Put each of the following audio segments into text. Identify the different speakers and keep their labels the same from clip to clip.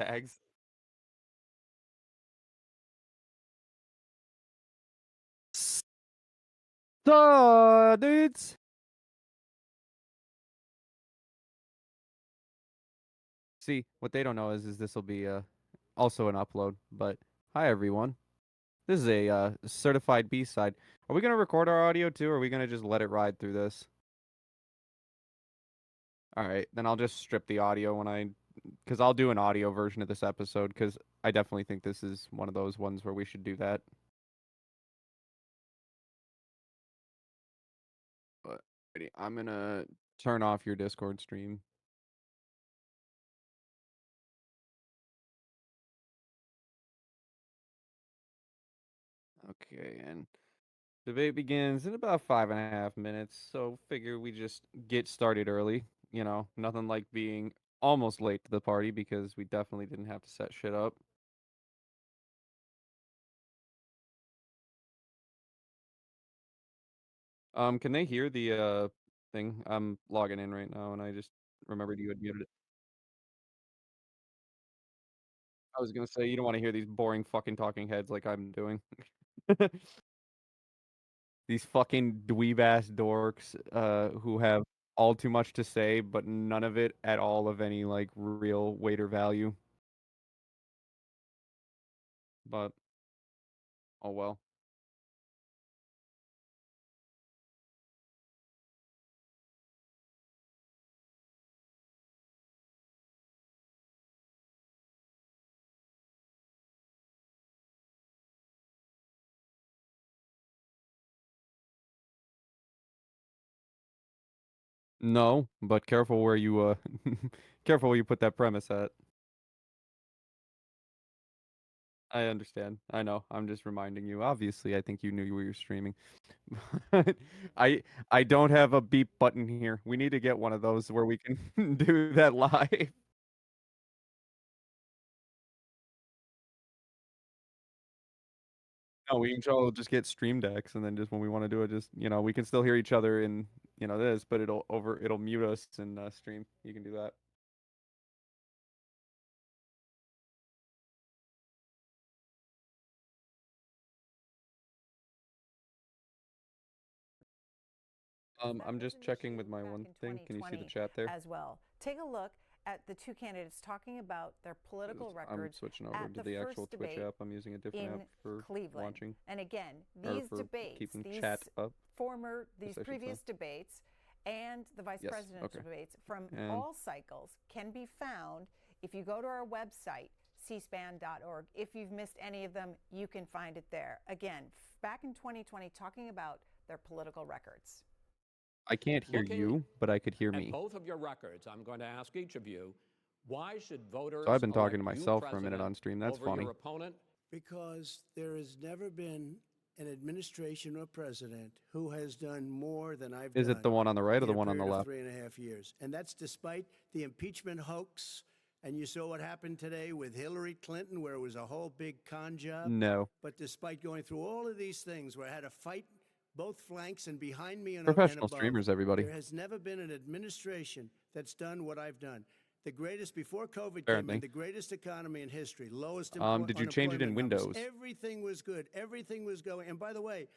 Speaker 1: tags. So, dudes. See, what they don't know is this will be also an upload. But hi everyone. This is a certified B-side. Are we gonna record our audio too, or are we gonna just let it ride through this? All right, then I'll just strip the audio because I'll do an audio version of this episode because I definitely think this is one of those ones where we should do that. But I'm gonna turn off your Discord stream. Okay, and debate begins in about 5.5 minutes, so figure we just get started early. You know, nothing like being almost late to the party because we definitely didn't have to set shit up. Can they hear the thing? I'm logging in right now and I just remembered you had muted it. I was gonna say you don't want to hear these boring fucking talking heads like I'm doing. These fucking dweeb ass dorks who have all too much to say, but none of it at all of any like real weight or value. But oh well. No, but careful where you careful where you put that premise at. I understand. I know. I'm just reminding you. Obviously, I think you knew we were streaming. I I don't have a beep button here. We need to get one of those where we can do that live. No, we can all just get stream decks and then just when we want to do it, just we can still hear each other in this, but it'll mute us in stream. You can do that. I'm just checking with my one thing. Can you see the chat there?
Speaker 2: As well. Take a look at the two candidates talking about their political
Speaker 1: I'm
Speaker 2: records
Speaker 1: switching over
Speaker 2: at
Speaker 1: to
Speaker 2: the
Speaker 1: the actual
Speaker 2: first
Speaker 1: Twitch
Speaker 2: debate
Speaker 1: app. I'm using a different app
Speaker 2: in
Speaker 1: for
Speaker 2: Cleveland.
Speaker 1: watching
Speaker 2: And again,
Speaker 1: or
Speaker 2: these
Speaker 1: for
Speaker 2: debates,
Speaker 1: keeping
Speaker 2: these
Speaker 1: chat up.
Speaker 2: these previous debates and the vice
Speaker 1: Yes,
Speaker 2: presidential
Speaker 1: okay.
Speaker 2: debates from
Speaker 1: And
Speaker 2: all cycles can be found if you go to our website, cspan.org. If you've missed any of them, you can find it there. Again, back in 2020, talking about their political records.
Speaker 1: I can't hear you, but I could hear
Speaker 3: at
Speaker 1: me.
Speaker 3: both of your records, I'm going to ask each of you, why should voters
Speaker 1: So I've been talking
Speaker 3: elect
Speaker 1: to
Speaker 3: you
Speaker 1: myself for a minute
Speaker 3: president
Speaker 1: on stream. That's
Speaker 3: over
Speaker 1: funny.
Speaker 3: your opponent?
Speaker 4: Because there has never been an administration or president who has done more than I've done.
Speaker 1: Is it the one on the right or the one on the left?
Speaker 4: 3.5 years. And that's despite the impeachment hoax. And you saw what happened today with Hillary Clinton, where it was a whole big con job.
Speaker 1: No.
Speaker 4: But despite going through all of these things, where I had to fight both flanks and behind me and
Speaker 1: Professional
Speaker 4: above,
Speaker 1: streamers, everybody.
Speaker 4: there has never been an administration that's done what I've done. The greatest, before COVID
Speaker 1: Apparently.
Speaker 4: came in, the greatest economy in history, lowest
Speaker 1: Did you change it in
Speaker 4: numbers.
Speaker 1: Windows?
Speaker 4: Everything was good. Everything was going. And by the way,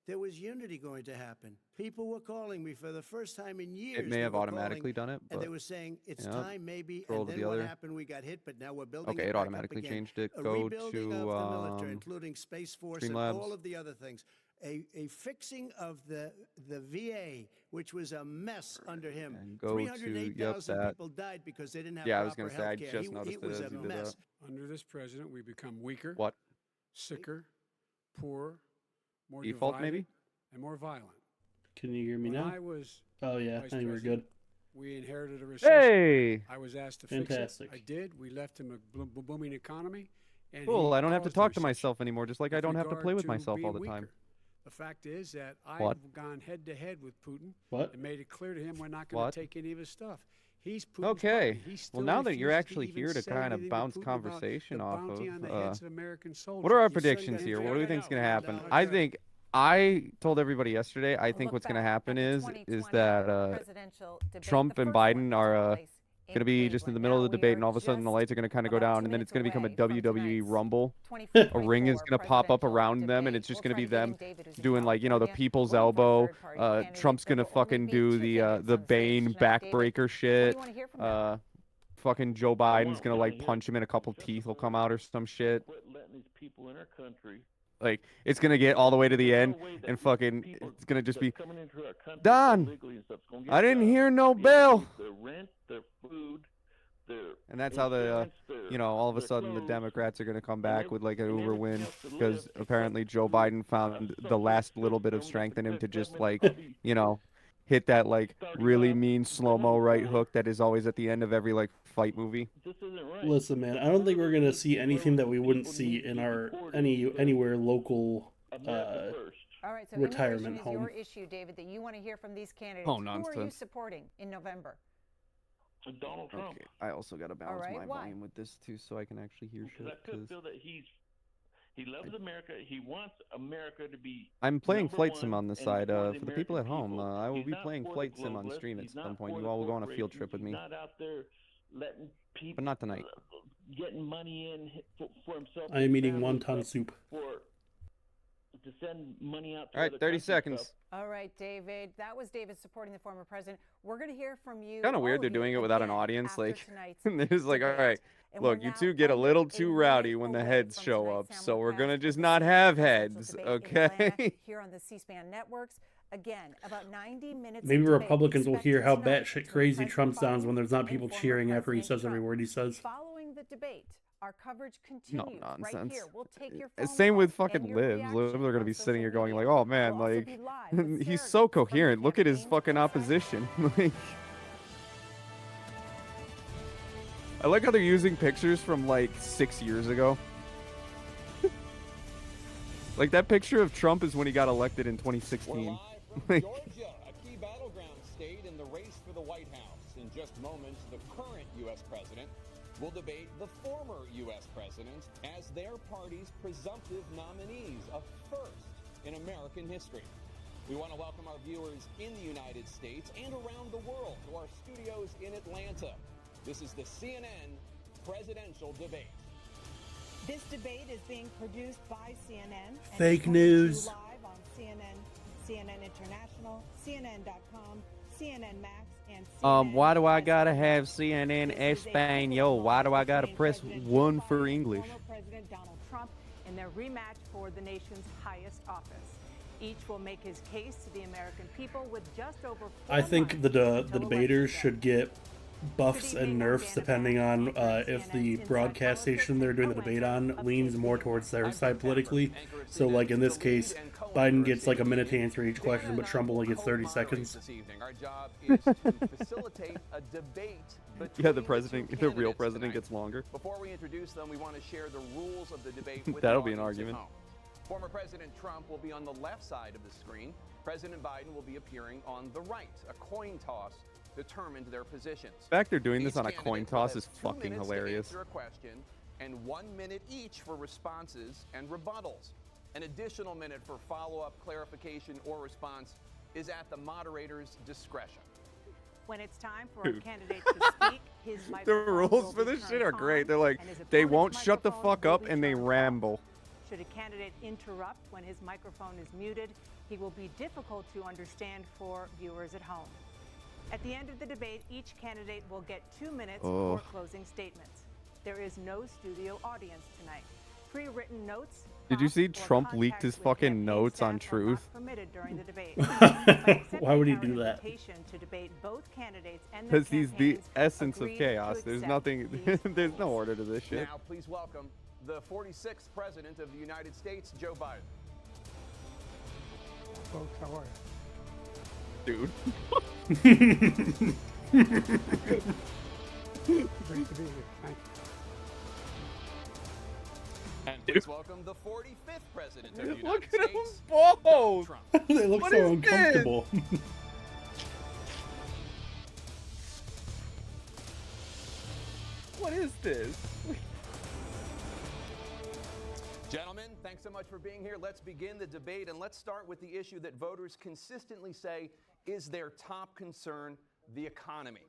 Speaker 4: there was unity going to happen. People were calling me for the first time in years.
Speaker 1: It may have automatically done it, but
Speaker 4: and they were saying it's time, maybe.
Speaker 1: Scroll
Speaker 4: And
Speaker 1: to
Speaker 4: then
Speaker 1: the
Speaker 4: what
Speaker 1: other.
Speaker 4: happened? We got hit, but now we're building.
Speaker 1: Okay,
Speaker 4: it
Speaker 1: it
Speaker 4: back
Speaker 1: automatically
Speaker 4: up again.
Speaker 1: changed it.
Speaker 4: A
Speaker 1: Go
Speaker 4: rebuilding
Speaker 1: to
Speaker 4: of the military, including Space Force and all of the other things. A fixing of the VA, which was a mess under him.
Speaker 1: And go to
Speaker 4: 308,000 people died because they didn't have
Speaker 1: I was
Speaker 4: proper
Speaker 1: gonna say I
Speaker 4: health care.
Speaker 1: just noticed
Speaker 4: it was
Speaker 1: as
Speaker 4: a
Speaker 1: you did
Speaker 4: mess.
Speaker 1: that.
Speaker 5: Under this president, we become weaker,
Speaker 1: What?
Speaker 5: sicker, poorer, more
Speaker 1: Default,
Speaker 5: divided,
Speaker 1: maybe?
Speaker 5: and more violent.
Speaker 6: Can you hear me
Speaker 5: When
Speaker 6: now?
Speaker 5: I was
Speaker 6: Oh yeah,
Speaker 5: vice
Speaker 6: I think we're
Speaker 5: president,
Speaker 6: good.
Speaker 5: we inherited a recession.
Speaker 1: Hey!
Speaker 5: I was asked to
Speaker 6: Fantastic.
Speaker 5: fix it. I did. We left him a booming economy. And
Speaker 1: Cool,
Speaker 5: he
Speaker 1: I don't have to
Speaker 5: caused the
Speaker 1: talk to
Speaker 5: recession.
Speaker 1: myself anymore, just like I
Speaker 5: With
Speaker 1: don't have to
Speaker 5: regard
Speaker 1: play with
Speaker 5: to
Speaker 1: myself all
Speaker 5: being
Speaker 1: the time.
Speaker 5: weaker, the fact is that
Speaker 1: What?
Speaker 5: I've gone head to head with Putin
Speaker 6: What?
Speaker 5: and made it clear to him we're not going
Speaker 1: What?
Speaker 5: to take any of his stuff. He's Putin's
Speaker 1: Okay.
Speaker 5: puppy. He
Speaker 1: Well,
Speaker 5: still
Speaker 1: now that you're
Speaker 5: refuses
Speaker 1: actually
Speaker 5: even
Speaker 1: here to
Speaker 5: say
Speaker 1: kind of
Speaker 5: anything
Speaker 1: bounce
Speaker 5: Putin about
Speaker 1: conversation
Speaker 5: the
Speaker 1: off
Speaker 5: bounty
Speaker 1: of,
Speaker 5: on the heads of American soldiers.
Speaker 1: what are our
Speaker 4: You
Speaker 1: predictions
Speaker 4: said
Speaker 1: here?
Speaker 4: that
Speaker 1: What do we
Speaker 4: right
Speaker 1: think's
Speaker 4: now.
Speaker 1: gonna happen?
Speaker 4: No,
Speaker 1: I
Speaker 4: no.
Speaker 1: think I told everybody yesterday. I think
Speaker 2: Look
Speaker 1: what's gonna
Speaker 2: back
Speaker 1: happen
Speaker 2: at the
Speaker 1: is
Speaker 2: 2020
Speaker 1: that
Speaker 2: presidential debate.
Speaker 1: Trump
Speaker 2: The
Speaker 1: and
Speaker 2: first one
Speaker 1: Biden
Speaker 2: took
Speaker 1: are
Speaker 2: place
Speaker 1: Gonna be just in the middle of the debate, and all of a sudden the lights are gonna kind of go down, and then it's gonna become a WWE Rumble. A ring is gonna pop up around them, and it's just gonna be them doing like, you know, the people's elbow. Trump's gonna fucking do the Bane backbreaker shit. Fucking Joe Biden's gonna like punch him, and a couple teeth will come out or some shit. Like, it's gonna get all the way to the end, and fucking, it's gonna just be, Don, I didn't hear no bell. And that's how you know, all of a sudden the Democrats are gonna come back with like an Uber win, because apparently Joe Biden found the last little bit of strength in him to just like, you know, hit that like really mean slow-mo right hook that is always at the end of every like fight movie.
Speaker 6: Listen, man, I don't think we're gonna see anything that we wouldn't see in our anywhere local
Speaker 2: All right, so
Speaker 6: retirement
Speaker 2: is
Speaker 6: home.
Speaker 2: your issue, David, that you want to hear from these candidates.
Speaker 1: Oh,
Speaker 2: Who are you
Speaker 1: nonsense.
Speaker 2: supporting in November?
Speaker 7: Donald Trump.
Speaker 1: Okay, I also gotta balance
Speaker 2: right,
Speaker 1: my
Speaker 2: why?
Speaker 1: volume with this too, so I can actually hear shit.
Speaker 7: Because I could feel that he loves America. He wants America to be.
Speaker 1: I'm playing Flight Sim
Speaker 7: #1
Speaker 1: on this
Speaker 7: and
Speaker 1: side.
Speaker 7: for
Speaker 1: For the people at home,
Speaker 7: people.
Speaker 1: I will
Speaker 7: He's
Speaker 1: be
Speaker 7: not
Speaker 1: playing
Speaker 7: for the
Speaker 1: Flight Sim on stream at
Speaker 7: globalists. He's
Speaker 1: some
Speaker 7: not
Speaker 1: point.
Speaker 7: for
Speaker 1: You
Speaker 7: the
Speaker 1: all will go on a field trip with
Speaker 7: corporations.
Speaker 1: me,
Speaker 7: He's not out there letting people.
Speaker 1: but not tonight.
Speaker 7: Getting money in for himself.
Speaker 6: I am eating wonton soup.
Speaker 7: To send money out to
Speaker 1: All right,
Speaker 7: other
Speaker 1: 30
Speaker 7: countries
Speaker 1: seconds.
Speaker 7: stuff.
Speaker 2: All right, David. That was David supporting the former president. We're going to hear from you.
Speaker 1: Kind of
Speaker 2: all
Speaker 1: weird
Speaker 2: of
Speaker 1: they're
Speaker 2: you,
Speaker 1: doing it without an
Speaker 2: again
Speaker 1: audience.
Speaker 2: after
Speaker 1: Like,
Speaker 2: tonight's
Speaker 1: they're just like, all
Speaker 2: debate.
Speaker 1: right,
Speaker 2: And we're
Speaker 1: look, you
Speaker 2: now
Speaker 1: two get a
Speaker 2: under
Speaker 1: little
Speaker 2: a
Speaker 1: too
Speaker 2: minute
Speaker 1: rowdy when the
Speaker 2: away
Speaker 1: heads
Speaker 2: from
Speaker 1: show
Speaker 2: tonight's
Speaker 1: up,
Speaker 2: Hamlet
Speaker 1: so we're
Speaker 2: Pass
Speaker 1: gonna
Speaker 2: for
Speaker 1: just
Speaker 2: the
Speaker 1: not
Speaker 2: Senate
Speaker 1: have
Speaker 2: presidential
Speaker 1: heads,
Speaker 2: debate in
Speaker 1: okay?
Speaker 2: Atlanta, here on the C-SPAN networks. Again, about 90 minutes.
Speaker 6: Maybe
Speaker 2: of debate
Speaker 6: Republicans will hear
Speaker 2: expected
Speaker 6: how
Speaker 2: tonight
Speaker 6: batshit
Speaker 2: between
Speaker 6: crazy
Speaker 2: President
Speaker 6: Trump sounds
Speaker 2: Biden
Speaker 6: when there's not
Speaker 2: and
Speaker 6: people
Speaker 2: former
Speaker 6: cheering after he
Speaker 2: President
Speaker 6: says every
Speaker 2: Trump.
Speaker 6: word he says.
Speaker 2: Following the debate, our coverage
Speaker 1: No
Speaker 2: continues right
Speaker 1: nonsense.
Speaker 2: here. We'll take your phone
Speaker 1: Same with
Speaker 2: calls and
Speaker 1: fucking
Speaker 2: your
Speaker 1: libs.
Speaker 2: reaction
Speaker 1: Libs are gonna
Speaker 2: on
Speaker 1: be sitting
Speaker 2: social
Speaker 1: here going
Speaker 2: media.
Speaker 1: like, oh man,
Speaker 2: We'll also
Speaker 1: like,
Speaker 2: be live with
Speaker 1: he's
Speaker 2: surrogates
Speaker 1: so
Speaker 2: from the
Speaker 1: coherent. Look at his
Speaker 2: campaign
Speaker 1: fucking
Speaker 2: website.
Speaker 1: opposition. Like, I like how they're using pictures from like 6 years ago. Like, that picture of Trump is when he got elected in 2016.
Speaker 3: We're live from Georgia, a key battleground state in the race for the White House. In just moments, the current U.S. president will debate the former U.S. president as their party's presumptive nominees, a first in American history. We want to welcome our viewers in the United States and around the world to our studios in Atlanta. This is the CNN presidential debate.
Speaker 8: This debate is being produced by CNN. And
Speaker 6: Fake
Speaker 8: it's coming to you
Speaker 6: news.
Speaker 8: Live on CNN, CNN International, CNN.com, CNN Max, and CNN.
Speaker 1: Why do I gotta
Speaker 8: SPAN.
Speaker 1: have CNN
Speaker 8: This is a
Speaker 1: Espanol? Why do I gotta
Speaker 8: between
Speaker 1: press
Speaker 8: President Joe
Speaker 1: 1
Speaker 8: Biden
Speaker 1: for
Speaker 8: and
Speaker 1: English?
Speaker 8: former President Donald Trump in their rematch for the nation's highest office. Each will make his case to the American people with just over 4
Speaker 6: I think
Speaker 8: months
Speaker 6: the
Speaker 8: until
Speaker 6: debaters
Speaker 8: Election Day.
Speaker 6: should get buffs and nerfs depending on if the broadcast station they're doing the debate on leans more towards their side politically. So, like in this case, Biden gets like a minute to answer each question, but Trump only gets 30 seconds.
Speaker 3: Our job is to facilitate a debate
Speaker 1: Yeah, the
Speaker 3: between
Speaker 1: president,
Speaker 3: two
Speaker 1: the real
Speaker 3: candidates
Speaker 1: president
Speaker 3: tonight.
Speaker 1: gets longer.
Speaker 3: Before we introduce them, we want to share the rules of the debate with
Speaker 1: That'll
Speaker 3: the
Speaker 1: be an
Speaker 3: audience at
Speaker 1: argument.
Speaker 3: home. Former President Trump will be on the left side of the screen. President Biden will be appearing on the right. A coin toss determined their positions.
Speaker 1: The fact they're doing this
Speaker 3: Each
Speaker 1: on a coin
Speaker 3: candidate will
Speaker 1: toss
Speaker 3: have
Speaker 1: is
Speaker 3: 2
Speaker 1: fucking
Speaker 3: minutes to
Speaker 1: hilarious.
Speaker 3: answer a question and 1 minute each for responses and rebuttals. An additional minute for follow-up, clarification, or response is at the moderator's discretion.
Speaker 8: When it's time for a candidate to speak, his
Speaker 1: The
Speaker 8: microphone
Speaker 1: rules
Speaker 8: will
Speaker 1: for
Speaker 8: be
Speaker 1: this shit
Speaker 8: turned
Speaker 1: are great.
Speaker 8: on,
Speaker 1: They're like,
Speaker 8: and his
Speaker 1: they
Speaker 8: opponent's
Speaker 1: won't shut the
Speaker 8: microphone
Speaker 1: fuck
Speaker 8: will
Speaker 1: up
Speaker 8: be
Speaker 1: and they
Speaker 8: turned off.
Speaker 1: ramble.
Speaker 8: Should a candidate interrupt when his microphone is muted, he will be difficult to understand for viewers at home. At the end of the debate, each candidate will get 2 minutes for closing statements. There is no studio audience tonight. Pre-written notes.
Speaker 1: Did you see
Speaker 8: prompts, or
Speaker 1: Trump leaked
Speaker 8: contact
Speaker 1: his
Speaker 8: with
Speaker 1: fucking
Speaker 8: campaign
Speaker 1: notes
Speaker 8: staff
Speaker 1: on
Speaker 8: are
Speaker 1: Truth?
Speaker 8: not permitted during the debate. By
Speaker 6: Why would he
Speaker 8: accepting
Speaker 6: do
Speaker 8: our
Speaker 6: that?
Speaker 8: invitation to debate both candidates and their
Speaker 1: Because he's the
Speaker 8: campaigns,
Speaker 1: essence of
Speaker 8: agree to
Speaker 1: chaos. There's
Speaker 8: accept
Speaker 1: nothing,
Speaker 8: these
Speaker 1: there's no
Speaker 8: rules.
Speaker 1: order to this shit.
Speaker 3: Now, please welcome the 46th President of the United States, Joe Biden.
Speaker 5: Folks, how are
Speaker 1: Dude.
Speaker 5: you? Great to be here. Thank you.
Speaker 3: And please welcome the 45th President of the United
Speaker 1: Look at
Speaker 3: States,
Speaker 1: them both!
Speaker 3: Donald Trump.
Speaker 6: They look
Speaker 1: What
Speaker 6: so
Speaker 1: is this?
Speaker 6: uncomfortable.
Speaker 1: What is this?
Speaker 3: Gentlemen, thanks so much for being here. Let's begin the debate, and let's start with the issue that voters consistently say is their top concern, the economy.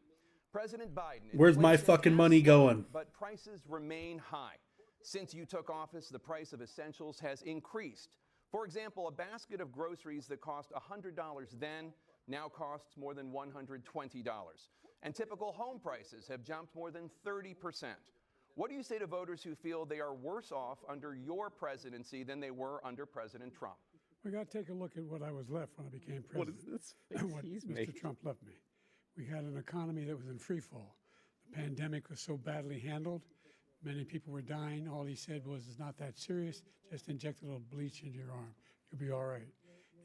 Speaker 3: President Biden.
Speaker 6: Where's my
Speaker 3: inflation
Speaker 6: fucking
Speaker 3: has
Speaker 6: money
Speaker 3: slowed,
Speaker 6: going?
Speaker 3: But prices remain high. Since you took office, the price of essentials has increased. For example, a basket of groceries that cost $100 then now costs more than $120. And typical home prices have jumped more than 30%. What do you say to voters who feel they are worse off under your presidency than they were under President Trump?
Speaker 5: We got to take a look at what I was left when I became president.
Speaker 1: What is this?
Speaker 5: What
Speaker 1: He's
Speaker 5: Mr.
Speaker 1: making.
Speaker 5: Trump left me. We had an economy that was in free fall. The pandemic was so badly handled. Many people were dying. All he said was, it's not that serious. Just inject a little bleach into your arm. You'll be all right.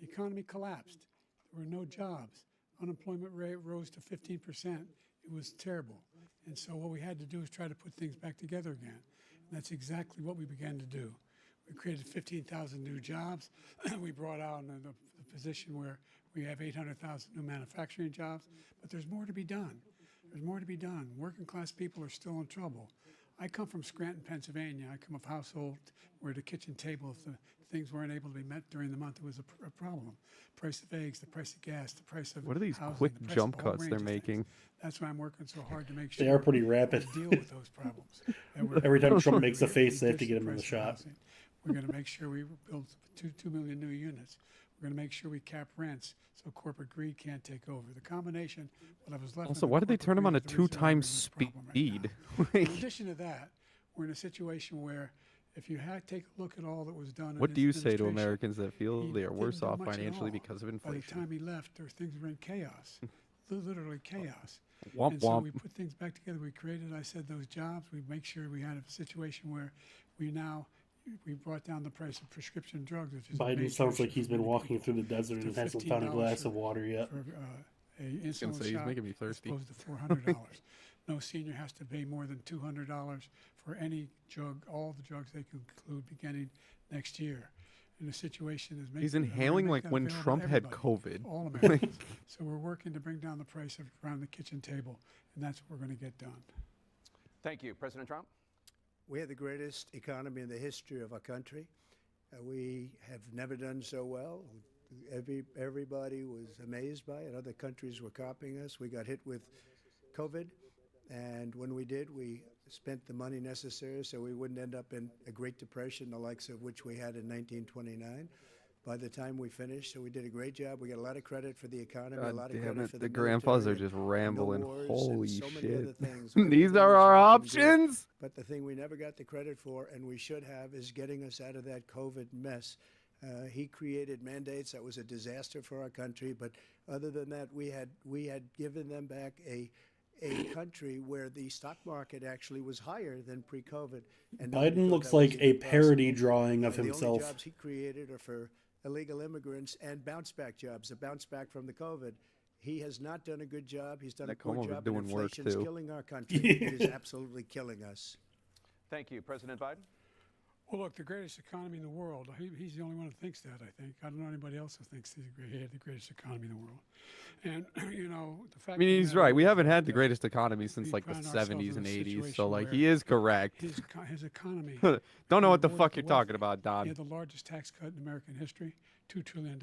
Speaker 5: The economy collapsed. There were no jobs. Unemployment rate rose to 15%. It was terrible. And so what we had to do is try to put things back together again. And that's exactly what we began to do. We created 15,000 new jobs. We brought out in the position where we have 800,000 new manufacturing jobs. But there's more to be done. There's more to be done. Working class people are still in trouble. I come from Scranton, Pennsylvania. I come of a household where the kitchen table, if the things weren't able to be met during the month, it was a problem. Price of eggs, the price of gas, the price of
Speaker 1: What are these
Speaker 5: housing,
Speaker 1: quick
Speaker 5: the price
Speaker 1: jump
Speaker 5: of a whole
Speaker 1: cuts
Speaker 5: range
Speaker 1: they're
Speaker 5: of
Speaker 1: making?
Speaker 5: things. That's why I'm working so hard to make sure
Speaker 6: They are pretty rapid.
Speaker 5: we deal with those problems.
Speaker 6: Every time Trump makes a face, they have to get him in the
Speaker 5: Price of
Speaker 6: shot.
Speaker 5: housing. We're going to make sure we build 2 million new units. We're going to make sure we cap rents so corporate greed can't take over. The combination, what I was left.
Speaker 1: Also,
Speaker 5: of
Speaker 1: why did they
Speaker 5: corporate
Speaker 1: turn him on a
Speaker 5: greed is the reason we're
Speaker 1: 2
Speaker 5: having
Speaker 1: times
Speaker 5: this problem right
Speaker 1: speed?
Speaker 5: now. In addition to that, we're in a situation where if you take a look at all that was done.
Speaker 1: What
Speaker 5: in
Speaker 1: do you
Speaker 5: his
Speaker 1: say to
Speaker 5: administration,
Speaker 1: Americans that feel
Speaker 5: he
Speaker 1: they are worse
Speaker 5: didn't do
Speaker 1: off
Speaker 5: much at
Speaker 1: financially
Speaker 5: all.
Speaker 1: because of
Speaker 5: By the
Speaker 1: inflation?
Speaker 5: time he left, things were in chaos, literally chaos.
Speaker 1: Womp
Speaker 5: And so
Speaker 1: womp.
Speaker 5: we put things back together. We created, I said, those jobs. We make sure we had a situation where we brought down the price of prescription drugs. Which is a
Speaker 6: Biden
Speaker 5: major
Speaker 6: sounds
Speaker 5: issue
Speaker 6: like he's
Speaker 5: for
Speaker 6: been
Speaker 5: many
Speaker 6: walking
Speaker 5: people.
Speaker 6: through the desert
Speaker 5: To
Speaker 6: and hasn't found a
Speaker 5: $15
Speaker 6: glass of water yet.
Speaker 5: For a
Speaker 1: I was gonna
Speaker 5: insulin
Speaker 1: say, he's
Speaker 5: shot
Speaker 1: making me
Speaker 5: as
Speaker 1: thirsty.
Speaker 5: opposed to $400. No senior has to pay more than $200 for any drug, all the drugs they can include beginning next year. In a situation is
Speaker 1: He's
Speaker 5: we're gonna
Speaker 1: inhaling
Speaker 5: make
Speaker 1: like
Speaker 5: that
Speaker 1: when
Speaker 5: available to
Speaker 1: Trump had
Speaker 5: everybody,
Speaker 1: COVID.
Speaker 5: all Americans. So we're working to bring down the price of around the kitchen table, and that's what we're going to get done.
Speaker 3: Thank you, President Trump.
Speaker 4: We have the greatest economy in the history of our country. We have never done so well. Everybody was amazed by it. Other countries were copying us. We got hit with COVID, and when we did, we spent the money necessary so we wouldn't end up in a Great Depression, the likes of which we had in 1929. By the time we finished, so we did a great job. We got a lot of credit for the economy, a
Speaker 1: God
Speaker 4: lot of
Speaker 1: damn
Speaker 4: credit
Speaker 1: it,
Speaker 4: for
Speaker 1: the
Speaker 4: the
Speaker 1: grandpas are
Speaker 4: military,
Speaker 1: just
Speaker 4: and
Speaker 1: rambling.
Speaker 4: the wars,
Speaker 1: Holy
Speaker 4: and so many other
Speaker 1: shit.
Speaker 4: things.
Speaker 1: These
Speaker 4: Everything
Speaker 1: are
Speaker 4: was
Speaker 1: our
Speaker 4: working good.
Speaker 1: options?
Speaker 4: But the thing we never got the credit for, and we should have, is getting us out of that COVID mess. He created mandates that was a disaster for our country. But other than that, we had given them back a country where the stock market actually was higher than pre-COVID. And nobody
Speaker 6: Biden
Speaker 4: thought
Speaker 6: looks
Speaker 4: that was
Speaker 6: like a
Speaker 4: even
Speaker 6: parody
Speaker 4: possible.
Speaker 6: drawing of
Speaker 4: The only
Speaker 6: himself.
Speaker 4: jobs he created are for illegal immigrants and bounce-back jobs, a bounce-back from the COVID. He has not done a good job. He's done
Speaker 1: That
Speaker 4: a poor
Speaker 1: Cuomo was
Speaker 4: job.
Speaker 1: doing
Speaker 4: And
Speaker 1: work,
Speaker 4: inflation's
Speaker 1: too.
Speaker 4: killing our country. It is absolutely killing us.
Speaker 3: Thank you, President Biden.
Speaker 5: Well, look, the greatest economy in the world. He's the only one who thinks that, I think. I don't know anybody else who thinks he had the greatest economy in the world. And, the fact
Speaker 1: I mean,
Speaker 5: of the
Speaker 1: he's
Speaker 5: matter
Speaker 1: right. We
Speaker 5: is
Speaker 1: haven't had the
Speaker 5: that
Speaker 1: greatest economy since
Speaker 5: we
Speaker 1: like the
Speaker 5: found ourselves
Speaker 1: 70s
Speaker 5: in
Speaker 1: and
Speaker 5: a
Speaker 1: 80s.
Speaker 5: situation
Speaker 1: So, like,
Speaker 5: where
Speaker 1: he is correct.
Speaker 5: his economy.
Speaker 1: Don't know what the
Speaker 5: rewarded
Speaker 1: fuck you're talking
Speaker 5: wealthy.
Speaker 1: about,
Speaker 5: He
Speaker 1: Don.
Speaker 5: had the largest tax cut in American history, $2 trillion.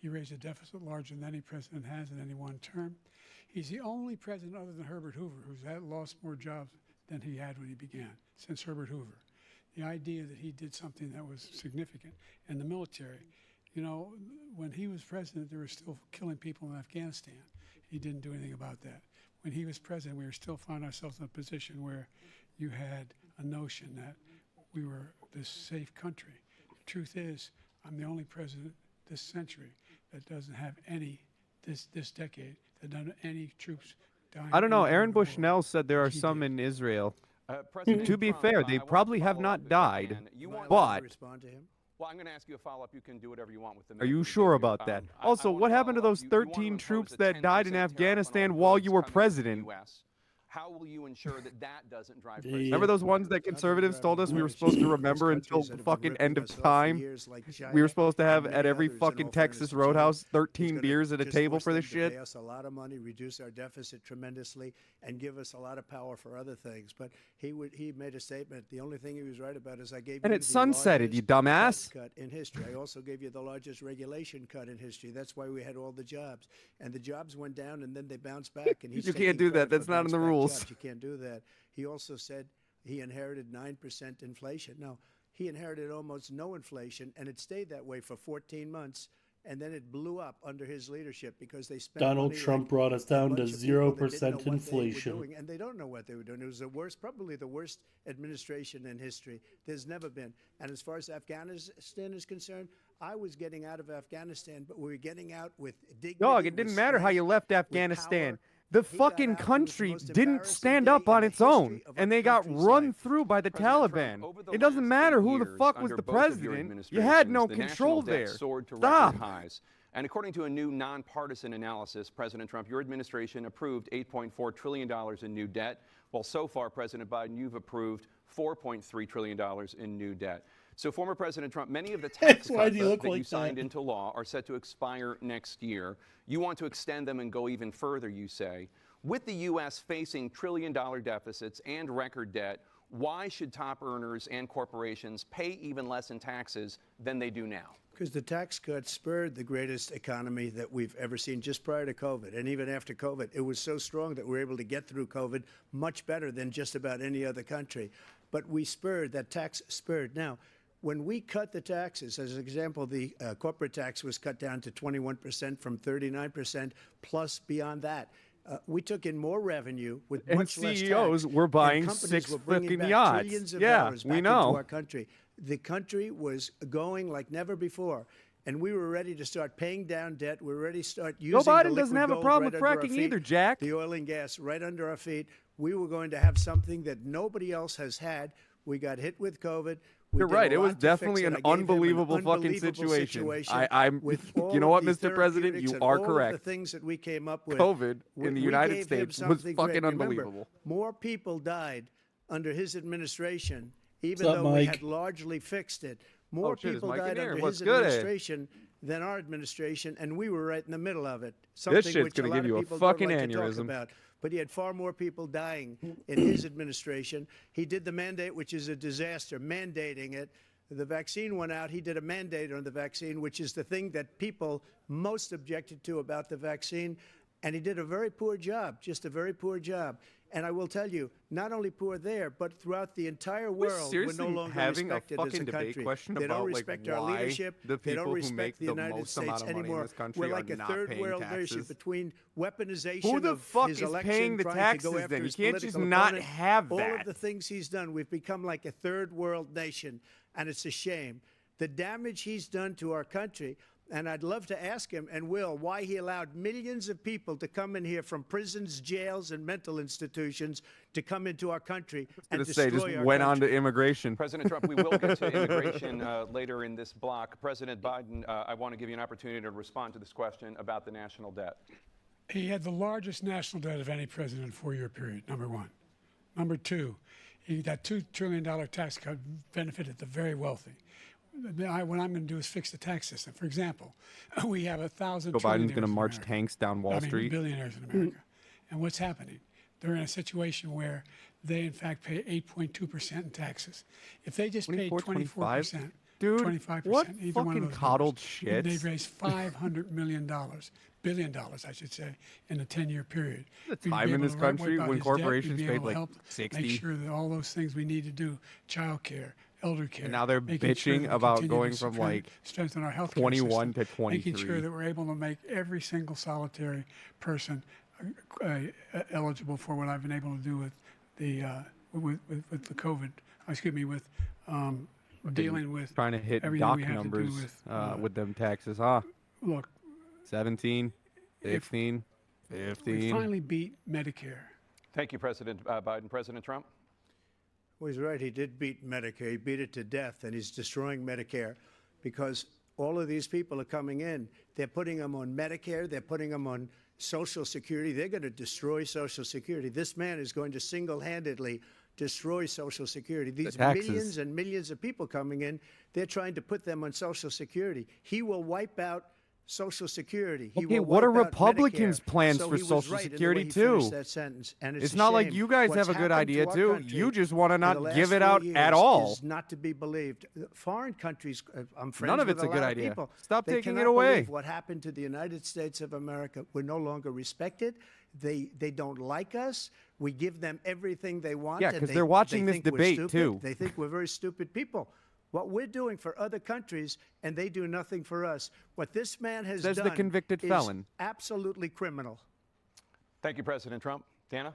Speaker 5: He raised a deficit larger than any president has in any one term. He's the only president other than Herbert Hoover who's lost more jobs than he had when he began, since Herbert Hoover. The idea that he did something that was significant. And the military, when he was president, they were still killing people in Afghanistan. He didn't do anything about that. When he was president, we were still finding ourselves in a position where you had a notion that we were this safe country. The truth is, I'm the only president this century that doesn't have this decade, that doesn't have any troops dying.
Speaker 1: I don't know.
Speaker 5: anywhere in
Speaker 1: Aaron
Speaker 5: the world.
Speaker 1: Bushnell said there are
Speaker 5: He
Speaker 1: some
Speaker 5: did.
Speaker 1: in Israel.
Speaker 3: President
Speaker 1: To be
Speaker 3: Trump,
Speaker 1: fair,
Speaker 3: I
Speaker 1: they
Speaker 3: want to
Speaker 1: probably have
Speaker 3: follow
Speaker 1: not
Speaker 3: up if I
Speaker 1: died,
Speaker 3: can. You
Speaker 4: Am I
Speaker 3: want-
Speaker 4: allowed
Speaker 1: but
Speaker 4: to respond to him?
Speaker 3: Well, I'm going to ask you a follow-up. You can do whatever you want with the
Speaker 1: are
Speaker 3: minute
Speaker 1: you
Speaker 3: we
Speaker 1: sure
Speaker 3: give you.
Speaker 1: about that?
Speaker 3: I
Speaker 1: Also,
Speaker 3: wanna
Speaker 1: what happened to
Speaker 3: follow up.
Speaker 1: those
Speaker 3: You wanna
Speaker 1: 13
Speaker 3: impose
Speaker 1: troops
Speaker 3: a
Speaker 1: that died
Speaker 3: 10%
Speaker 1: in
Speaker 3: tariff on all
Speaker 1: Afghanistan while
Speaker 3: goods
Speaker 1: you were
Speaker 3: coming into the
Speaker 1: president?
Speaker 3: US. How will you ensure that that doesn't drive
Speaker 6: Yeah.
Speaker 3: prices?
Speaker 1: Remember those ones that conservatives told us we were supposed to remember until the fucking end of time? We were supposed to have at every fucking Texas Roadhouse 13 beers at a table for this shit.
Speaker 4: Pay us a lot of money, reduce our deficit tremendously, and give us a lot of power for other things. But he made a statement. The only thing he was right about is I gave
Speaker 1: And
Speaker 4: you
Speaker 1: it
Speaker 4: the
Speaker 1: sunsetted, you
Speaker 4: largest
Speaker 1: dumbass.
Speaker 4: tax cut in history. I also gave you the largest regulation cut in history. That's why we had all the jobs. And the jobs went down, and then they bounced back. And he's
Speaker 1: You can't
Speaker 4: taking
Speaker 1: do that.
Speaker 4: credit for
Speaker 1: That's not in the
Speaker 4: bounce-back
Speaker 1: rules.
Speaker 4: jobs. You can't do that. He also said he inherited 9% inflation. No, he inherited almost no inflation, and it stayed that way for 14 months. And then it blew up under his leadership because they spent
Speaker 6: Donald
Speaker 4: money
Speaker 6: Trump
Speaker 4: like
Speaker 6: brought us
Speaker 4: a
Speaker 6: down to
Speaker 4: bunch of people that didn't know
Speaker 6: 0%
Speaker 4: what they were
Speaker 6: inflation.
Speaker 4: doing, and they don't know what they were doing. It was the worst, probably the worst administration in history. There's never been. And as far as Afghanistan is concerned, I was getting out of Afghanistan, but we were getting out with dignity.
Speaker 1: Dog, it didn't matter how you left Afghanistan. The fucking country didn't stand up on its own, and they got run through by the Taliban. It doesn't matter who the fuck was the president. You had no control there.
Speaker 3: Soared to
Speaker 1: Stop.
Speaker 3: record highs. And according to a new nonpartisan analysis, President Trump, your administration approved $8.4 trillion in new debt, while so far, President Biden, you've approved $4.3 trillion in new debt. So, former President Trump, many of the tax
Speaker 6: Why
Speaker 3: cuts
Speaker 6: do you look
Speaker 3: that
Speaker 6: like
Speaker 3: you signed
Speaker 6: that?
Speaker 3: into law are set to expire next year. You want to extend them and go even further, you say. With the U.S. facing trillion-dollar deficits and record debt, why should top earners and corporations pay even less in taxes than they do now?
Speaker 4: Because the tax cuts spurred the greatest economy that we've ever seen just prior to COVID. And even after COVID, it was so strong that we were able to get through COVID much better than just about any other country. But we spurred, that tax spurred. Now, when we cut the taxes, as an example, the corporate tax was cut down to 21% from 39%, plus beyond that. We took in more revenue with
Speaker 1: And
Speaker 4: much less
Speaker 1: CEOs
Speaker 4: tax,
Speaker 1: were
Speaker 4: and
Speaker 1: buying
Speaker 4: companies
Speaker 1: 6
Speaker 4: were bringing
Speaker 1: fucking
Speaker 4: back
Speaker 1: yachts.
Speaker 4: trillions of
Speaker 1: Yeah,
Speaker 4: dollars
Speaker 1: we
Speaker 4: back
Speaker 1: know.
Speaker 4: into our country. The country was going like never before. And we were ready to start paying down debt. We were ready to start using
Speaker 1: Joe
Speaker 4: the
Speaker 1: Biden doesn't
Speaker 4: liquid
Speaker 1: have a
Speaker 4: gold
Speaker 1: problem
Speaker 4: right
Speaker 1: with
Speaker 4: under our
Speaker 1: fracking
Speaker 4: feet,
Speaker 1: either, Jack.
Speaker 4: the oil and gas right under our feet. We were going to have something that nobody else has had. We got hit with COVID.
Speaker 1: You're right. It was definitely an unbelievable fucking situation. I'm. You know what, Mr. President? You are correct.
Speaker 4: The things that we came up with.
Speaker 1: COVID in the United
Speaker 4: gave him
Speaker 1: States was
Speaker 4: something
Speaker 1: fucking
Speaker 4: great. Remember,
Speaker 1: unbelievable.
Speaker 4: more people died under his administration, even
Speaker 6: What's up,
Speaker 4: though we
Speaker 6: Mike?
Speaker 4: had largely fixed it. More
Speaker 1: shit, is
Speaker 4: people
Speaker 1: Mike in
Speaker 4: died
Speaker 1: here?
Speaker 4: under
Speaker 1: What's
Speaker 4: his
Speaker 1: good, eh?
Speaker 4: administration than our administration, and we were right in the middle of it.
Speaker 1: This
Speaker 4: Something
Speaker 1: shit's
Speaker 4: which
Speaker 1: gonna
Speaker 4: a lot
Speaker 1: give you
Speaker 4: of
Speaker 1: a
Speaker 4: people
Speaker 1: fucking
Speaker 4: don't like to
Speaker 1: aneurysm.
Speaker 4: talk about. But he had far more people dying in his administration. He did the mandate, which is a disaster, mandating it. The vaccine went out. He did a mandate on the vaccine, which is the thing that people most objected to about the vaccine. And he did a very poor job, just a very poor job. And I will tell you, not only poor there, but throughout the entire
Speaker 1: We're
Speaker 4: world, we're
Speaker 1: seriously
Speaker 4: no longer
Speaker 1: having a
Speaker 4: respected as
Speaker 1: fucking
Speaker 4: a
Speaker 1: debate
Speaker 4: country.
Speaker 1: question
Speaker 4: They don't
Speaker 1: about, like,
Speaker 4: respect our
Speaker 1: why
Speaker 4: leadership.
Speaker 1: the
Speaker 4: They don't
Speaker 1: people who
Speaker 4: respect
Speaker 1: make
Speaker 4: the
Speaker 1: the
Speaker 4: United
Speaker 1: most
Speaker 4: States
Speaker 1: amount of money in
Speaker 4: anymore.
Speaker 1: this country
Speaker 4: We're
Speaker 1: are
Speaker 4: like a
Speaker 1: not
Speaker 4: third
Speaker 1: paying
Speaker 4: world
Speaker 1: taxes.
Speaker 4: nation between weaponization
Speaker 1: Who the
Speaker 4: of
Speaker 1: fuck
Speaker 4: his
Speaker 1: is
Speaker 4: election,
Speaker 1: paying the
Speaker 4: trying
Speaker 1: taxes
Speaker 4: to go after
Speaker 1: then? You
Speaker 4: his
Speaker 1: can't just
Speaker 4: political
Speaker 1: not
Speaker 4: opponent.
Speaker 1: have
Speaker 4: All
Speaker 1: that.
Speaker 4: of the things he's done, we've become like a third world nation, and it's a shame. The damage he's done to our country. And I'd love to ask him, and will, why he allowed millions of people to come in here from prisons, jails, and mental institutions to come into our country and
Speaker 1: Gonna
Speaker 4: destroy
Speaker 1: say just
Speaker 4: our
Speaker 1: went on
Speaker 4: country.
Speaker 1: to immigration.
Speaker 3: President Trump, we will get to immigration later in this block. President Biden, I want to give you an opportunity to respond to this question about the national debt.
Speaker 5: He had the largest national debt of any president in a 4-year period, number one. Number two, that $2 trillion tax cut benefited the very wealthy. What I'm going to do is fix the tax system. For example, we have 1,000
Speaker 1: Joe Biden's going to
Speaker 5: trillionaires in
Speaker 1: march
Speaker 5: America.
Speaker 1: tanks down Wall Street.
Speaker 5: Billionaires in America. And what's happening? They're in a situation where they, in fact, pay 8.2% in taxes. If they just paid 24%,
Speaker 1: Dude,
Speaker 5: 25%,
Speaker 1: what
Speaker 5: either one of
Speaker 1: fucking
Speaker 5: those
Speaker 1: coddled
Speaker 5: numbers,
Speaker 1: shits?
Speaker 5: they've raised $500 billion, I should say, in a 10-year period.
Speaker 1: The
Speaker 5: We'd be
Speaker 1: time in
Speaker 5: able
Speaker 1: this
Speaker 5: to
Speaker 1: country
Speaker 5: wipe out
Speaker 1: when
Speaker 5: his debt. We'd
Speaker 1: corporations
Speaker 5: be
Speaker 1: paid
Speaker 5: able to
Speaker 1: like
Speaker 5: help
Speaker 1: 60.
Speaker 5: Make sure that all those things we need to do, child care, elder care.
Speaker 1: And now they're
Speaker 5: making sure
Speaker 1: bitching
Speaker 5: that we
Speaker 1: about
Speaker 5: continue
Speaker 1: going
Speaker 5: to
Speaker 1: from,
Speaker 5: strengthen-
Speaker 1: like,
Speaker 5: strengthen our health
Speaker 1: 21 to
Speaker 5: Making sure
Speaker 1: 23.
Speaker 5: that we're able to make every single solitary person eligible for what I've been able to do with the with the COVID. Excuse me, with dealing with
Speaker 1: Trying to hit
Speaker 5: everything
Speaker 1: doc
Speaker 5: we have to do
Speaker 1: numbers
Speaker 5: with,
Speaker 1: with them taxes, huh?
Speaker 5: Look,
Speaker 1: 17, 15,
Speaker 5: we
Speaker 1: 15.
Speaker 5: finally beat Medicare.
Speaker 3: Thank you, President Biden. President Trump?
Speaker 4: Well, he's right. He did beat Medicare. He beat it to death, and he's destroying Medicare because all of these people are coming in. They're putting them on Medicare. They're putting them on Social Security. They're going to destroy Social Security. This man is going to single-handedly destroy Social Security. These millions and millions of people coming in, they're trying to put them on Social Security. He will wipe out Social Security.
Speaker 1: Okay, what are Republicans' plans for Social Security too?
Speaker 4: That sentence. And
Speaker 1: it's not like you guys have a good idea too. You just want to not give it out at all.
Speaker 4: Is not to be believed. Foreign countries, I'm friends
Speaker 1: None of
Speaker 4: with
Speaker 1: it's a good idea.
Speaker 4: People.
Speaker 1: Stop
Speaker 4: They
Speaker 1: taking it
Speaker 4: cannot
Speaker 1: away.
Speaker 4: believe what happened to the United States of America. We're no longer respected. They don't like us. We give them everything they want.
Speaker 1: Yeah, because they're watching this debate too.
Speaker 4: They think we're very stupid people. What we're doing for other countries, and they do nothing for us. What this man has done
Speaker 1: the convicted felon.
Speaker 4: Is absolutely criminal.
Speaker 3: Thank you, President Trump. Dana?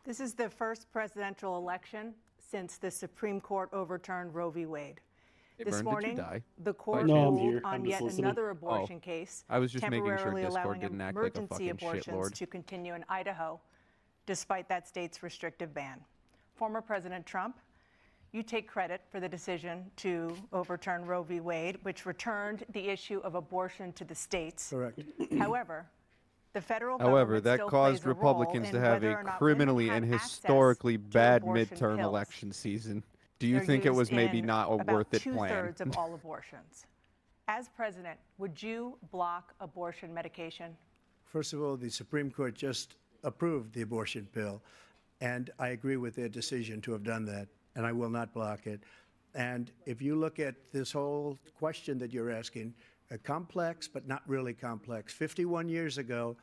Speaker 8: This is the first presidential election since the Supreme Court overturned Roe v. Wade.
Speaker 1: Hey,
Speaker 8: This
Speaker 1: Bern,
Speaker 8: morning,
Speaker 1: did you die?
Speaker 8: the court
Speaker 6: No, I'm
Speaker 8: ruled
Speaker 6: here. I'm
Speaker 8: on
Speaker 6: just
Speaker 8: yet
Speaker 6: listening.
Speaker 8: another abortion case,
Speaker 1: I was just making sure
Speaker 8: temporarily
Speaker 1: Discord
Speaker 8: allowing
Speaker 1: didn't act like a
Speaker 8: emergency
Speaker 1: fucking
Speaker 8: abortions
Speaker 1: shitlord.
Speaker 8: to continue in Idaho, despite that state's restrictive ban. Former President Trump, you take credit for the decision to overturn Roe v. Wade, which returned the issue of abortion to the states.
Speaker 4: Correct.
Speaker 8: However, the federal
Speaker 1: However,
Speaker 8: government
Speaker 1: that
Speaker 8: still
Speaker 1: caused
Speaker 8: plays a role
Speaker 1: Republicans
Speaker 8: in
Speaker 1: to have
Speaker 8: whether
Speaker 1: a
Speaker 8: or not
Speaker 1: criminally
Speaker 8: women
Speaker 1: and
Speaker 8: have access
Speaker 1: historically
Speaker 8: to
Speaker 1: bad
Speaker 8: abortion
Speaker 1: midterm
Speaker 8: pills.
Speaker 1: election season. Do you
Speaker 8: They're
Speaker 1: think it was
Speaker 8: used
Speaker 1: maybe
Speaker 8: in
Speaker 1: not a
Speaker 8: about
Speaker 1: worth it plan?
Speaker 8: two-thirds of all abortions. As president, would you block abortion medication?
Speaker 4: First of all, the Supreme Court just approved the abortion bill, and I agree with their decision to have done that, and I will not block it. And if you look at this whole question that you're asking, complex but not really complex. 51 years ago,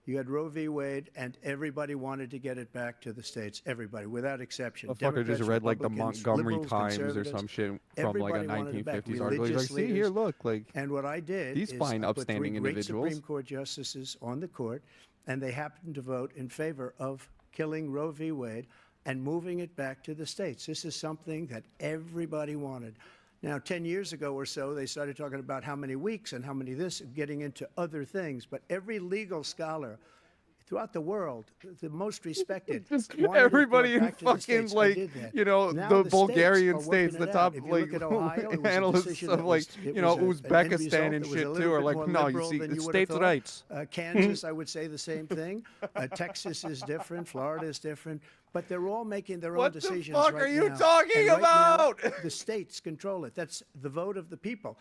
Speaker 4: you had Roe v. Wade, and everybody wanted to get it back to the states. Everybody, without exception.
Speaker 1: The fucker just
Speaker 4: Democrats,
Speaker 1: read like the
Speaker 4: Republicans,
Speaker 1: Montgomery
Speaker 4: liberals,
Speaker 1: Times or
Speaker 4: conservatives,
Speaker 1: some shit from like a
Speaker 4: everybody wanted it back.
Speaker 1: 1950s article. He's like,
Speaker 4: Religious
Speaker 1: see here,
Speaker 4: leaders.
Speaker 1: look, like
Speaker 4: And what I did
Speaker 1: these
Speaker 4: is
Speaker 1: fine,
Speaker 4: I put
Speaker 1: upstanding
Speaker 4: three great
Speaker 1: individuals.
Speaker 4: Supreme Court justices on the court, and they happened to vote in favor of killing Roe v. Wade and moving it back to the states. This is something that everybody wanted. Now, 10 years ago or so, they started talking about how many weeks and how many this, getting into other things. But every legal scholar throughout the world, the most respected,
Speaker 1: just
Speaker 4: wanted it
Speaker 1: everybody
Speaker 4: brought
Speaker 1: in
Speaker 4: back to the
Speaker 1: fucking
Speaker 4: states. I
Speaker 1: like
Speaker 4: did that.
Speaker 1: the
Speaker 4: Now
Speaker 1: Bulgarian
Speaker 4: states
Speaker 1: states,
Speaker 4: are
Speaker 1: the
Speaker 4: working it
Speaker 1: top
Speaker 4: out. If you
Speaker 1: like
Speaker 4: look at Ohio, it was a
Speaker 1: analysts
Speaker 4: decision
Speaker 1: of
Speaker 4: that
Speaker 1: like
Speaker 4: was- it
Speaker 1: you know
Speaker 4: was an end
Speaker 1: Uzbekistan
Speaker 4: result.
Speaker 1: and
Speaker 4: It was a
Speaker 1: shit
Speaker 4: little
Speaker 1: too are
Speaker 4: bit
Speaker 1: like
Speaker 4: more
Speaker 1: no, you
Speaker 4: liberal
Speaker 1: see
Speaker 4: than
Speaker 1: the
Speaker 4: you would have
Speaker 1: states'
Speaker 4: thought.
Speaker 1: rights.
Speaker 4: Kansas, I would say the same thing. Texas is different. Florida is different. But they're all making their own
Speaker 1: What the
Speaker 4: decisions
Speaker 1: fuck
Speaker 4: right
Speaker 1: are you
Speaker 4: now.
Speaker 1: talking
Speaker 4: And right now,
Speaker 1: about?
Speaker 4: the states control it. That's the vote of the people.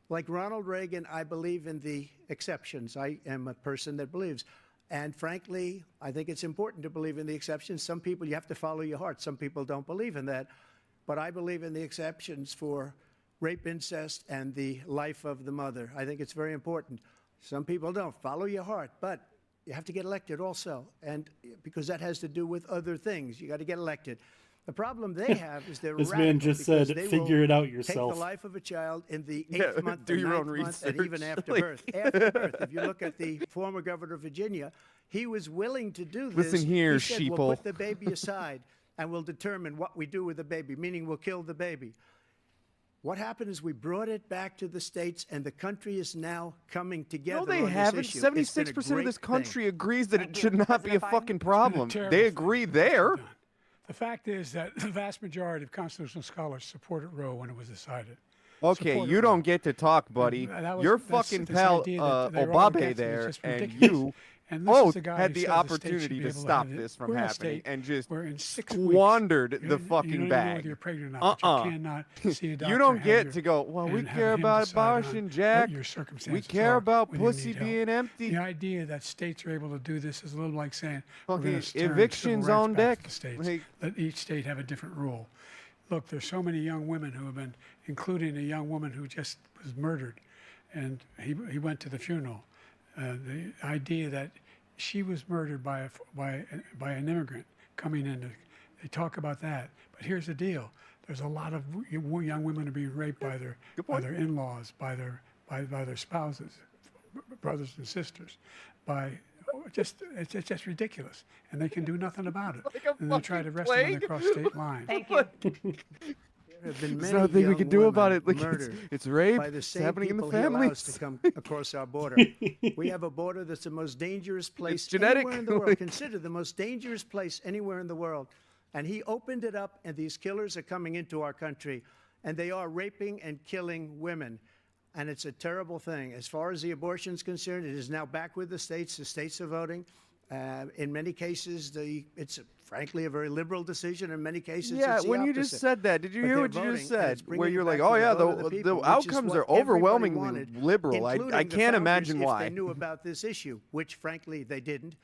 Speaker 4: Like Ronald Reagan, I believe in the exceptions. I am a person that believes. And frankly, I think it's important to believe in the exceptions. Some people, you have to follow your heart. Some people don't believe in that. But I believe in the exceptions for rape, incest, and the life of the mother. I think it's very important. Some people don't. Follow your heart. But you have to get elected also. And because that has to do with other things. You got to get elected. The problem they have is they're
Speaker 6: This
Speaker 4: radical
Speaker 6: man just
Speaker 4: because
Speaker 6: said,
Speaker 4: they
Speaker 6: "Figure
Speaker 4: will
Speaker 6: it out
Speaker 4: take
Speaker 6: yourself."
Speaker 4: the life of a child in the
Speaker 1: Yeah,
Speaker 4: 8th month,
Speaker 1: do
Speaker 4: the
Speaker 1: your own
Speaker 4: 9th month, and even
Speaker 1: research.
Speaker 4: after
Speaker 1: Like-
Speaker 4: birth. After birth. If you look at the former governor of Virginia, he was willing to do this.
Speaker 1: Listen here,
Speaker 4: he said,
Speaker 1: sheeple.
Speaker 4: We'll put the baby aside and we'll determine what we do with the baby, meaning we'll kill the baby. What happened is we brought it back to the states, and the country is now coming together.
Speaker 1: No, they
Speaker 4: on
Speaker 1: haven't.
Speaker 4: This issue. It's been a
Speaker 1: 76% of
Speaker 4: great
Speaker 1: this
Speaker 4: thing.
Speaker 1: country agrees that it
Speaker 8: Thank you.
Speaker 1: should not be a
Speaker 8: President Biden?
Speaker 1: fucking problem.
Speaker 5: Terrible
Speaker 1: They
Speaker 5: thing
Speaker 1: agree
Speaker 5: that's
Speaker 1: there.
Speaker 5: been done. The fact is that the vast majority of constitutional scholars supported Roe when it was decided.
Speaker 1: Okay,
Speaker 5: Supported
Speaker 1: you
Speaker 5: Roe.
Speaker 1: don't get to talk, buddy.
Speaker 5: That was-
Speaker 1: Your
Speaker 5: that's-
Speaker 1: fucking
Speaker 5: this
Speaker 1: pal
Speaker 5: idea that they're all
Speaker 1: Obabe
Speaker 5: against it is
Speaker 1: there
Speaker 5: just
Speaker 1: and
Speaker 5: ridiculous.
Speaker 1: you
Speaker 5: And this is
Speaker 1: both
Speaker 5: the guy
Speaker 1: had
Speaker 5: who
Speaker 1: the
Speaker 5: said the state should
Speaker 1: opportunity
Speaker 5: be
Speaker 1: to
Speaker 5: able to
Speaker 1: stop
Speaker 5: have it.
Speaker 1: this from
Speaker 5: We're in a
Speaker 1: happening
Speaker 5: state
Speaker 1: and just
Speaker 5: where in 6
Speaker 1: squandered
Speaker 5: weeks,
Speaker 1: the fucking
Speaker 5: you don't even know
Speaker 1: bag.
Speaker 5: whether you're pregnant or not, but you cannot see a doctor.
Speaker 1: You don't
Speaker 5: have
Speaker 1: get
Speaker 5: your-
Speaker 1: to go, well, we
Speaker 5: and have
Speaker 1: care
Speaker 5: him
Speaker 1: about
Speaker 5: decide on
Speaker 1: abortion,
Speaker 5: what
Speaker 1: Jack.
Speaker 5: your
Speaker 1: We
Speaker 5: circumstances
Speaker 1: care
Speaker 5: are
Speaker 1: about
Speaker 5: when you
Speaker 1: pussy
Speaker 5: need help.
Speaker 1: being empty.
Speaker 5: The idea that states are able to do this is a little like saying we're
Speaker 1: Fucking
Speaker 5: going to turn
Speaker 1: evictions
Speaker 5: civil rights
Speaker 1: on
Speaker 5: back
Speaker 1: deck.
Speaker 5: to the states.
Speaker 1: Like-
Speaker 5: Let each state have a different rule. Look, there's so many young women who have been, including a young woman who just was murdered, and he went to the funeral. The idea that she was murdered by an immigrant coming in, they talk about that. But here's the deal: there's a lot of young women who are being raped by their in-laws, by their spouses, brothers and sisters, it's just ridiculous, and they can do nothing about it.
Speaker 1: Like a
Speaker 5: And they try to
Speaker 1: fucking
Speaker 5: arrest them when
Speaker 1: plague.
Speaker 5: they cross state lines.
Speaker 8: Thank you.
Speaker 4: There have been
Speaker 1: There's
Speaker 4: many
Speaker 1: nothing we
Speaker 4: young
Speaker 1: can do about
Speaker 4: women
Speaker 1: it. Like,
Speaker 4: murdered
Speaker 1: it's rape.
Speaker 4: by the
Speaker 1: It's
Speaker 4: same
Speaker 1: happening in the
Speaker 4: people he allows
Speaker 1: families.
Speaker 4: to come across our border. We have a border that's the most dangerous place
Speaker 1: genetic.
Speaker 4: anywhere in the world. Considered the most dangerous place anywhere in the world. And he opened it up, and these killers are coming into our country, and they are raping and killing women. and it's a terrible thing. As far as the abortion is concerned, it is now back with the states. The states are voting. In many cases, it's frankly a very liberal decision. In many cases,
Speaker 1: Yeah,
Speaker 4: it's the
Speaker 1: when you
Speaker 4: opposite.
Speaker 1: just said that, did you
Speaker 4: But
Speaker 1: hear
Speaker 4: they're
Speaker 1: what you
Speaker 4: voting,
Speaker 1: just
Speaker 4: and
Speaker 1: said?
Speaker 4: it's bringing
Speaker 1: Where
Speaker 4: it
Speaker 1: you're like,
Speaker 4: back
Speaker 1: oh
Speaker 4: to
Speaker 1: yeah,
Speaker 4: vote of the people,
Speaker 1: the
Speaker 4: which is
Speaker 1: outcomes
Speaker 4: what
Speaker 1: are
Speaker 4: everybody
Speaker 1: overwhelmingly
Speaker 4: wanted,
Speaker 1: liberal. I
Speaker 4: including the
Speaker 1: can't
Speaker 4: founders,
Speaker 1: imagine
Speaker 4: if
Speaker 1: why.
Speaker 4: they knew about this issue, which frankly they didn't.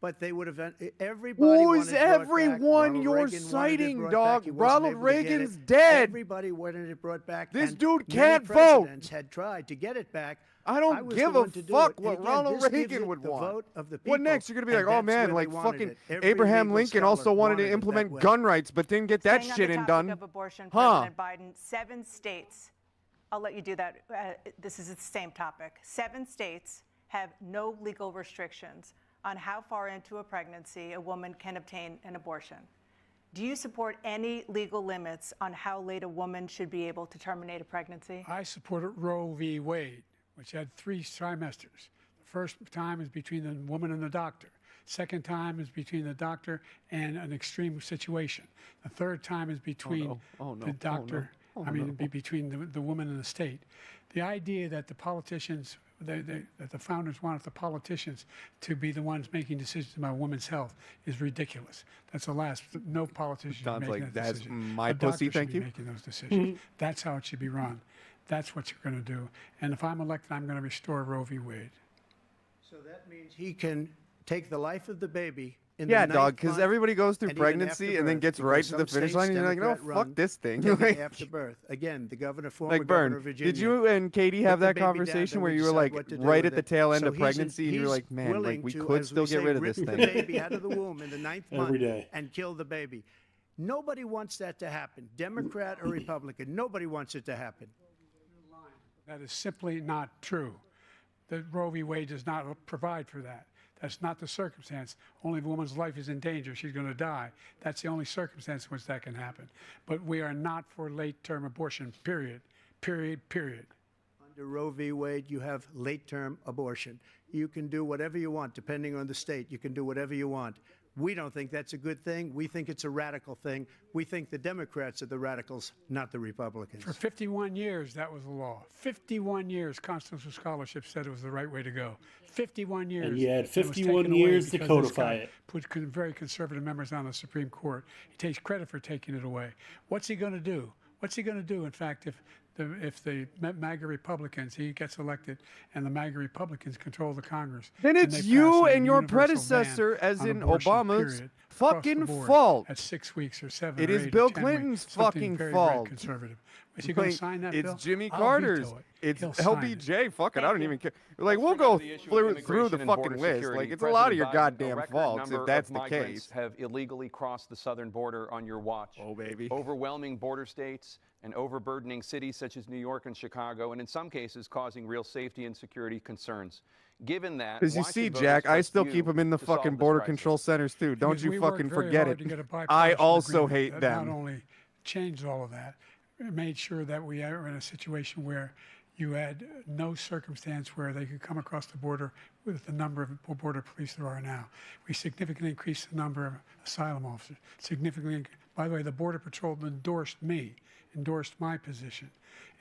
Speaker 4: But they would have. Everybody
Speaker 1: Who's
Speaker 4: wanted it brought back.
Speaker 1: everyone
Speaker 4: Ronald
Speaker 1: you're
Speaker 4: Reagan wanted it
Speaker 1: citing,
Speaker 4: brought
Speaker 1: dog?
Speaker 4: back. He wasn't
Speaker 1: Ronald
Speaker 4: able to get
Speaker 1: Reagan's
Speaker 4: it.
Speaker 1: dead.
Speaker 4: Everybody wanted it brought back.
Speaker 1: This
Speaker 4: and
Speaker 1: dude
Speaker 4: many
Speaker 1: can't vote.
Speaker 4: presidents had tried to get it back.
Speaker 1: I don't
Speaker 4: was
Speaker 1: give
Speaker 4: the
Speaker 1: a
Speaker 4: one to do
Speaker 1: fuck
Speaker 4: it. And
Speaker 1: what
Speaker 4: again,
Speaker 1: Ronald
Speaker 4: this gives
Speaker 1: Reagan
Speaker 4: it
Speaker 1: would
Speaker 4: the
Speaker 1: want.
Speaker 4: vote of the
Speaker 1: What
Speaker 4: people,
Speaker 1: next? You're gonna be like,
Speaker 4: and
Speaker 1: oh
Speaker 4: that's
Speaker 1: man,
Speaker 4: where
Speaker 1: like
Speaker 4: they wanted
Speaker 1: fucking
Speaker 4: it. Every
Speaker 1: Abraham
Speaker 4: legal
Speaker 1: Lincoln
Speaker 4: scholar
Speaker 1: also wanted
Speaker 4: wanted
Speaker 1: to
Speaker 4: it
Speaker 1: implement
Speaker 4: that way.
Speaker 1: gun rights, but didn't get that
Speaker 8: Staying
Speaker 1: shit
Speaker 8: on the
Speaker 1: in
Speaker 8: topic
Speaker 1: done.
Speaker 8: of abortion,
Speaker 1: Huh?
Speaker 8: President Biden, 7 states. I'll let you do that. This is the same topic. 7 states have no legal restrictions on how far into a pregnancy a woman can obtain an abortion. Do you support any legal limits on how late a woman should be able to terminate a pregnancy?
Speaker 5: I supported Roe v. Wade, which had 3 trimesters. The first time is between the woman and the doctor. Second time is between the doctor and an extreme situation. The third time is between the doctor, between the woman and the state. The idea that the politicians, that the founders wanted the politicians to be the ones making decisions about women's health is ridiculous. That's the last. No politician should
Speaker 1: Sounds
Speaker 5: be making
Speaker 1: like
Speaker 5: that
Speaker 1: that's
Speaker 5: decision.
Speaker 1: my
Speaker 5: A
Speaker 1: pussy,
Speaker 5: doctor
Speaker 1: thank
Speaker 5: should
Speaker 1: you.
Speaker 5: be making those decisions. That's how it should be run. That's what you're going to do. And if I'm elected, I'm going to restore Roe v. Wade.
Speaker 4: So that means he can take the life of the baby in
Speaker 1: Yeah,
Speaker 4: the
Speaker 1: dog,
Speaker 4: ninth
Speaker 1: because
Speaker 4: month
Speaker 1: everybody goes through
Speaker 4: and even
Speaker 1: pregnancy
Speaker 4: after
Speaker 1: and then
Speaker 4: birth,
Speaker 1: gets
Speaker 4: because
Speaker 1: right to the
Speaker 4: some
Speaker 1: finish
Speaker 4: states,
Speaker 1: line, and you're like, no,
Speaker 4: Democrat
Speaker 1: fuck
Speaker 4: run,
Speaker 1: this thing.
Speaker 4: take it
Speaker 1: Like,
Speaker 4: after birth. Again, the governor, former
Speaker 1: like
Speaker 4: governor
Speaker 1: Bern,
Speaker 4: of Virginia.
Speaker 1: did you and Katie
Speaker 4: put
Speaker 1: have
Speaker 4: the
Speaker 1: that
Speaker 4: baby down,
Speaker 1: conversation
Speaker 4: then
Speaker 1: where
Speaker 4: we
Speaker 1: you were
Speaker 4: decide
Speaker 1: like
Speaker 4: what to do
Speaker 1: right
Speaker 4: with
Speaker 1: at the
Speaker 4: it.
Speaker 1: tail end
Speaker 4: So
Speaker 1: of pregnancy, and you're
Speaker 4: he's
Speaker 1: like, man, like
Speaker 4: willing
Speaker 1: we
Speaker 4: to,
Speaker 1: could
Speaker 4: as
Speaker 1: still
Speaker 4: we
Speaker 1: get
Speaker 4: say,
Speaker 1: rid of
Speaker 4: rip
Speaker 1: this
Speaker 4: the
Speaker 1: thing.
Speaker 4: baby out of the womb in the ninth
Speaker 6: Every
Speaker 4: month
Speaker 6: day.
Speaker 4: and kill the baby. Nobody wants that to happen, Democrat or Republican. Nobody wants it to happen.
Speaker 5: That is simply not true. The Roe v. Wade does not provide for that. That's not the circumstance. Only if a woman's life is in danger, she's going to die. That's the only circumstance in which that can happen. But we are not for late-term abortion, period. Period, period.
Speaker 4: Under Roe v. Wade, you have late-term abortion. You can do whatever you want, depending on the state. You can do whatever you want. We don't think that's a good thing. We think it's a radical thing. We think the Democrats are the radicals, not the Republicans.
Speaker 5: For 51 years, that was the law. 51 years, constitutional scholarship said it was the right way to go. 51 years.
Speaker 6: And you had
Speaker 5: it was
Speaker 6: 51
Speaker 5: taken away
Speaker 6: years to
Speaker 5: because this
Speaker 6: codify
Speaker 5: guy
Speaker 6: it.
Speaker 5: Put very conservative members on the Supreme Court. He takes credit for taking it away. What's he going to do? What's he going to do, in fact, if the MAGA Republicans, he gets elected, and the MAGA Republicans control the Congress?
Speaker 1: Then it's
Speaker 5: they
Speaker 1: you
Speaker 5: pass a
Speaker 1: and your
Speaker 5: universal
Speaker 1: predecessor,
Speaker 5: ban
Speaker 1: as
Speaker 5: on
Speaker 1: in
Speaker 5: abortion,
Speaker 1: Obama's
Speaker 5: period, across the
Speaker 1: fucking
Speaker 5: board
Speaker 1: fault.
Speaker 5: At 6 weeks or 7
Speaker 1: It
Speaker 5: or
Speaker 1: is
Speaker 5: 8 or
Speaker 1: Bill
Speaker 5: 10
Speaker 1: Clinton's
Speaker 5: weeks, something
Speaker 1: fucking
Speaker 5: very,
Speaker 1: fault.
Speaker 5: Very conservative. Is he going to sign that bill?
Speaker 1: It's Jimmy
Speaker 5: I'll
Speaker 1: Carter's.
Speaker 5: veto it.
Speaker 1: It's
Speaker 5: He'll sign it.
Speaker 1: LBJ. Fuck it, I don't
Speaker 8: Thank
Speaker 1: even
Speaker 8: you.
Speaker 1: care. Like, we'll
Speaker 3: Let's
Speaker 1: go
Speaker 3: bring up the issue of
Speaker 1: through the
Speaker 3: immigration and
Speaker 1: fucking
Speaker 3: border
Speaker 1: list.
Speaker 3: security.
Speaker 1: Like, it's a lot of your
Speaker 3: President Biden, a
Speaker 1: goddamn
Speaker 3: record
Speaker 1: faults
Speaker 3: number
Speaker 1: if that's
Speaker 3: of
Speaker 1: the
Speaker 3: migrants
Speaker 1: case.
Speaker 3: have illegally crossed the southern border on your watch.
Speaker 1: Oh, baby.
Speaker 3: Overwhelming border states and overburdening cities such as New York and Chicago, and in some cases causing real safety and security concerns. Given that,
Speaker 1: Because you
Speaker 3: why
Speaker 1: see,
Speaker 3: should voters
Speaker 1: Jack, I
Speaker 3: trust
Speaker 1: still
Speaker 3: you
Speaker 1: keep them in the
Speaker 3: to solve
Speaker 1: fucking
Speaker 3: this
Speaker 1: border
Speaker 3: crisis?
Speaker 1: control centers, too. Don't
Speaker 5: Because
Speaker 1: you
Speaker 5: we worked
Speaker 1: fucking
Speaker 5: very
Speaker 1: forget
Speaker 5: hard
Speaker 1: it.
Speaker 5: to get a
Speaker 1: I
Speaker 5: bipartisan
Speaker 1: also
Speaker 5: agreement
Speaker 1: hate
Speaker 5: that
Speaker 1: them.
Speaker 5: Not only changed all of that, it made sure that we are in a situation where you had no circumstance where they could come across the border with the number of border police there are now. We significantly increased the number of asylum officers. By the way, the Border Patrol endorsed my position.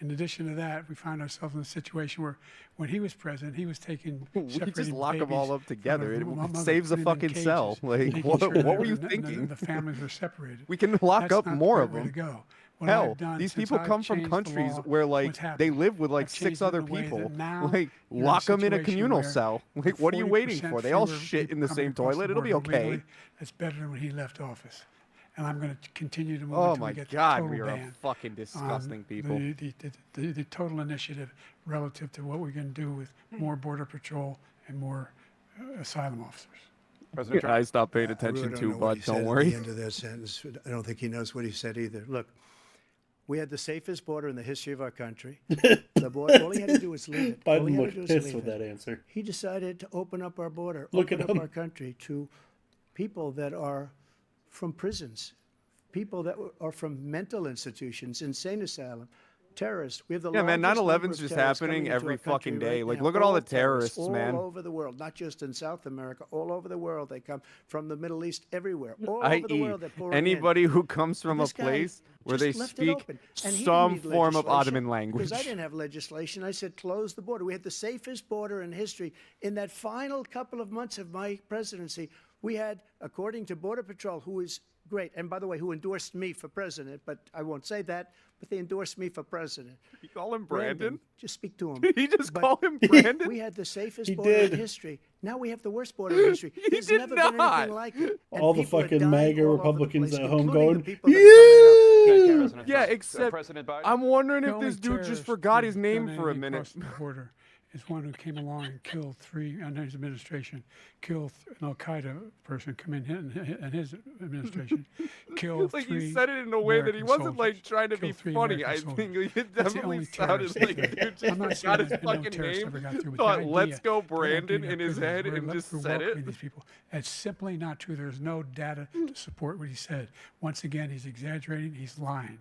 Speaker 5: In addition to that, we found ourselves in a situation where, when he was president, he was taking
Speaker 1: We just
Speaker 5: separating
Speaker 1: lock them all
Speaker 5: babies
Speaker 1: up together.
Speaker 5: from
Speaker 1: It
Speaker 5: their mother,
Speaker 1: saves a
Speaker 5: putting them in
Speaker 1: fucking cell.
Speaker 5: cages,
Speaker 1: Like,
Speaker 5: making
Speaker 1: what
Speaker 5: sure that
Speaker 1: were you
Speaker 5: the
Speaker 1: thinking?
Speaker 5: The families are separated.
Speaker 1: We can lock
Speaker 5: That's
Speaker 1: up
Speaker 5: not
Speaker 1: more
Speaker 5: the
Speaker 1: of
Speaker 5: right way
Speaker 1: them.
Speaker 5: to go. What
Speaker 1: Hell,
Speaker 5: I've done
Speaker 1: these
Speaker 5: since
Speaker 1: people
Speaker 5: I've
Speaker 1: come from
Speaker 5: changed the
Speaker 1: countries
Speaker 5: law,
Speaker 1: where, like,
Speaker 5: what's
Speaker 1: they
Speaker 5: happened?
Speaker 1: live with, like,
Speaker 5: I've
Speaker 1: 6
Speaker 5: changed it in
Speaker 1: other
Speaker 5: a way that
Speaker 1: people.
Speaker 5: now
Speaker 1: Like,
Speaker 5: you're in a
Speaker 1: lock them in a
Speaker 5: situation
Speaker 1: communal
Speaker 5: where
Speaker 1: cell. Like,
Speaker 5: with
Speaker 1: what are you waiting
Speaker 5: 40%
Speaker 1: for? They all
Speaker 5: fewer
Speaker 1: shit in
Speaker 5: people
Speaker 1: the
Speaker 5: coming
Speaker 1: same
Speaker 5: across the
Speaker 1: toilet. It'll be
Speaker 5: border
Speaker 1: okay.
Speaker 5: legally. That's better than when he left office. And I'm going to continue to move
Speaker 1: Oh,
Speaker 5: until
Speaker 1: my
Speaker 5: we get
Speaker 1: God,
Speaker 5: the total
Speaker 1: we are
Speaker 5: ban
Speaker 1: fucking
Speaker 5: on
Speaker 1: disgusting people.
Speaker 5: The total initiative relative to what we can do with more Border Patrol and more asylum officers.
Speaker 3: President Trump.
Speaker 1: I stopped paying
Speaker 4: I
Speaker 1: attention
Speaker 4: really
Speaker 1: to,
Speaker 4: don't know what
Speaker 1: bud.
Speaker 4: he said
Speaker 1: Don't
Speaker 4: at
Speaker 1: worry.
Speaker 4: the end of that sentence. I don't think he knows what he said either. Look, we had the safest border in the history of our country. The border, all he had to do was leave it. All he
Speaker 6: Biden
Speaker 4: had to
Speaker 6: looked
Speaker 4: do was
Speaker 6: pissed
Speaker 4: leave
Speaker 6: with
Speaker 4: it.
Speaker 6: that answer.
Speaker 4: He decided to open up our border,
Speaker 6: Look at
Speaker 4: open up
Speaker 6: him.
Speaker 4: our country to people that are from prisons, people that are from mental institutions, insane asylum, Terrorists. We have the
Speaker 1: Yeah, man,
Speaker 4: largest number
Speaker 1: 9/11's
Speaker 4: of
Speaker 1: just
Speaker 4: terrorists
Speaker 1: happening
Speaker 4: coming into
Speaker 1: every
Speaker 4: our country
Speaker 1: fucking day.
Speaker 4: right
Speaker 1: Like,
Speaker 4: now.
Speaker 1: look at all the
Speaker 4: Terrorists
Speaker 1: terrorists, man.
Speaker 4: all over the world, not just in South America, all over the world. They come from the Middle East, everywhere, all over the
Speaker 1: I.e.,
Speaker 4: world. They're pouring
Speaker 1: anybody
Speaker 4: in.
Speaker 1: who comes
Speaker 4: And
Speaker 1: from a
Speaker 4: this guy
Speaker 1: place where they
Speaker 4: just left it
Speaker 1: speak
Speaker 4: open. And he didn't
Speaker 1: some
Speaker 4: need
Speaker 1: form of
Speaker 4: legislation,
Speaker 1: Ottoman language.
Speaker 4: because I didn't have legislation. I said close the border. We had the safest border in history. In that final couple of months of my presidency, we had, according to Border Patrol, who is great, and by the way, who endorsed me for president, but I won't say that, but they endorsed me for president.
Speaker 1: You call him Brandon?
Speaker 4: Just speak to him.
Speaker 1: Did he just
Speaker 4: But
Speaker 1: call him Brandon?
Speaker 4: We had the safest
Speaker 6: He
Speaker 4: border
Speaker 6: did.
Speaker 4: in history. Now we have the worst border in history.
Speaker 1: He
Speaker 4: There's
Speaker 1: did
Speaker 4: never been
Speaker 1: not.
Speaker 4: anything like it. And
Speaker 6: All the
Speaker 4: people are
Speaker 6: fucking
Speaker 4: dying
Speaker 6: MAGA
Speaker 4: all over the
Speaker 6: Republicans
Speaker 4: place,
Speaker 6: at home
Speaker 4: including
Speaker 6: going,
Speaker 4: the people that are coming out.
Speaker 6: yeah.
Speaker 1: Yeah, except
Speaker 3: President Biden?
Speaker 1: I'm wondering
Speaker 5: The
Speaker 1: if
Speaker 5: only
Speaker 1: this dude just
Speaker 5: terrorist
Speaker 1: forgot
Speaker 5: who's
Speaker 1: his name
Speaker 5: done
Speaker 1: for a
Speaker 5: anything
Speaker 1: minute.
Speaker 5: across the border is one who came along and killed three, under his administration, killed an Al-Qaeda person come in his administration, killed
Speaker 1: Like,
Speaker 5: three
Speaker 1: he said it in a way that he
Speaker 5: American
Speaker 1: wasn't like
Speaker 5: soldiers,
Speaker 1: trying to be
Speaker 5: killed three
Speaker 1: funny. I
Speaker 5: American
Speaker 1: think
Speaker 5: soldiers.
Speaker 1: it
Speaker 5: That's the
Speaker 1: definitely
Speaker 5: only
Speaker 1: sounded
Speaker 5: terrorist
Speaker 1: like
Speaker 5: that-
Speaker 1: the dude
Speaker 5: I'm
Speaker 1: just
Speaker 5: not
Speaker 1: forgot
Speaker 5: saying
Speaker 1: his
Speaker 5: that no
Speaker 1: fucking
Speaker 5: terrorist
Speaker 1: name,
Speaker 5: ever got through, but the
Speaker 1: thought,
Speaker 5: idea
Speaker 1: let's go
Speaker 5: that we're
Speaker 1: Brandon
Speaker 5: opening
Speaker 1: in
Speaker 5: up
Speaker 1: his
Speaker 5: prisons,
Speaker 1: head
Speaker 5: we're
Speaker 1: and
Speaker 5: let-
Speaker 1: just
Speaker 5: we're
Speaker 1: said
Speaker 5: welcoming
Speaker 1: it.
Speaker 5: These people. That's simply not true. There's no data to support what he said. Once again, he's exaggerating. He's lying.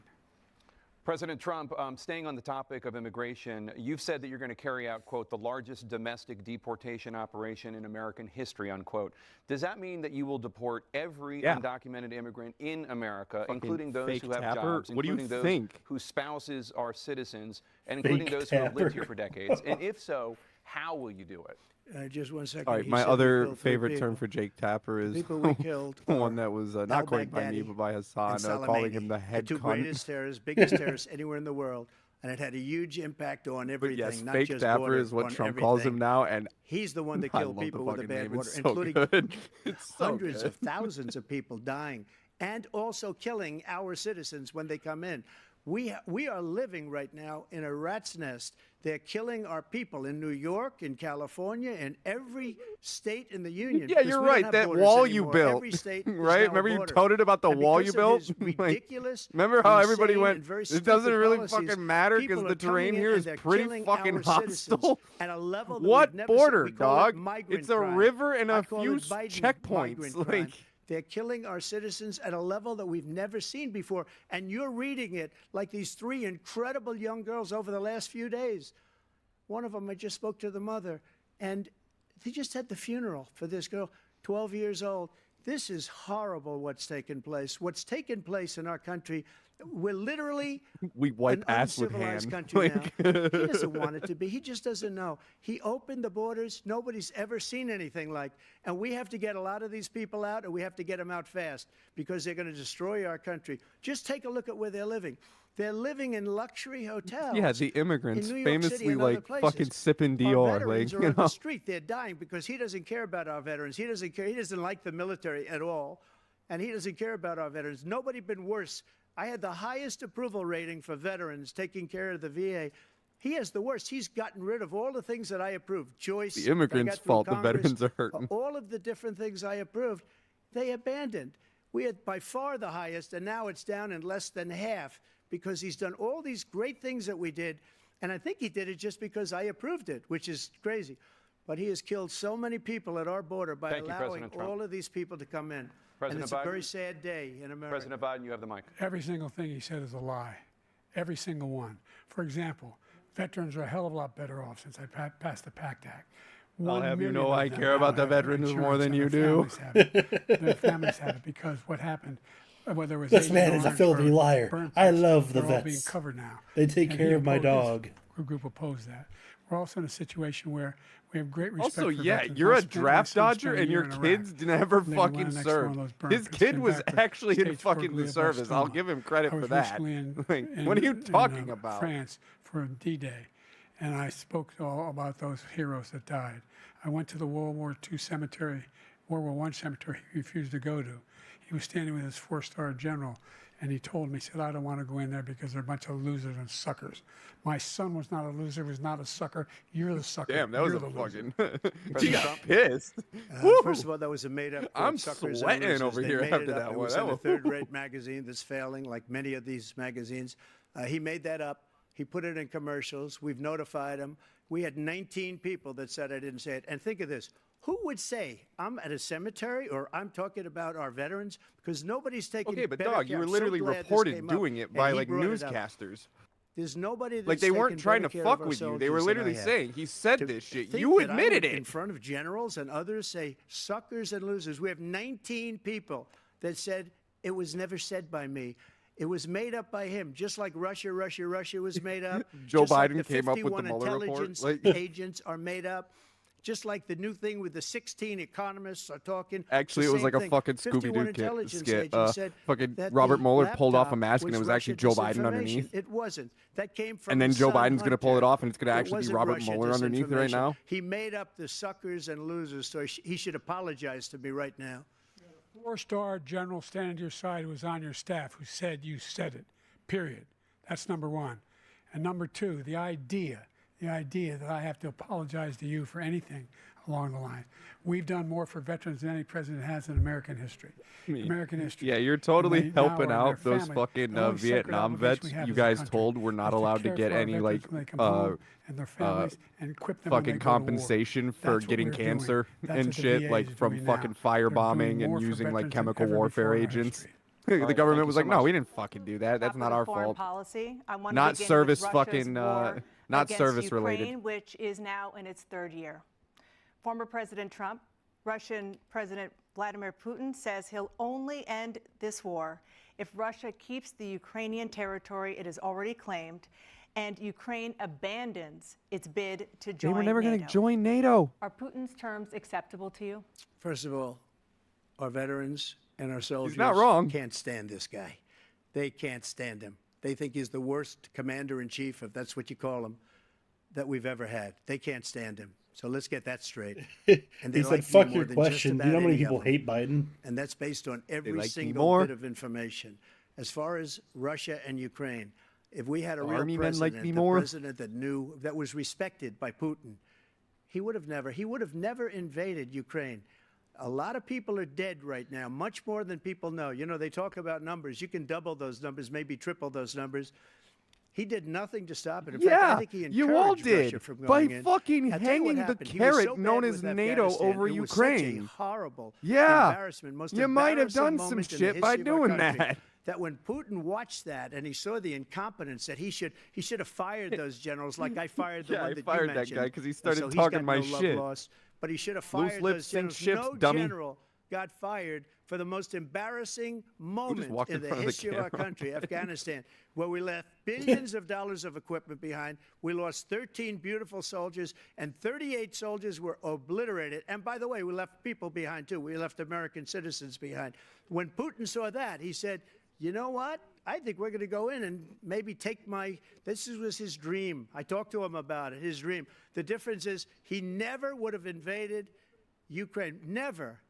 Speaker 3: President Trump, staying on the topic of immigration, you've said that you're going to carry out, quote, the largest domestic deportation operation in American history, unquote. Does that mean that you will deport every undocumented immigrant in America,
Speaker 1: Fucking
Speaker 3: including those
Speaker 1: fake
Speaker 3: who have
Speaker 1: tapper?
Speaker 3: jobs,
Speaker 1: What do you
Speaker 3: including those
Speaker 1: think?
Speaker 3: whose spouses are citizens, and including
Speaker 6: Fake
Speaker 3: those who have lived
Speaker 6: tapper.
Speaker 3: here for decades? And if so, how will you do it?
Speaker 4: Just 1 second.
Speaker 1: All right,
Speaker 4: He
Speaker 1: my
Speaker 4: said we
Speaker 1: other
Speaker 4: killed three
Speaker 1: favorite term
Speaker 4: people.
Speaker 1: for Jake Tapper is
Speaker 4: People we killed
Speaker 1: one
Speaker 4: are
Speaker 1: that was not coined by me,
Speaker 4: al-Baghdadi
Speaker 1: but by Hassan,
Speaker 4: and
Speaker 1: calling him
Speaker 4: Soleimani,
Speaker 1: the head
Speaker 4: two
Speaker 1: cunt.
Speaker 4: greatest terrorists, biggest terrorists anywhere in the world, and it had a huge impact on
Speaker 1: But
Speaker 4: everything.
Speaker 1: yes,
Speaker 4: not
Speaker 1: fake
Speaker 4: just
Speaker 1: Tapper
Speaker 4: border,
Speaker 1: is what
Speaker 4: on
Speaker 1: Trump calls him
Speaker 4: everything.
Speaker 1: now, and
Speaker 4: He's the one that
Speaker 1: I
Speaker 4: killed
Speaker 1: love the
Speaker 4: people with the
Speaker 1: fucking
Speaker 4: bad
Speaker 1: name.
Speaker 4: water,
Speaker 1: It's so
Speaker 4: including
Speaker 1: good. It's so
Speaker 4: hundreds
Speaker 1: good.
Speaker 4: of thousands of people dying, and also killing our citizens when they come in. We are living right now in a rat's nest. They're killing our people in New York, in California, in every state in the union.
Speaker 1: Yeah,
Speaker 4: because
Speaker 1: you're
Speaker 4: we don't
Speaker 1: right.
Speaker 4: have
Speaker 1: That
Speaker 4: borders
Speaker 1: wall you
Speaker 4: anymore.
Speaker 1: built,
Speaker 4: Every state
Speaker 1: right?
Speaker 4: is now
Speaker 1: Remember
Speaker 4: a
Speaker 1: you
Speaker 4: border.
Speaker 1: touted about the
Speaker 4: And
Speaker 1: wall you
Speaker 4: because of
Speaker 1: built?
Speaker 4: his
Speaker 1: Like,
Speaker 4: ridiculous,
Speaker 1: remember how everybody
Speaker 4: insane,
Speaker 1: went,
Speaker 4: and very
Speaker 1: it doesn't
Speaker 4: stupid
Speaker 1: really
Speaker 4: policies,
Speaker 1: fucking matter because
Speaker 4: people
Speaker 1: the
Speaker 4: are coming
Speaker 1: terrain
Speaker 4: in
Speaker 1: here
Speaker 4: and
Speaker 1: is
Speaker 4: they're
Speaker 1: pretty
Speaker 4: killing
Speaker 1: fucking
Speaker 4: our citizens
Speaker 1: hostile.
Speaker 4: at a level that
Speaker 1: What
Speaker 4: we've never seen.
Speaker 1: border,
Speaker 4: We call it
Speaker 1: dog?
Speaker 4: migrant
Speaker 1: It's a
Speaker 4: crime.
Speaker 1: river and
Speaker 4: I
Speaker 1: a
Speaker 4: call
Speaker 1: few
Speaker 4: it Biden
Speaker 1: checkpoints.
Speaker 4: migrant crime.
Speaker 1: Like,
Speaker 4: they're killing our citizens at a level that we've never seen before. And you're reading it like these three incredible young girls over the last few days. One of them, I just spoke to the mother, and they just had the funeral for this girl, 12 years old. This is horrible what's taken place. What's taken place in our country, we're literally
Speaker 1: we wipe
Speaker 4: an
Speaker 1: ass with
Speaker 4: uncivilized
Speaker 1: hand.
Speaker 4: country
Speaker 1: Like,
Speaker 4: now. He doesn't want it to be. He just doesn't know. He opened the borders. Nobody's ever seen anything like. And we have to get a lot of these people out, and we have to get them out fast because they're going to destroy our country. Just take a look at where they're living. They're living in luxury hotels.
Speaker 1: yeah, the immigrants
Speaker 4: in New York City
Speaker 1: famously
Speaker 4: and other
Speaker 1: like
Speaker 4: places.
Speaker 1: fucking sipping
Speaker 4: Our
Speaker 1: Dior.
Speaker 4: veterans
Speaker 1: Like,
Speaker 4: are
Speaker 1: you
Speaker 4: on the
Speaker 1: know.
Speaker 4: street. They're dying because he doesn't care about our veterans. He doesn't care. He doesn't like the military at all, and he doesn't care about our veterans. Nobody been worse. I had the highest approval rating for veterans taking care of the VA. He has the worst. He's gotten rid of all the things that I approved. Joyce,
Speaker 1: The
Speaker 4: they
Speaker 1: immigrants'
Speaker 4: got through
Speaker 1: fault the
Speaker 4: Congress,
Speaker 1: veterans are hurting.
Speaker 4: all of the different things I approved, they abandoned. We had by far the highest, and now it's down in less than half because he's done all these great things that we did, and I think he did it just because I approved it, which is crazy. But he has killed so many people at our border by
Speaker 3: Thank you,
Speaker 4: allowing
Speaker 3: President Trump.
Speaker 4: all of these people to come in.
Speaker 3: President
Speaker 4: and it's a
Speaker 3: Biden?
Speaker 4: very sad day in America.
Speaker 3: President Biden, you have the mic.
Speaker 5: Every single thing he said is a lie. Every single one. For example, veterans are a hell of a lot better off since I passed the PACT Act.
Speaker 1: I'll
Speaker 5: 1
Speaker 1: have you
Speaker 5: million
Speaker 1: know
Speaker 5: of
Speaker 1: I
Speaker 5: them
Speaker 1: care
Speaker 5: now
Speaker 1: about the
Speaker 5: have
Speaker 1: veterans more
Speaker 5: insurance
Speaker 1: than
Speaker 5: and
Speaker 1: you
Speaker 5: their
Speaker 1: do.
Speaker 5: families have it. Their families have it because what happened, whether it was
Speaker 6: This
Speaker 5: Agent
Speaker 6: man is a
Speaker 5: Orange
Speaker 6: filthy
Speaker 5: or
Speaker 6: liar.
Speaker 5: burn
Speaker 6: I
Speaker 5: pits,
Speaker 6: love the
Speaker 5: they're all being
Speaker 6: vets.
Speaker 5: covered now.
Speaker 6: They take
Speaker 5: And
Speaker 6: care
Speaker 5: he
Speaker 6: of my
Speaker 5: opposed-
Speaker 6: dog.
Speaker 5: His group opposed that. We're also in a situation where we have great respect
Speaker 1: Also,
Speaker 5: for
Speaker 1: yeah,
Speaker 5: veterans.
Speaker 1: you're
Speaker 5: I
Speaker 1: a
Speaker 5: spent- my
Speaker 1: draft
Speaker 5: son
Speaker 1: dodger
Speaker 5: spent a
Speaker 1: and
Speaker 5: year
Speaker 1: your
Speaker 5: in Iraq,
Speaker 1: kids never
Speaker 5: living
Speaker 1: fucking
Speaker 5: right next to one of
Speaker 1: served.
Speaker 5: those burn
Speaker 1: His
Speaker 5: pits,
Speaker 1: kid
Speaker 5: came
Speaker 1: was
Speaker 5: back with
Speaker 1: actually in
Speaker 5: stage
Speaker 1: fucking
Speaker 5: 4
Speaker 1: the service. I'll
Speaker 5: glioblastoma.
Speaker 1: give him credit
Speaker 5: I
Speaker 1: for
Speaker 5: was
Speaker 1: that.
Speaker 5: recently in,
Speaker 1: Like, what are you talking
Speaker 5: in,
Speaker 1: about?
Speaker 5: France for D-Day, and I spoke all about those heroes that died. I went to the World War II cemetery, World War I cemetery he refused to go to. He was standing with his 4-star general, and he told me, he said, I don't want to go in there because they're a bunch of losers and suckers. My son was not a loser, was not a sucker. You're the sucker.
Speaker 1: Damn, that was
Speaker 5: You're
Speaker 1: a
Speaker 5: the loser.
Speaker 1: fucking. he
Speaker 3: President
Speaker 1: got
Speaker 3: Trump?
Speaker 1: pissed.
Speaker 4: First of all, that was a made-up.
Speaker 1: I'm
Speaker 4: suckers
Speaker 1: sweating
Speaker 4: and losers.
Speaker 1: over
Speaker 4: They
Speaker 1: here
Speaker 4: made
Speaker 1: after
Speaker 4: it up.
Speaker 1: that
Speaker 4: It
Speaker 1: one.
Speaker 4: was
Speaker 1: That
Speaker 4: in a
Speaker 1: was-
Speaker 4: third-rate magazine that's failing, like many of these magazines. He made that up. He put it in commercials. We've notified him. We had 19 people that said I didn't say it. And think of this. Who would say I'm at a cemetery or I'm talking about our veterans? Because nobody's taking
Speaker 1: Okay, but
Speaker 4: better
Speaker 1: dog,
Speaker 4: care.
Speaker 1: you were
Speaker 4: I'm so
Speaker 1: literally
Speaker 4: glad this
Speaker 1: reported
Speaker 4: came up.
Speaker 1: doing it
Speaker 4: And
Speaker 1: by
Speaker 4: he
Speaker 1: like
Speaker 4: brought it up.
Speaker 1: newscasters.
Speaker 4: There's nobody that's
Speaker 1: Like, they weren't
Speaker 4: taken
Speaker 1: trying
Speaker 4: better
Speaker 1: to
Speaker 4: care
Speaker 1: fuck
Speaker 4: of our
Speaker 1: with you. They were
Speaker 4: soldiers than I
Speaker 1: literally
Speaker 4: have.
Speaker 1: saying, he said
Speaker 4: To
Speaker 1: this shit.
Speaker 4: think
Speaker 1: You
Speaker 4: that I
Speaker 1: admitted
Speaker 4: would,
Speaker 1: it.
Speaker 4: in front of generals and others, say suckers and losers. We have 19 people that said it was never said by me. It was made up by him, just like Russia was made up.
Speaker 1: Joe
Speaker 4: just like
Speaker 1: Biden
Speaker 4: the
Speaker 1: came up with the
Speaker 4: 51
Speaker 1: Mueller report.
Speaker 4: intelligence
Speaker 1: Like,
Speaker 4: agents are made up. Just like the new thing with the 16 economists are talking.
Speaker 1: actually,
Speaker 4: it's
Speaker 1: it
Speaker 4: the
Speaker 1: was like
Speaker 4: same
Speaker 1: a
Speaker 4: thing.
Speaker 1: fucking
Speaker 4: 51
Speaker 1: Scooby-Doo
Speaker 4: intelligence
Speaker 1: skit.
Speaker 4: agents said
Speaker 1: Fucking
Speaker 4: that
Speaker 1: Robert
Speaker 4: the
Speaker 1: Mueller pulled off a
Speaker 4: laptop
Speaker 1: mask, and
Speaker 4: was
Speaker 1: it was actually
Speaker 4: Russia
Speaker 1: Joe Biden
Speaker 4: disinformation.
Speaker 1: underneath.
Speaker 4: It wasn't. That came from
Speaker 1: And then
Speaker 4: his
Speaker 1: Joe
Speaker 4: son,
Speaker 1: Biden's going to pull it
Speaker 4: Hunter.
Speaker 1: off, and it's going to
Speaker 4: It
Speaker 1: actually be
Speaker 4: wasn't
Speaker 1: Robert
Speaker 4: Russia
Speaker 1: Mueller underneath it right
Speaker 4: disinformation.
Speaker 1: now.
Speaker 4: He made up the suckers and losers, so he should apologize to me right now.
Speaker 5: Four-star general standing to your side who was on your staff who said you said it, period. That's number one. And number two, the idea that I have to apologize to you for anything along the line. We've done more for veterans than any president has in American history. American history.
Speaker 1: Yeah, you're
Speaker 5: And
Speaker 1: totally
Speaker 5: they now
Speaker 1: helping
Speaker 5: are
Speaker 1: out
Speaker 5: their
Speaker 1: those
Speaker 5: family.
Speaker 1: fucking
Speaker 5: The only sacred
Speaker 1: Vietnam
Speaker 5: obligation
Speaker 1: vets.
Speaker 5: we have
Speaker 1: You
Speaker 5: as a
Speaker 1: guys
Speaker 5: country
Speaker 1: told we're
Speaker 5: is
Speaker 1: not
Speaker 5: to
Speaker 1: allowed to
Speaker 5: care
Speaker 1: get
Speaker 5: for our
Speaker 1: any
Speaker 5: veterans
Speaker 1: like
Speaker 5: when they come home and their families and equip them when they
Speaker 1: fucking
Speaker 5: go to war.
Speaker 1: compensation for
Speaker 5: That's what
Speaker 1: getting
Speaker 5: we're doing.
Speaker 1: cancer
Speaker 5: That's
Speaker 1: and
Speaker 5: what the
Speaker 1: shit,
Speaker 5: VA
Speaker 1: like
Speaker 5: is
Speaker 1: from
Speaker 5: doing
Speaker 1: fucking
Speaker 5: now. They're doing
Speaker 1: firebombing
Speaker 5: more
Speaker 1: and
Speaker 5: for
Speaker 1: using like
Speaker 5: veterans than
Speaker 1: chemical
Speaker 5: ever
Speaker 1: warfare
Speaker 5: before in our
Speaker 1: agents.
Speaker 5: history.
Speaker 1: The
Speaker 3: right,
Speaker 1: government
Speaker 3: thank
Speaker 1: was
Speaker 3: you
Speaker 1: like,
Speaker 3: so
Speaker 1: no,
Speaker 3: much.
Speaker 1: we didn't fucking do that. That's
Speaker 8: Top
Speaker 1: not
Speaker 8: of
Speaker 1: our
Speaker 8: foreign
Speaker 1: fault.
Speaker 8: policy. I want
Speaker 1: Not
Speaker 8: to begin
Speaker 1: service
Speaker 8: with Russia's
Speaker 1: fucking,
Speaker 8: war
Speaker 1: not
Speaker 8: against
Speaker 1: service
Speaker 8: Ukraine,
Speaker 1: related.
Speaker 8: which is now in its third year. Former President Trump, Russian President Vladimir Putin says he'll only end this war if Russia keeps the Ukrainian territory it has already claimed and Ukraine abandons its bid to join
Speaker 1: They were never going
Speaker 8: NATO.
Speaker 1: to join NATO.
Speaker 8: Are Putin's terms acceptable to you?
Speaker 4: First of all, our veterans and our soldiers
Speaker 1: not wrong.
Speaker 4: can't stand this guy. They can't stand him. They think he's the worst commander-in-chief, if that's what you call him, that we've ever had. They can't stand him. So let's get that straight. And they
Speaker 6: He
Speaker 4: like
Speaker 6: said,
Speaker 4: me
Speaker 6: fuck
Speaker 4: more
Speaker 6: your
Speaker 4: than just
Speaker 6: question. Do
Speaker 4: about
Speaker 6: you know how many
Speaker 4: any of
Speaker 6: people
Speaker 4: them.
Speaker 6: hate Biden?
Speaker 4: And that's based on every
Speaker 1: like me
Speaker 4: single
Speaker 1: more.
Speaker 4: bit of information. As far as Russia and Ukraine, if we had a real
Speaker 1: Army men like
Speaker 4: president,
Speaker 1: me
Speaker 4: a
Speaker 1: more.
Speaker 4: president that knew, that was respected by Putin, he would have never invaded Ukraine. A lot of people are dead right now, much more than people know. You know, they talk about numbers. You can double those numbers, maybe triple those numbers. He did nothing to stop it. In fact, I
Speaker 1: Yeah,
Speaker 4: think he
Speaker 1: you all
Speaker 4: encouraged Russia
Speaker 1: did
Speaker 4: from
Speaker 1: by
Speaker 4: going in.
Speaker 1: fucking
Speaker 4: I'll tell you what
Speaker 1: hanging the
Speaker 4: happened. He was so
Speaker 1: carrot
Speaker 4: bad
Speaker 1: known
Speaker 4: with
Speaker 1: as NATO
Speaker 4: Afghanistan.
Speaker 1: over
Speaker 4: It was
Speaker 1: Ukraine.
Speaker 4: Such a horrible
Speaker 1: Yeah,
Speaker 4: embarrassment. Most
Speaker 1: you might have done
Speaker 4: embarrassing
Speaker 1: some
Speaker 4: moment in
Speaker 1: shit
Speaker 4: the
Speaker 1: by
Speaker 4: history of our
Speaker 1: doing
Speaker 4: country.
Speaker 1: that.
Speaker 4: That when Putin watched that and he saw the incompetence, that he should have fired those generals like I fired the
Speaker 1: Yeah,
Speaker 4: one
Speaker 1: I
Speaker 4: that
Speaker 1: fired
Speaker 4: you
Speaker 1: that
Speaker 4: mentioned.
Speaker 1: guy 'cause he
Speaker 4: And
Speaker 1: started
Speaker 4: so he's
Speaker 1: talking
Speaker 4: got
Speaker 1: my
Speaker 4: no love
Speaker 1: shit.
Speaker 4: lost. But he should have
Speaker 1: Loose
Speaker 4: fired
Speaker 1: lips
Speaker 4: those
Speaker 1: sink
Speaker 4: generals.
Speaker 1: ships,
Speaker 4: No
Speaker 1: dummy.
Speaker 4: general got fired for the most embarrassing moment
Speaker 1: walked
Speaker 4: in
Speaker 1: in
Speaker 4: the
Speaker 1: front of the
Speaker 4: history of our
Speaker 1: camera?
Speaker 4: country, Afghanistan, where we left billions of dollars of equipment behind. We lost 13 beautiful soldiers, and 38 soldiers were obliterated. And by the way, we left people behind, too. We left American citizens behind. When Putin saw that, he said, you know what? I think we're going to go in and maybe take this was his dream. I talked to him about it, his dream. The difference is he never would have invaded Ukraine. Never.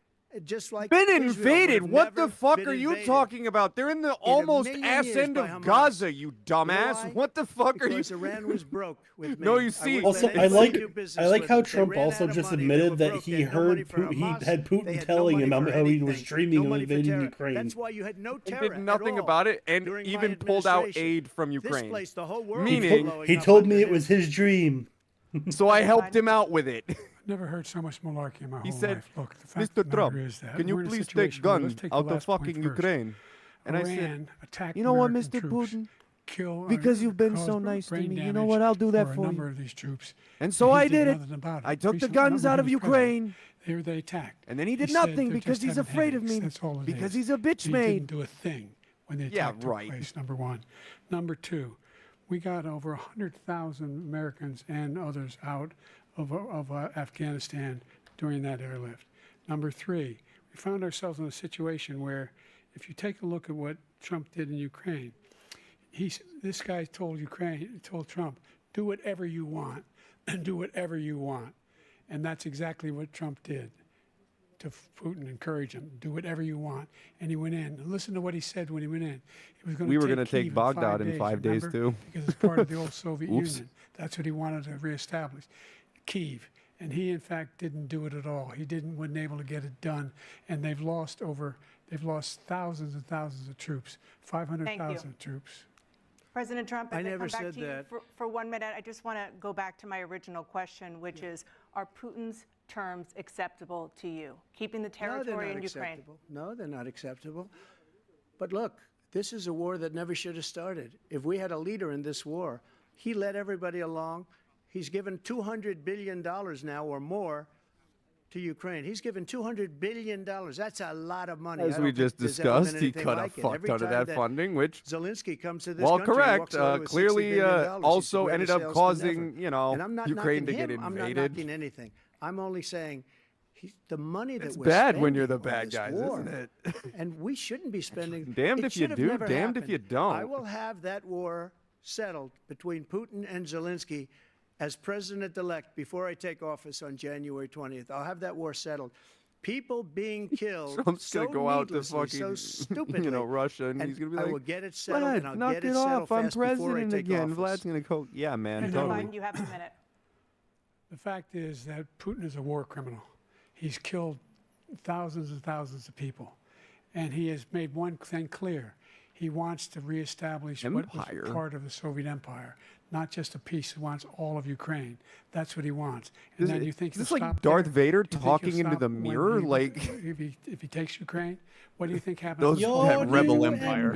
Speaker 4: Just like
Speaker 1: Been
Speaker 4: Israel would
Speaker 1: invaded.
Speaker 4: have
Speaker 1: What the
Speaker 4: never
Speaker 1: fuck
Speaker 4: been
Speaker 1: are you
Speaker 4: invaded.
Speaker 1: talking about? They're in the
Speaker 4: a
Speaker 1: almost
Speaker 4: million
Speaker 1: ass
Speaker 4: years
Speaker 1: end
Speaker 4: by
Speaker 1: of
Speaker 4: Hamas.
Speaker 1: Gaza, you
Speaker 4: You know
Speaker 1: dumbass.
Speaker 4: why?
Speaker 1: What the fuck are you?
Speaker 4: Because Iran was broke with me.
Speaker 1: No, you
Speaker 4: I
Speaker 1: see-
Speaker 4: wouldn't
Speaker 6: Also,
Speaker 4: let
Speaker 6: I
Speaker 4: anybody
Speaker 6: like
Speaker 4: do business with
Speaker 6: how
Speaker 4: them. They
Speaker 6: Trump
Speaker 4: ran
Speaker 6: also
Speaker 4: out of
Speaker 6: just
Speaker 4: money. They
Speaker 6: admitted
Speaker 4: were
Speaker 6: that
Speaker 4: broke.
Speaker 6: he
Speaker 4: They had no money
Speaker 6: heard
Speaker 4: for
Speaker 6: he
Speaker 4: Hamas.
Speaker 6: had
Speaker 4: They
Speaker 6: Putin
Speaker 4: had no
Speaker 6: telling
Speaker 4: money
Speaker 6: him
Speaker 4: for
Speaker 6: how he was
Speaker 4: anything.
Speaker 6: dreaming
Speaker 4: No
Speaker 6: of
Speaker 4: money for
Speaker 6: invading
Speaker 4: terror.
Speaker 6: Ukraine.
Speaker 4: That's why you had no
Speaker 1: And
Speaker 4: terror
Speaker 1: did nothing
Speaker 4: at all
Speaker 1: about it, and
Speaker 4: during my
Speaker 1: even pulled out
Speaker 4: administration.
Speaker 1: aid from
Speaker 4: This
Speaker 1: Ukraine.
Speaker 4: place, the whole world
Speaker 1: Meaning-
Speaker 4: was blowing
Speaker 6: He
Speaker 4: up
Speaker 6: told
Speaker 4: under
Speaker 6: me it
Speaker 4: him.
Speaker 6: was his dream.
Speaker 1: So I helped him out with it.
Speaker 5: Never heard so much malarkey in my
Speaker 1: He
Speaker 5: whole
Speaker 1: said,
Speaker 5: life. Look, the fact
Speaker 1: Mr.
Speaker 5: of the
Speaker 1: Trump,
Speaker 5: matter is that
Speaker 1: can you
Speaker 5: we're in a
Speaker 1: please take
Speaker 5: situation where- let's
Speaker 1: guns
Speaker 5: take the
Speaker 1: out of
Speaker 5: last point
Speaker 1: fucking
Speaker 5: first.
Speaker 1: Ukraine? And I
Speaker 5: Iran
Speaker 1: said,
Speaker 5: attacked
Speaker 1: you know what,
Speaker 5: American
Speaker 1: Mr.
Speaker 5: troops,
Speaker 1: Putin?
Speaker 5: kill-
Speaker 1: Because you've been
Speaker 5: caused
Speaker 1: so nice to
Speaker 5: brain
Speaker 1: me, you know
Speaker 5: damage
Speaker 1: what, I'll do that
Speaker 5: a
Speaker 1: for
Speaker 5: number
Speaker 1: you.
Speaker 5: of these troops.
Speaker 1: And so
Speaker 5: he
Speaker 1: I did it.
Speaker 5: nothing about
Speaker 1: I took the
Speaker 5: Recently,
Speaker 1: guns
Speaker 5: remember
Speaker 1: out
Speaker 5: he
Speaker 1: of
Speaker 5: was
Speaker 1: Ukraine.
Speaker 5: president. They attacked.
Speaker 1: And then he did
Speaker 5: said
Speaker 1: nothing
Speaker 5: they're
Speaker 1: because
Speaker 5: just
Speaker 1: he's
Speaker 5: having
Speaker 1: afraid of
Speaker 5: headaches.
Speaker 1: me.
Speaker 5: That's all it
Speaker 1: Because
Speaker 5: is.
Speaker 1: he's a bitch
Speaker 5: He
Speaker 1: made.
Speaker 5: didn't do a thing when the
Speaker 1: Yeah,
Speaker 5: attack took
Speaker 1: right.
Speaker 5: place, number one. Number two, we got over 100,000 Americans and others out of Afghanistan during that airlift. Number three, we found ourselves in a situation where if you take a look at what Trump did in Ukraine, this guy told Trump, do whatever you want, and do whatever you want. And that's exactly what Trump did to Putin, encourage him, do whatever you want. And he went in. And listen to what he said when he went in. He was going
Speaker 1: We
Speaker 5: to
Speaker 1: were
Speaker 5: take
Speaker 1: gonna take
Speaker 5: Kyiv
Speaker 1: Baghdad in 5 days,
Speaker 5: remember?
Speaker 1: too.
Speaker 5: Because it's part of the old Soviet
Speaker 1: Oops.
Speaker 5: Union. That's what he wanted to reestablish, Kyiv. And he, in fact, didn't do it at all. He wasn't able to get it done. And they've lost thousands and thousands of troops, 500,000 troops.
Speaker 8: President Trump,
Speaker 4: I
Speaker 8: if
Speaker 4: never
Speaker 8: come back
Speaker 4: said
Speaker 8: to you
Speaker 4: that.
Speaker 8: for 1 minute, I just want to go back to my original question, which is, are Putin's terms acceptable to you? Keeping the
Speaker 4: No, they're
Speaker 8: territory
Speaker 4: not
Speaker 8: in Ukraine.
Speaker 4: acceptable. No, they're not acceptable. But look, This is a war that never should have started. If we had a leader in this war, he led everybody along. He's given $200 billion now or more to Ukraine. He's given $200 billion. That's a lot of money.
Speaker 1: As we just discussed, he cut a fuck ton of that funding, which,
Speaker 4: Zelensky comes to this
Speaker 1: well,
Speaker 4: country,
Speaker 1: correct,
Speaker 4: clearly
Speaker 1: also ended up causing, Ukraine to get invaded.
Speaker 4: I'm not knocking anything. I'm only saying the money that
Speaker 1: It's
Speaker 4: we're
Speaker 1: bad when you're
Speaker 4: spending
Speaker 1: the
Speaker 4: on
Speaker 1: bad
Speaker 4: this
Speaker 1: guys,
Speaker 4: war,
Speaker 1: isn't it?
Speaker 4: and we shouldn't be spending.
Speaker 1: Damned
Speaker 4: it
Speaker 1: if you
Speaker 4: should have
Speaker 1: do,
Speaker 4: never
Speaker 1: damned if
Speaker 4: happened.
Speaker 1: you don't.
Speaker 4: I will have that war settled between Putin and Zelensky as president-elect before I take office on January 20th. I'll have that war settled. People being killed
Speaker 1: Trump's
Speaker 4: so
Speaker 1: gonna go out to
Speaker 4: needlessly,
Speaker 1: fucking,
Speaker 4: so stupidly,
Speaker 1: Russia, and he's gonna be
Speaker 4: I
Speaker 1: like,
Speaker 4: will get it settled,
Speaker 1: Vlad,
Speaker 4: and I'll
Speaker 1: knock
Speaker 4: get
Speaker 1: it
Speaker 4: it settled
Speaker 1: off. I'm
Speaker 4: fast before I
Speaker 1: president
Speaker 4: take
Speaker 1: again.
Speaker 4: office.
Speaker 1: Vlad's gonna go. Yeah, man,
Speaker 8: President
Speaker 1: totally.
Speaker 8: Biden, you have a minute.
Speaker 5: The fact is that Putin is a war criminal. He's killed thousands and thousands of people. And he has made one thing clear. He wants to reestablish what was part of the Soviet Empire, not just a piece. He wants all of Ukraine. That's what he wants. And then you think
Speaker 1: is this
Speaker 5: he'll
Speaker 1: like
Speaker 5: stop
Speaker 1: Darth
Speaker 5: there?
Speaker 1: Vader
Speaker 5: Do you think
Speaker 1: talking
Speaker 5: he'll
Speaker 1: into
Speaker 5: stop
Speaker 1: the
Speaker 5: when
Speaker 1: mirror?
Speaker 5: if he takes Ukraine, what do you think happens?
Speaker 1: Those-
Speaker 5: to
Speaker 1: that rebel empire.
Speaker 5: What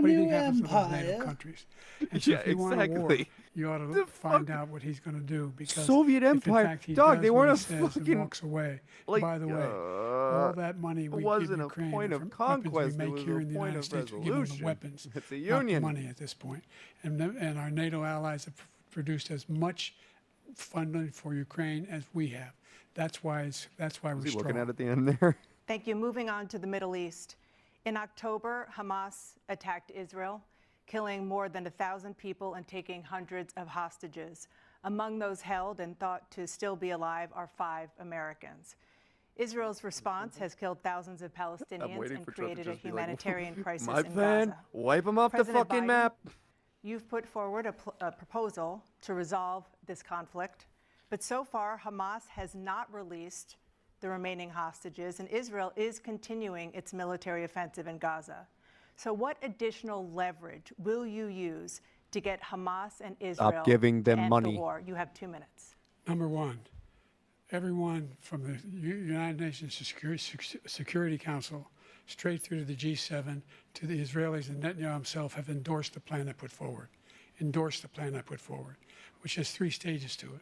Speaker 5: do you think happens to those NATO countries? And so
Speaker 1: Yeah,
Speaker 5: if you want a war,
Speaker 1: exactly.
Speaker 5: you ought to find out what he's going to do, because
Speaker 1: Soviet
Speaker 5: if in
Speaker 1: Empire,
Speaker 5: fact he
Speaker 1: dog,
Speaker 5: does
Speaker 1: they
Speaker 5: what
Speaker 1: weren't
Speaker 5: he
Speaker 1: a
Speaker 5: says and
Speaker 1: fucking,
Speaker 5: walks away.
Speaker 1: like,
Speaker 5: By the way, all that money we give
Speaker 1: wasn't a
Speaker 5: Ukraine
Speaker 1: point
Speaker 5: and
Speaker 1: of
Speaker 5: from weapons
Speaker 1: conquest,
Speaker 5: we
Speaker 1: it
Speaker 5: make
Speaker 1: was
Speaker 5: here
Speaker 1: a
Speaker 5: in the
Speaker 1: point
Speaker 5: United
Speaker 1: of
Speaker 5: States, we give them the
Speaker 1: resolution.
Speaker 5: weapons,
Speaker 1: It's a
Speaker 5: not the
Speaker 1: union.
Speaker 5: money at this point. And our NATO allies have produced as much funding for Ukraine as we have. That's why we're
Speaker 1: Is he
Speaker 5: strong.
Speaker 1: looking at the end there?
Speaker 8: Thank you. Moving on to the Middle East. In October, Hamas attacked Israel, killing more than 1,000 people and taking hundreds of hostages. Among those held and thought to still be alive are 5 Americans. Israel's response has killed thousands of Palestinians and created a humanitarian crisis
Speaker 1: My
Speaker 8: in
Speaker 1: plan,
Speaker 8: Gaza.
Speaker 1: wipe him off the
Speaker 8: President
Speaker 1: fucking
Speaker 8: Biden,
Speaker 1: map.
Speaker 8: You've put forward a proposal to resolve this conflict, but so far Hamas has not released the remaining hostages, and Israel is continuing its military offensive in Gaza. So what additional leverage will you use to get Hamas and Israel
Speaker 1: giving them
Speaker 8: to end
Speaker 1: money.
Speaker 8: the war? You have 2 minutes.
Speaker 5: Number one, everyone from the United Nations Security Council straight through to the G7 to the Israelis and Netanyahu himself have endorsed the plan I put forward. Which has 3 stages to it.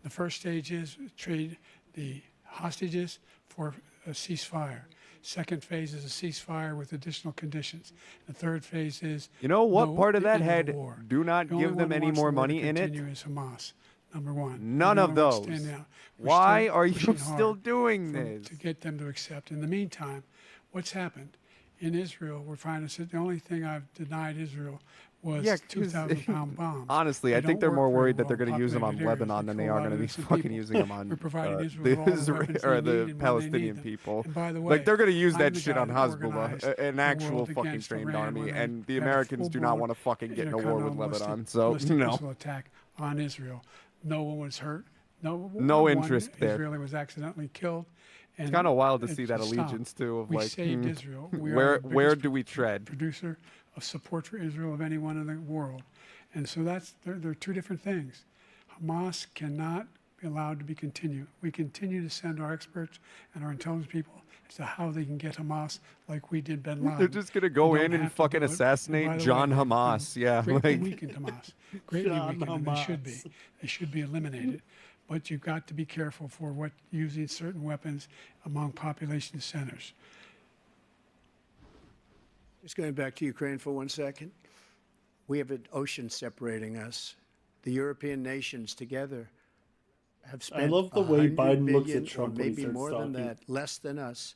Speaker 5: The first stage is trade the hostages for a ceasefire. Second phase is a ceasefire with additional conditions. The third phase is
Speaker 1: You know what
Speaker 5: no
Speaker 1: part of that
Speaker 5: end the
Speaker 1: had
Speaker 5: war.
Speaker 1: do not
Speaker 5: The only
Speaker 1: give them
Speaker 5: one who
Speaker 1: any
Speaker 5: wants
Speaker 1: more
Speaker 5: the war to
Speaker 1: money in it?
Speaker 5: continue is Hamas. Number one.
Speaker 1: None
Speaker 5: The
Speaker 1: of
Speaker 5: only one
Speaker 1: those.
Speaker 5: standing out. We're
Speaker 1: Why
Speaker 5: still
Speaker 1: are you
Speaker 5: pushing
Speaker 1: still
Speaker 5: hard
Speaker 1: doing this?
Speaker 5: to get them to accept? In the meantime, what's happened? In Israel, we're finding that the only thing I've denied Israel was
Speaker 1: Yeah, 'cause
Speaker 5: 2,000-pound bombs.
Speaker 1: Honestly,
Speaker 5: They
Speaker 1: I think
Speaker 5: don't
Speaker 1: they're
Speaker 5: work
Speaker 1: more
Speaker 5: very
Speaker 1: worried that
Speaker 5: well
Speaker 1: they're
Speaker 5: in
Speaker 1: going to use them on
Speaker 5: populated areas.
Speaker 1: Lebanon
Speaker 5: They
Speaker 1: than they
Speaker 5: kill a
Speaker 1: are
Speaker 5: lot
Speaker 1: going to
Speaker 5: of
Speaker 1: be
Speaker 5: innocent
Speaker 1: fucking
Speaker 5: people.
Speaker 1: using them on
Speaker 5: We're providing Israel
Speaker 1: the
Speaker 5: with all the
Speaker 1: Israel
Speaker 5: weapons
Speaker 1: or
Speaker 5: they
Speaker 1: the
Speaker 5: need and when they
Speaker 1: Palestinian
Speaker 5: need them.
Speaker 1: people.
Speaker 5: And by the way,
Speaker 1: Like they're going to use
Speaker 5: I'm
Speaker 1: that
Speaker 5: the
Speaker 1: shit
Speaker 5: guy
Speaker 1: on
Speaker 5: that
Speaker 1: Hezbollah,
Speaker 5: organized
Speaker 1: an
Speaker 5: the
Speaker 1: actual
Speaker 5: world
Speaker 1: fucking
Speaker 5: against
Speaker 1: trained
Speaker 5: Iran
Speaker 1: army,
Speaker 5: when they
Speaker 1: and the
Speaker 5: had a
Speaker 1: Americans do not
Speaker 5: full-blown
Speaker 1: want to fucking get in a war
Speaker 5: intercontinental
Speaker 1: with Lebanon.
Speaker 5: ballistic
Speaker 1: So
Speaker 5: missile attack on Israel. No one was hurt. No
Speaker 1: No
Speaker 5: one
Speaker 1: interest there.
Speaker 5: Israeli was accidentally killed.
Speaker 1: It's kind of wild to see
Speaker 5: it
Speaker 1: that
Speaker 5: just stopped.
Speaker 1: allegiance too of
Speaker 5: We
Speaker 1: like
Speaker 5: saved Israel. We are
Speaker 1: where
Speaker 5: the
Speaker 1: where
Speaker 5: biggest
Speaker 1: do we tread?
Speaker 5: Producer of support for Israel of anyone in the world, and so they're 2 different things. Hamas cannot be allowed to be continued. We continue to send our experts and our intelligence people as to how they can get Hamas like we did Bin Laden.
Speaker 1: They're just gonna go
Speaker 5: We don't
Speaker 1: in and
Speaker 5: have to
Speaker 1: fucking
Speaker 5: do it. And
Speaker 1: assassinate
Speaker 5: by the
Speaker 1: John
Speaker 5: way,
Speaker 1: Hamas. Yeah,
Speaker 5: greatly
Speaker 1: like
Speaker 5: weakened Hamas. Greatly
Speaker 6: John
Speaker 5: weakened, and they should be.
Speaker 6: Hamas.
Speaker 5: They should be eliminated. But you've got to be careful for what using certain weapons among population centers.
Speaker 4: Just going back to Ukraine for 1 second. We have an ocean separating us. The European nations together have spent
Speaker 6: love the way
Speaker 4: 100
Speaker 6: Biden looks at
Speaker 4: billion,
Speaker 6: Trump
Speaker 4: or
Speaker 6: when he
Speaker 4: maybe
Speaker 6: starts
Speaker 4: more than
Speaker 6: talking.
Speaker 4: that, less than us.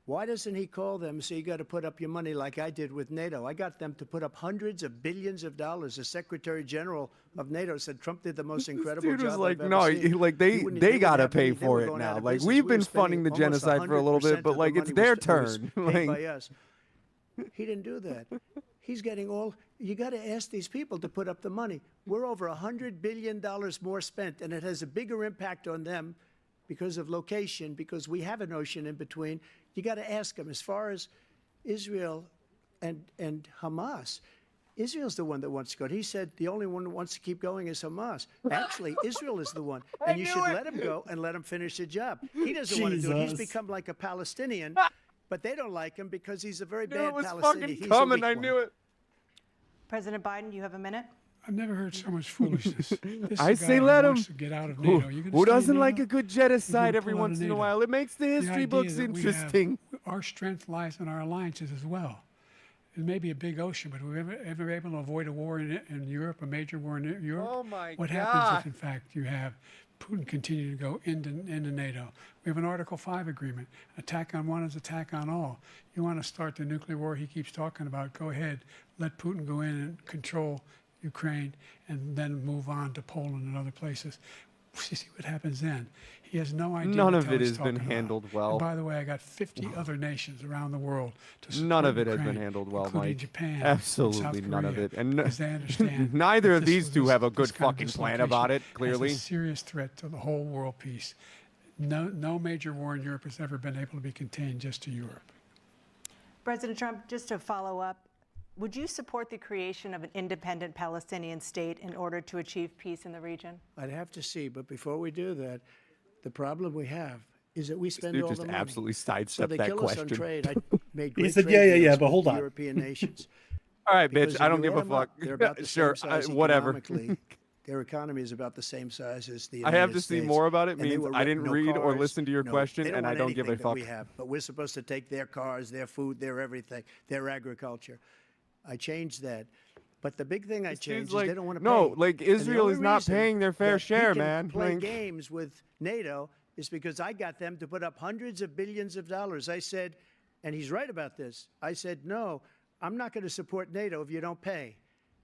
Speaker 4: Why doesn't he call them and say, you got to put up your money like I did with NATO? I got them to put up hundreds of billions of dollars. The Secretary General of NATO said Trump did the most incredible
Speaker 1: dude
Speaker 4: job
Speaker 1: was like,
Speaker 4: I've
Speaker 1: no,
Speaker 4: ever seen.
Speaker 1: like
Speaker 4: He wouldn't-
Speaker 1: they
Speaker 4: wouldn't
Speaker 1: gotta
Speaker 4: have
Speaker 1: pay
Speaker 4: any- they
Speaker 1: for
Speaker 4: were
Speaker 1: it
Speaker 4: going out
Speaker 1: now.
Speaker 4: of
Speaker 1: Like
Speaker 4: business.
Speaker 1: we've
Speaker 4: We
Speaker 1: been
Speaker 4: were spending
Speaker 1: funding the
Speaker 4: almost
Speaker 1: genocide for a little bit,
Speaker 4: 100%
Speaker 1: but
Speaker 4: of the
Speaker 1: like it's
Speaker 4: money
Speaker 1: their
Speaker 4: was
Speaker 1: turn.
Speaker 4: paid
Speaker 1: Like
Speaker 4: by us. He didn't do that. He's getting all. You got to ask these people to put up the money. We're over $100 billion more spent, and it has a bigger impact on them because of location, because we have an ocean in between. You got to ask them. As far as Israel and Hamas, Israel's the one that wants to go. He said the only one that wants to keep going is Hamas. Actually, Israel is the one, and you should let him go and let him finish the job. He doesn't want to do it. He's
Speaker 6: Jesus.
Speaker 4: become like a Palestinian. But they don't like him because he's a very
Speaker 1: Knew
Speaker 4: bad
Speaker 1: it was
Speaker 4: Palestinian.
Speaker 1: fucking
Speaker 4: He's a
Speaker 1: coming.
Speaker 4: weak
Speaker 1: I
Speaker 4: one.
Speaker 1: knew it.
Speaker 8: President Biden, you have a minute.
Speaker 5: I've never heard so much foolishness. This
Speaker 1: I
Speaker 5: is a guy
Speaker 1: say
Speaker 5: who
Speaker 1: let him.
Speaker 5: wants to get out of NATO. You're gonna
Speaker 1: Who
Speaker 5: stay in
Speaker 1: doesn't like
Speaker 5: NATO?
Speaker 1: a good
Speaker 5: You're
Speaker 1: genocide
Speaker 5: gonna
Speaker 1: every
Speaker 5: pull out of
Speaker 1: once in a
Speaker 5: NATO.
Speaker 1: while? It makes the history
Speaker 5: idea
Speaker 1: books
Speaker 5: that we
Speaker 1: interesting.
Speaker 5: our strength lies in our alliances as well. It may be a big ocean, but we're ever able to avoid a war in Europe, a major war in Europe?
Speaker 1: Oh my
Speaker 5: What
Speaker 1: God.
Speaker 5: happens if, in fact, you have Putin continue to go into NATO? We have an Article 5 agreement. Attack on one is attack on all. You want to start the nuclear war he keeps talking about, go ahead. Let Putin go in and control Ukraine and then move on to Poland and other places. See what happens then. He has no idea.
Speaker 1: None
Speaker 5: what
Speaker 1: of
Speaker 5: the hell
Speaker 1: it
Speaker 5: he's
Speaker 1: has been
Speaker 5: talking about.
Speaker 1: handled well.
Speaker 5: And by the way, I got 50 other nations around the world to support
Speaker 1: None of it has
Speaker 5: Ukraine,
Speaker 1: been handled well,
Speaker 5: including
Speaker 1: Mike.
Speaker 5: Japan,
Speaker 1: Absolutely
Speaker 5: and South
Speaker 1: none of
Speaker 5: Korea,
Speaker 1: it. And
Speaker 5: because they understand
Speaker 1: neither
Speaker 5: that
Speaker 1: of
Speaker 5: this
Speaker 1: these
Speaker 5: was
Speaker 1: two
Speaker 5: this-
Speaker 1: have a
Speaker 5: this
Speaker 1: good
Speaker 5: kind of
Speaker 1: fucking plan
Speaker 5: dislocation
Speaker 1: about it,
Speaker 5: has
Speaker 1: clearly.
Speaker 5: a serious threat to the whole world peace. No major war in Europe has ever been able to be contained just to Europe.
Speaker 8: President Trump, just to follow up, would you support the creation of an independent Palestinian state in order to achieve peace in the region?
Speaker 4: I'd have to see, but before we do that, the problem we have is that we spend
Speaker 1: dude
Speaker 4: all
Speaker 1: just
Speaker 4: the money.
Speaker 1: absolutely
Speaker 4: So
Speaker 1: sidestepped
Speaker 4: they
Speaker 1: that
Speaker 4: kill us on
Speaker 1: question.
Speaker 4: trade. I made great
Speaker 6: said,
Speaker 4: trade
Speaker 6: yeah,
Speaker 4: deals
Speaker 6: but hold
Speaker 4: with
Speaker 6: on.
Speaker 4: the European nations.
Speaker 1: All right,
Speaker 4: Because
Speaker 1: bitch.
Speaker 4: if
Speaker 1: I don't
Speaker 4: you
Speaker 1: give
Speaker 4: add
Speaker 1: a
Speaker 4: them up,
Speaker 1: fuck.
Speaker 4: they're about the
Speaker 1: Sure,
Speaker 4: same size
Speaker 1: whatever.
Speaker 4: economically. Their economy is about the same size as the
Speaker 1: I
Speaker 4: United
Speaker 1: have to
Speaker 4: States.
Speaker 1: see more about it.
Speaker 4: And they
Speaker 1: Means
Speaker 4: were
Speaker 1: I didn't
Speaker 4: no
Speaker 1: read or
Speaker 4: cars,
Speaker 1: listen to your
Speaker 4: no,
Speaker 1: question,
Speaker 4: they don't
Speaker 1: and I
Speaker 4: want
Speaker 1: don't give a
Speaker 4: anything
Speaker 1: fuck.
Speaker 4: that we have, but we're supposed to take their cars, their food, their everything, their agriculture. I changed that. But the big thing I
Speaker 1: This
Speaker 4: changed
Speaker 1: dude's
Speaker 4: is
Speaker 1: like,
Speaker 4: they don't want to pay.
Speaker 1: no, like
Speaker 4: And the
Speaker 1: Israel
Speaker 4: only
Speaker 1: is not
Speaker 4: reason
Speaker 1: paying their fair
Speaker 4: that
Speaker 1: share,
Speaker 4: he can
Speaker 1: man.
Speaker 4: play
Speaker 1: Like,
Speaker 4: games with NATO is because I got them to put up hundreds of billions of dollars. I said, and he's right about this. I said, no, I'm not going to support NATO if you don't pay.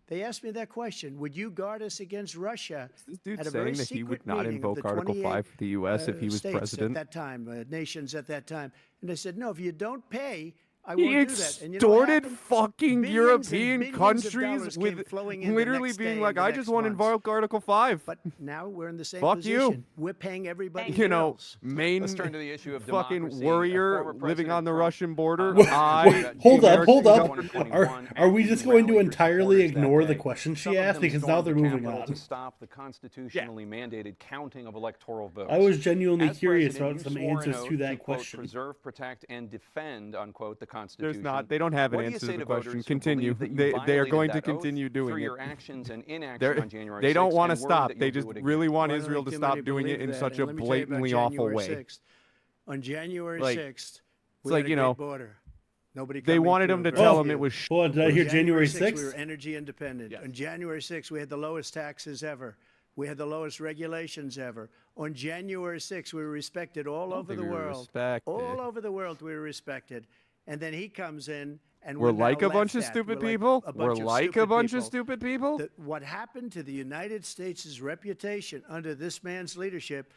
Speaker 4: They asked me that question. Would you guard us against Russia?
Speaker 1: this dude
Speaker 4: At a very
Speaker 1: saying that he
Speaker 4: secret
Speaker 1: would not
Speaker 4: meeting of
Speaker 1: invoke
Speaker 4: the
Speaker 1: Article
Speaker 4: 28,
Speaker 1: 5 for the U.S. if he was
Speaker 4: states
Speaker 1: president.
Speaker 4: at that time, nations at that time. And they said, no, if you don't pay, I
Speaker 1: He
Speaker 4: won't do that. And you know what
Speaker 1: extorted
Speaker 4: happened?
Speaker 1: fucking
Speaker 4: Billions and
Speaker 1: European
Speaker 4: billions of
Speaker 1: countries
Speaker 4: dollars came
Speaker 1: with
Speaker 4: flowing in the
Speaker 1: literally
Speaker 4: next
Speaker 1: being
Speaker 4: day
Speaker 1: like,
Speaker 4: and the
Speaker 1: I just
Speaker 4: next
Speaker 1: want to
Speaker 4: months.
Speaker 1: invoke Article 5.
Speaker 4: But now we're in the same
Speaker 1: Fuck
Speaker 4: position.
Speaker 1: you.
Speaker 4: We're paying everybody
Speaker 1: You know,
Speaker 4: else.
Speaker 1: main
Speaker 3: Let's turn to the issue of
Speaker 1: fucking
Speaker 3: democracy.
Speaker 1: warrior
Speaker 3: Former
Speaker 1: living on
Speaker 3: President
Speaker 1: the
Speaker 3: Trump,
Speaker 1: Russian border.
Speaker 6: Wait,
Speaker 1: I,
Speaker 6: hold
Speaker 1: the
Speaker 6: up, hold
Speaker 1: American
Speaker 6: up.
Speaker 1: government-
Speaker 6: Are we just going to
Speaker 3: rallied
Speaker 6: entirely
Speaker 3: supporters that
Speaker 6: ignore the
Speaker 3: day.
Speaker 6: question
Speaker 3: Some
Speaker 6: she
Speaker 3: of
Speaker 6: asked?
Speaker 3: them
Speaker 6: Because now
Speaker 3: stormed
Speaker 6: they're
Speaker 3: the
Speaker 6: moving
Speaker 3: Capitol
Speaker 6: on.
Speaker 3: to stop the constitutionally mandated counting of electoral votes.
Speaker 6: I was genuinely
Speaker 3: As
Speaker 6: curious
Speaker 3: president,
Speaker 6: about
Speaker 3: you
Speaker 6: some
Speaker 3: swore an
Speaker 6: answers
Speaker 3: oath
Speaker 6: to that
Speaker 3: quote,
Speaker 6: question.
Speaker 3: preserve, protect, and defend, unquote, the Constitution.
Speaker 1: There's not. They don't have an
Speaker 3: What do you
Speaker 1: answer
Speaker 3: say
Speaker 1: to the
Speaker 3: voters
Speaker 1: question.
Speaker 3: who
Speaker 1: Continue.
Speaker 3: believe that you
Speaker 1: They are
Speaker 3: violated
Speaker 1: going to
Speaker 3: that oath
Speaker 1: continue doing
Speaker 3: through
Speaker 1: it.
Speaker 3: your actions and inaction on January
Speaker 1: They don't
Speaker 3: 6th,
Speaker 1: want to
Speaker 3: and worry
Speaker 1: stop.
Speaker 3: that
Speaker 1: They
Speaker 3: you'll
Speaker 1: just
Speaker 3: do it
Speaker 1: really
Speaker 3: again?
Speaker 1: want
Speaker 4: Well, I don't
Speaker 1: Israel
Speaker 4: think
Speaker 1: to
Speaker 4: too many
Speaker 1: stop doing it
Speaker 4: believe
Speaker 1: in
Speaker 4: that.
Speaker 1: such
Speaker 4: And
Speaker 1: a
Speaker 4: let me tell you about
Speaker 1: blatantly awful
Speaker 4: January
Speaker 1: way.
Speaker 4: 6th. On January
Speaker 1: Like,
Speaker 4: 6th,
Speaker 1: it's
Speaker 4: we
Speaker 1: like,
Speaker 4: had a
Speaker 1: you
Speaker 4: great
Speaker 1: know,
Speaker 4: border. Nobody
Speaker 1: they
Speaker 4: coming
Speaker 1: wanted
Speaker 4: through,
Speaker 1: him to
Speaker 4: very
Speaker 1: tell him
Speaker 4: few.
Speaker 1: it was.
Speaker 6: Well, did I
Speaker 4: On
Speaker 6: hear January 6th?
Speaker 4: we were energy independent.
Speaker 1: Yes.
Speaker 4: On January 6th, we had the lowest taxes ever. We had the lowest regulations ever. On January 6th, we were respected all over
Speaker 1: think
Speaker 4: the
Speaker 1: we were
Speaker 4: world.
Speaker 1: respected.
Speaker 4: All over the world, we were respected. And then he comes in, and
Speaker 1: We're
Speaker 4: now
Speaker 1: like a bunch of
Speaker 4: laughed at.
Speaker 1: stupid
Speaker 4: We're like
Speaker 1: people.
Speaker 4: a
Speaker 1: We're
Speaker 4: bunch of
Speaker 1: like a
Speaker 4: stupid
Speaker 1: bunch of
Speaker 4: people.
Speaker 1: stupid people.
Speaker 4: What happened to the United States' reputation under this man's leadership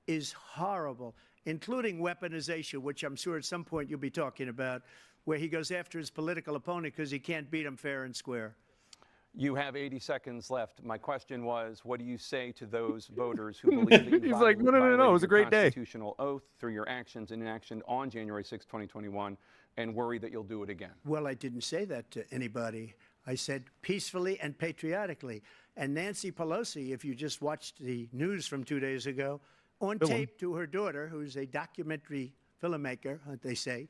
Speaker 4: is horrible, including weaponization, which I'm sure at some point you'll be talking about, where he goes after his political opponent because he can't beat him fair and square.
Speaker 3: You have 80 seconds left. My question was, what do you say to those voters who believe that you
Speaker 1: He's like, no,
Speaker 3: violated
Speaker 1: it was a
Speaker 3: your
Speaker 1: great day.
Speaker 3: constitutional oath through your actions and inaction on January 6, 2021, and worry that you'll do it again?
Speaker 4: Well, I didn't say that to anybody. I said peacefully and patriotically. And Nancy Pelosi, if you just watched the news from 2 days ago, on tape to her daughter, who's a documentary filmmaker, they say,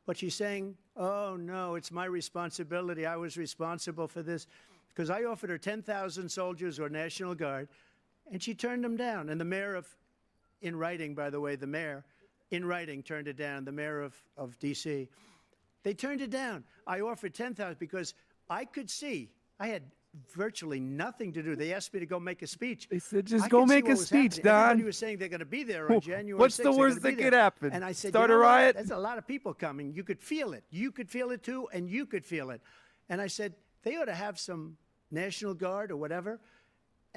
Speaker 4: but she's saying, oh, no, it's my responsibility. I was responsible for this. Because I offered her 10,000 soldiers or National Guard, and she turned them down. And the mayor of, in writing, by the way, the mayor, in writing, turned it down, the mayor of D.C. They turned it down. I offered 10,000 because I could see, I had virtually nothing to do. They asked me to go make a speech.
Speaker 1: They said, just
Speaker 4: I
Speaker 1: go
Speaker 4: could see
Speaker 1: make
Speaker 4: what
Speaker 1: a
Speaker 4: was
Speaker 1: speech,
Speaker 4: happening.
Speaker 1: Don.
Speaker 4: Everybody was saying they're going to be there on January 6th.
Speaker 1: What's the
Speaker 4: They're
Speaker 1: worst
Speaker 4: gonna
Speaker 1: that
Speaker 4: be
Speaker 1: could
Speaker 4: there.
Speaker 1: happen?
Speaker 4: And I said,
Speaker 1: Start
Speaker 4: you
Speaker 1: a
Speaker 4: know what?
Speaker 1: riot?
Speaker 4: There's a lot of people coming. You could feel it. You could feel it too, and you could feel it. And I said, they ought to have some National Guard or whatever.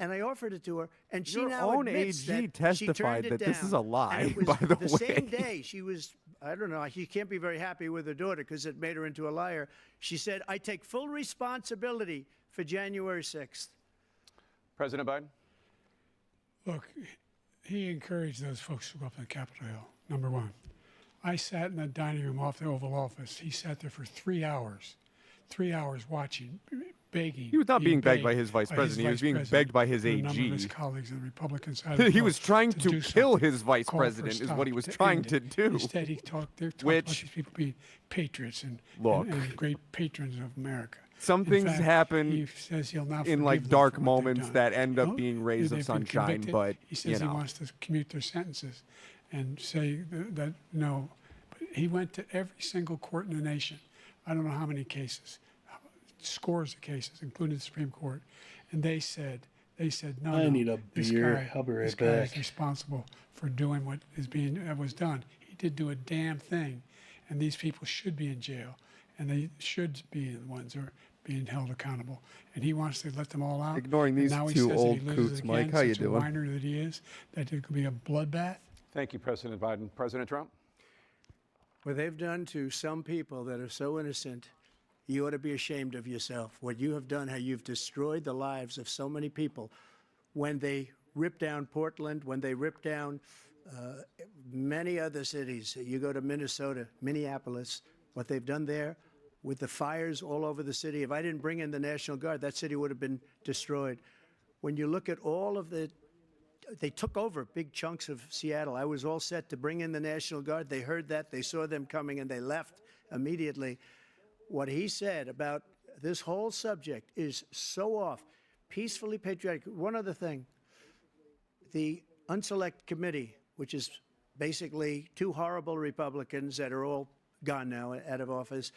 Speaker 4: And I offered it to her, and she
Speaker 1: Your
Speaker 4: now
Speaker 1: own
Speaker 4: admits
Speaker 1: AG
Speaker 4: that
Speaker 1: testified
Speaker 4: she turned it
Speaker 1: that this
Speaker 4: down.
Speaker 1: is a lie,
Speaker 4: And it was
Speaker 1: by the way.
Speaker 4: same day she was, I don't know, she can't be very happy with her daughter because it made her into a liar. She said, I take full responsibility for January 6th.
Speaker 3: President Biden?
Speaker 5: Look, he encouraged those folks to go up to Capitol Hill, number one. I sat in the dining room off the Oval Office. He sat there for 3 hours watching, begging.
Speaker 1: He was not being begged by
Speaker 5: begged
Speaker 1: his vice
Speaker 5: by
Speaker 1: president. He was
Speaker 5: vice
Speaker 1: being
Speaker 5: president
Speaker 1: begged by his
Speaker 5: and a number of his
Speaker 1: AG.
Speaker 5: colleagues on the Republican side. Of
Speaker 1: He was trying to
Speaker 5: do
Speaker 1: kill
Speaker 5: something,
Speaker 1: his vice
Speaker 5: call for a
Speaker 1: president, is
Speaker 5: stop,
Speaker 1: what he was
Speaker 5: to
Speaker 1: trying
Speaker 5: end
Speaker 1: to
Speaker 5: it.
Speaker 1: do.
Speaker 5: Instead, he talked about
Speaker 1: Which,
Speaker 5: these people being patriots and
Speaker 1: look,
Speaker 5: great patrons of America.
Speaker 1: some
Speaker 5: In
Speaker 1: things
Speaker 5: fact,
Speaker 1: happen
Speaker 5: he says he'll not
Speaker 1: in
Speaker 5: forgive
Speaker 1: like
Speaker 5: them
Speaker 1: dark
Speaker 5: for what they've
Speaker 1: moments
Speaker 5: done.
Speaker 1: that end up
Speaker 5: No,
Speaker 1: being rays
Speaker 5: they've
Speaker 1: of
Speaker 5: been
Speaker 1: sunshine,
Speaker 5: convicted.
Speaker 1: but
Speaker 5: He says he wants to commute their sentences and say that no. But he went to every single court in the nation. I don't know how many cases, scores of cases, including the Supreme Court, and they said no.
Speaker 6: I need a
Speaker 5: this
Speaker 6: beer.
Speaker 5: guy,
Speaker 6: I'll be right
Speaker 5: this guy is
Speaker 6: back.
Speaker 5: responsible for doing what was done. He did do a damn thing, and these people should be in jail, and they should be the ones who are being held accountable. And he wants to let them all out.
Speaker 1: Ignoring
Speaker 5: and
Speaker 1: these
Speaker 5: now he
Speaker 1: two
Speaker 5: says that
Speaker 1: old
Speaker 5: he loses
Speaker 1: coots,
Speaker 5: again,
Speaker 1: Mike. How you
Speaker 5: such a
Speaker 1: doing?
Speaker 5: whiner that he is, that it could be a bloodbath.
Speaker 3: Thank you, President Biden. President Trump?
Speaker 4: What they've done to some people that are so innocent, you ought to be ashamed of yourself. What you have done, how you've destroyed the lives of so many people. When they ripped down Portland, when they ripped down many other cities, you go to Minnesota, Minneapolis, what they've done there with the fires all over the city. If I didn't bring in the National Guard, that city would have been destroyed. When you look at all of they took over big chunks of Seattle. I was all set to bring in the National Guard. They heard that. They saw them coming, and they left immediately. What he said about this whole subject is so off. Peacefully patriotic. One other thing. The Unselect Committee, which is basically two horrible Republicans that are all gone now, out of office,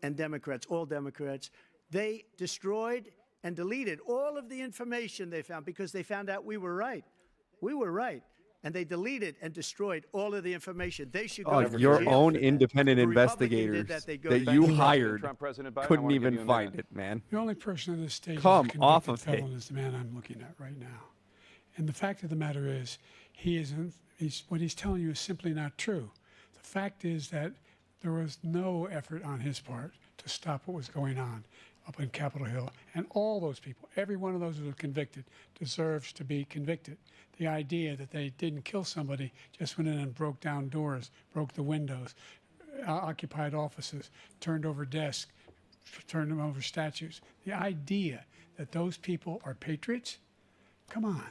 Speaker 4: and Democrats, all Democrats, they destroyed and deleted all of the information they found because they found out we were right. We were right. And they deleted and destroyed all of the information. They should go to
Speaker 1: your
Speaker 4: jail
Speaker 1: own
Speaker 4: for that.
Speaker 1: independent
Speaker 4: If a Republican did
Speaker 1: investigators
Speaker 4: they go
Speaker 1: that
Speaker 4: to
Speaker 1: you
Speaker 4: jail.
Speaker 1: hired
Speaker 3: Trump, President Biden, I
Speaker 1: couldn't
Speaker 3: wanna give
Speaker 1: even
Speaker 3: you a
Speaker 1: find
Speaker 3: minute.
Speaker 1: it, man.
Speaker 5: The only person on this stage
Speaker 1: Come
Speaker 5: who's a
Speaker 1: off
Speaker 5: convicted
Speaker 1: of it.
Speaker 5: felon is the man I'm looking at right now. And the fact of the matter is, what he's telling you is simply not true. The fact is that there was no effort on his part to stop what was going on up in Capitol Hill. And all those people, every one of those who were convicted, deserves to be convicted. The idea that they didn't kill somebody, just went in and broke down doors, broke the windows, occupied offices, turned over desks, turned them over statues. The idea that those people are patriots, come on.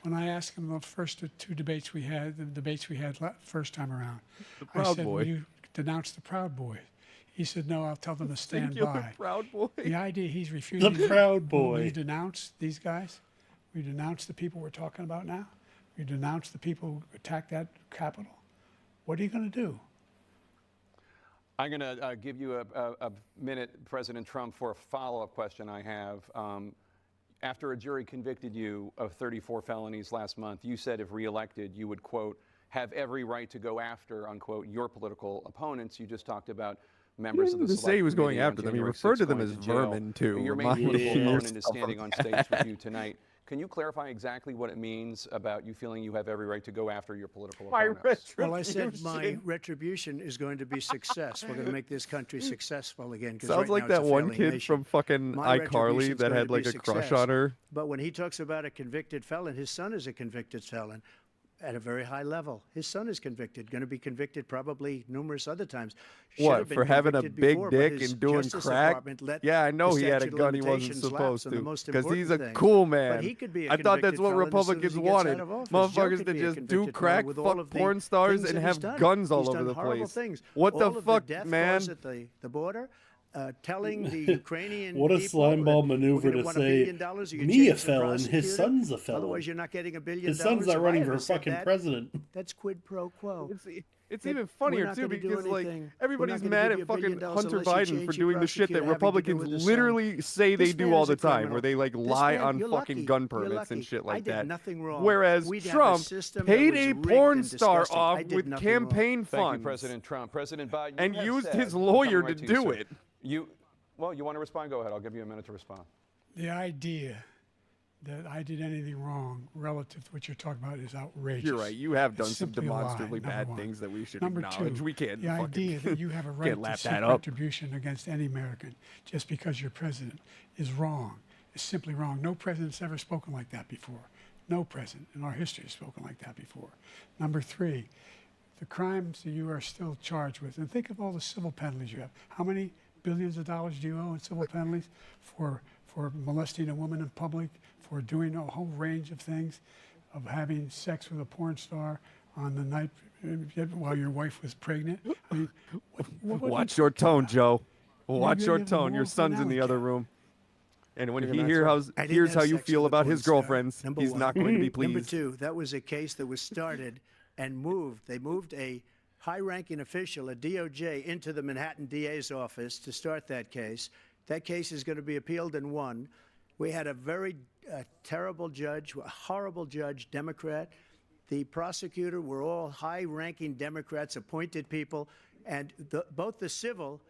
Speaker 5: When I asked him the first two debates we had, the debates we had first time around, I
Speaker 1: Proud
Speaker 5: said,
Speaker 1: Boy.
Speaker 5: will you denounce the Proud Boys? He said, no, I'll tell them to stand
Speaker 1: Singular
Speaker 5: by.
Speaker 1: Proud Boy.
Speaker 5: The idea he's refusing.
Speaker 6: The Proud
Speaker 5: Will
Speaker 6: Boy.
Speaker 5: you denounce these guys? Will you denounce the people we're talking about now? Will you denounce the people who attacked that Capitol? What are you going to do?
Speaker 3: I'm going to give you a minute, President Trump, for a follow-up question I have. After a jury convicted you of 34 felonies last month, you said if reelected, you would, quote, have every right to go after, unquote, your political opponents. You just talked about members of the
Speaker 1: didn't
Speaker 3: select
Speaker 1: say he was going
Speaker 3: committee on
Speaker 1: after them. He
Speaker 3: January
Speaker 1: referred
Speaker 3: 6th
Speaker 1: to them
Speaker 3: going
Speaker 1: as
Speaker 3: jail.
Speaker 1: vermin, too.
Speaker 3: Your main
Speaker 1: Remind
Speaker 3: political
Speaker 1: me
Speaker 3: opponent is
Speaker 1: of
Speaker 3: standing on
Speaker 1: that.
Speaker 3: stage with you tonight. Can you clarify exactly what it means about you feeling you have every right to go after your political opponents?
Speaker 4: Well, I said my retribution is going to be success. We're going to make this country successful again. 'Cause
Speaker 1: Sounds
Speaker 4: right
Speaker 1: like
Speaker 4: now it's
Speaker 1: that
Speaker 4: a
Speaker 1: one
Speaker 4: failing
Speaker 1: kid
Speaker 4: nation.
Speaker 1: from fucking
Speaker 4: My
Speaker 1: iCarly
Speaker 4: retribution's
Speaker 1: that
Speaker 4: going
Speaker 1: had
Speaker 4: to
Speaker 1: like
Speaker 4: be
Speaker 1: a crush
Speaker 4: success.
Speaker 1: on her.
Speaker 4: But when he talks about a convicted felon, his son is a convicted felon at a very high level. His son is convicted, going to be convicted probably numerous other times. Should
Speaker 1: What,
Speaker 4: have been
Speaker 1: for having a
Speaker 4: convicted
Speaker 1: big
Speaker 4: before, but
Speaker 1: dick
Speaker 4: his
Speaker 1: and doing
Speaker 4: Justice
Speaker 1: crack?
Speaker 4: Department let
Speaker 1: Yeah, I know
Speaker 4: the
Speaker 1: he had a
Speaker 4: statute of
Speaker 1: gun he wasn't
Speaker 4: limitations
Speaker 1: supposed
Speaker 4: lapse on the
Speaker 1: to.
Speaker 4: most
Speaker 1: Because he's a
Speaker 4: important thing.
Speaker 1: cool
Speaker 4: But
Speaker 1: man.
Speaker 4: he could be a
Speaker 1: I thought that's
Speaker 4: convicted
Speaker 1: what
Speaker 4: felon as soon as
Speaker 1: Republicans
Speaker 4: he gets
Speaker 1: wanted.
Speaker 4: out of office. Joe
Speaker 1: Motherfuckers
Speaker 4: could
Speaker 1: to
Speaker 4: be a
Speaker 1: just do
Speaker 4: convicted felon
Speaker 1: crack,
Speaker 4: with all
Speaker 1: fuck
Speaker 4: of the
Speaker 1: porn stars,
Speaker 4: things
Speaker 1: and
Speaker 4: that he's
Speaker 1: have
Speaker 4: done.
Speaker 1: guns all
Speaker 4: He's
Speaker 1: over
Speaker 4: done
Speaker 1: the
Speaker 4: horrible
Speaker 1: place.
Speaker 4: things.
Speaker 1: What
Speaker 4: All
Speaker 1: the
Speaker 4: of
Speaker 1: fuck,
Speaker 4: the death
Speaker 1: man?
Speaker 4: cause at the border, telling the Ukrainian
Speaker 6: What a
Speaker 4: people
Speaker 6: slime ball
Speaker 4: that
Speaker 6: maneuver
Speaker 4: we're gonna
Speaker 6: to
Speaker 4: want
Speaker 6: say,
Speaker 4: $1 billion, or you
Speaker 6: me
Speaker 4: change
Speaker 6: a
Speaker 4: the
Speaker 6: felon, his
Speaker 4: prosecutor.
Speaker 6: son's a felon.
Speaker 4: Otherwise, you're not getting $1 billion.
Speaker 6: His son's not
Speaker 4: If I
Speaker 6: running
Speaker 4: ever
Speaker 6: for
Speaker 4: said
Speaker 6: fucking
Speaker 4: that,
Speaker 6: president.
Speaker 4: That's quid pro quo.
Speaker 1: It's
Speaker 4: That
Speaker 1: even
Speaker 4: we're
Speaker 1: funnier
Speaker 4: not
Speaker 1: too
Speaker 4: gonna do
Speaker 1: because like
Speaker 4: anything.
Speaker 1: everybody's
Speaker 4: We're not gonna
Speaker 1: mad
Speaker 4: give you
Speaker 1: at
Speaker 4: $1
Speaker 1: fucking
Speaker 4: billion
Speaker 1: Hunter
Speaker 4: unless you
Speaker 1: Biden
Speaker 4: change
Speaker 1: for
Speaker 4: your
Speaker 1: doing the shit
Speaker 4: prosecutor
Speaker 1: that
Speaker 4: having to do
Speaker 1: Republicans
Speaker 4: with his son.
Speaker 1: literally say they
Speaker 4: This
Speaker 1: do
Speaker 4: man
Speaker 1: all
Speaker 4: is
Speaker 1: the
Speaker 4: a
Speaker 1: time,
Speaker 4: criminal.
Speaker 1: where they like
Speaker 4: This
Speaker 1: lie
Speaker 4: man-
Speaker 1: on
Speaker 4: you're
Speaker 1: fucking
Speaker 4: lucky.
Speaker 1: gun
Speaker 4: You're
Speaker 1: permits and
Speaker 4: lucky.
Speaker 1: shit
Speaker 4: I
Speaker 1: like
Speaker 4: did
Speaker 1: that.
Speaker 4: nothing wrong.
Speaker 1: Whereas
Speaker 4: We'd have a
Speaker 1: Trump
Speaker 4: system that
Speaker 1: paid
Speaker 4: was
Speaker 1: a
Speaker 4: rigged
Speaker 1: porn
Speaker 4: and
Speaker 1: star
Speaker 4: disgusting.
Speaker 1: off
Speaker 4: I did
Speaker 1: with
Speaker 4: nothing wrong.
Speaker 1: campaign
Speaker 3: Thank you,
Speaker 1: funds
Speaker 3: President Trump. President Biden,
Speaker 1: and
Speaker 3: you have
Speaker 1: used
Speaker 3: said,
Speaker 1: his
Speaker 3: I'm
Speaker 1: lawyer
Speaker 3: coming
Speaker 1: to
Speaker 3: right you,
Speaker 1: do
Speaker 3: sir.
Speaker 1: it.
Speaker 3: Well, you want to respond? Go ahead. I'll give you a minute to respond.
Speaker 5: The idea that I did anything wrong relative to what you're talking about is outrageous.
Speaker 1: You're right. You have
Speaker 5: It's
Speaker 1: done some
Speaker 5: simply a lie,
Speaker 1: demonstrably
Speaker 5: number
Speaker 1: bad
Speaker 5: one.
Speaker 1: things that we should
Speaker 5: Number
Speaker 1: acknowledge.
Speaker 5: two,
Speaker 1: We can't
Speaker 5: the
Speaker 1: fucking
Speaker 5: idea that you have a right
Speaker 1: can't
Speaker 5: to
Speaker 1: lap
Speaker 5: seek
Speaker 1: that up.
Speaker 5: retribution against any American just because you're president is wrong. It's simply wrong. No president's ever spoken like that before. No president in our history has spoken like that before. Number three, the crimes that you are still charged with, and think of all the civil penalties you have. How many billions of dollars do you owe in civil penalties for for molesting a woman in public, for doing a whole range of things, of having sex with a porn star on the night while your wife was pregnant. I mean,
Speaker 1: Watch your tone, Joe. Watch your
Speaker 5: have a
Speaker 1: tone. Your
Speaker 5: moral
Speaker 1: son's in the other
Speaker 5: finale.
Speaker 1: room. And when
Speaker 4: You're
Speaker 1: he
Speaker 4: not
Speaker 1: hears
Speaker 4: I didn't
Speaker 1: hears
Speaker 4: have
Speaker 1: how you
Speaker 4: sex
Speaker 1: feel
Speaker 4: with a
Speaker 1: about
Speaker 4: porn
Speaker 1: his
Speaker 4: star,
Speaker 1: girlfriends,
Speaker 4: number
Speaker 1: he's
Speaker 4: one.
Speaker 1: not going to be
Speaker 4: Number
Speaker 1: pleased.
Speaker 4: two, that was a case that was started and moved. They moved a high-ranking official, a DOJ, into the Manhattan DA's office to start that case. That case is going to be appealed and won. We had a very terrible judge, a horrible judge, Democrat. The prosecutor were all high-ranking Democrats, appointed people, and both the civil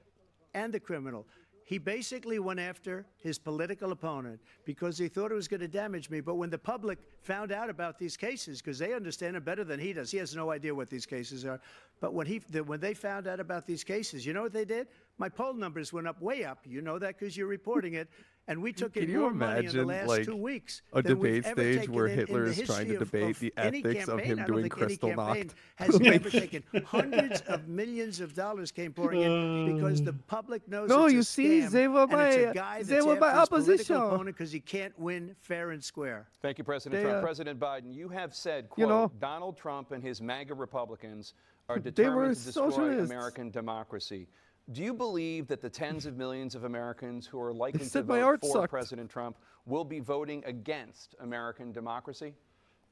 Speaker 4: and the criminal. He basically went after his political opponent because he thought it was going to damage me. But when the public found out about these cases, because they understand it better than he does, he has no idea what these cases are. But when they found out about these cases, you know what they did? My poll numbers went up, way up. You know that because you're reporting it. And we took in more money in the last 2 weeks.
Speaker 1: A
Speaker 4: than we've
Speaker 1: debate
Speaker 4: ever
Speaker 1: stage
Speaker 4: taken
Speaker 1: where
Speaker 4: in
Speaker 1: Hitler
Speaker 4: the
Speaker 1: is trying to
Speaker 4: history
Speaker 1: debate the
Speaker 4: any
Speaker 1: ethics of
Speaker 4: campaign.
Speaker 1: him
Speaker 4: I don't
Speaker 1: doing
Speaker 4: think any
Speaker 1: crystal
Speaker 4: campaign
Speaker 1: knocked.
Speaker 4: has ever taken. Hundreds of millions of dollars came pouring in because the public knows
Speaker 1: No,
Speaker 4: it's
Speaker 1: you
Speaker 4: a
Speaker 1: see,
Speaker 4: scam,
Speaker 1: they were
Speaker 4: and
Speaker 1: by-
Speaker 4: it's a guy
Speaker 1: they
Speaker 4: that's
Speaker 1: were by
Speaker 4: after his political
Speaker 1: opposition.
Speaker 4: opponent because he can't win fair and square.
Speaker 3: Thank you, President
Speaker 1: They,
Speaker 3: Trump. President Biden, you have said,
Speaker 1: you
Speaker 3: quote,
Speaker 1: know,
Speaker 3: Donald Trump and his MAGA Republicans are
Speaker 1: were
Speaker 3: determined to destroy
Speaker 1: socialists.
Speaker 3: American democracy. Do you believe that the tens of millions of Americans who are likely to
Speaker 1: said my
Speaker 3: vote
Speaker 1: art
Speaker 3: for
Speaker 1: sucked.
Speaker 3: President Trump will be voting against American democracy?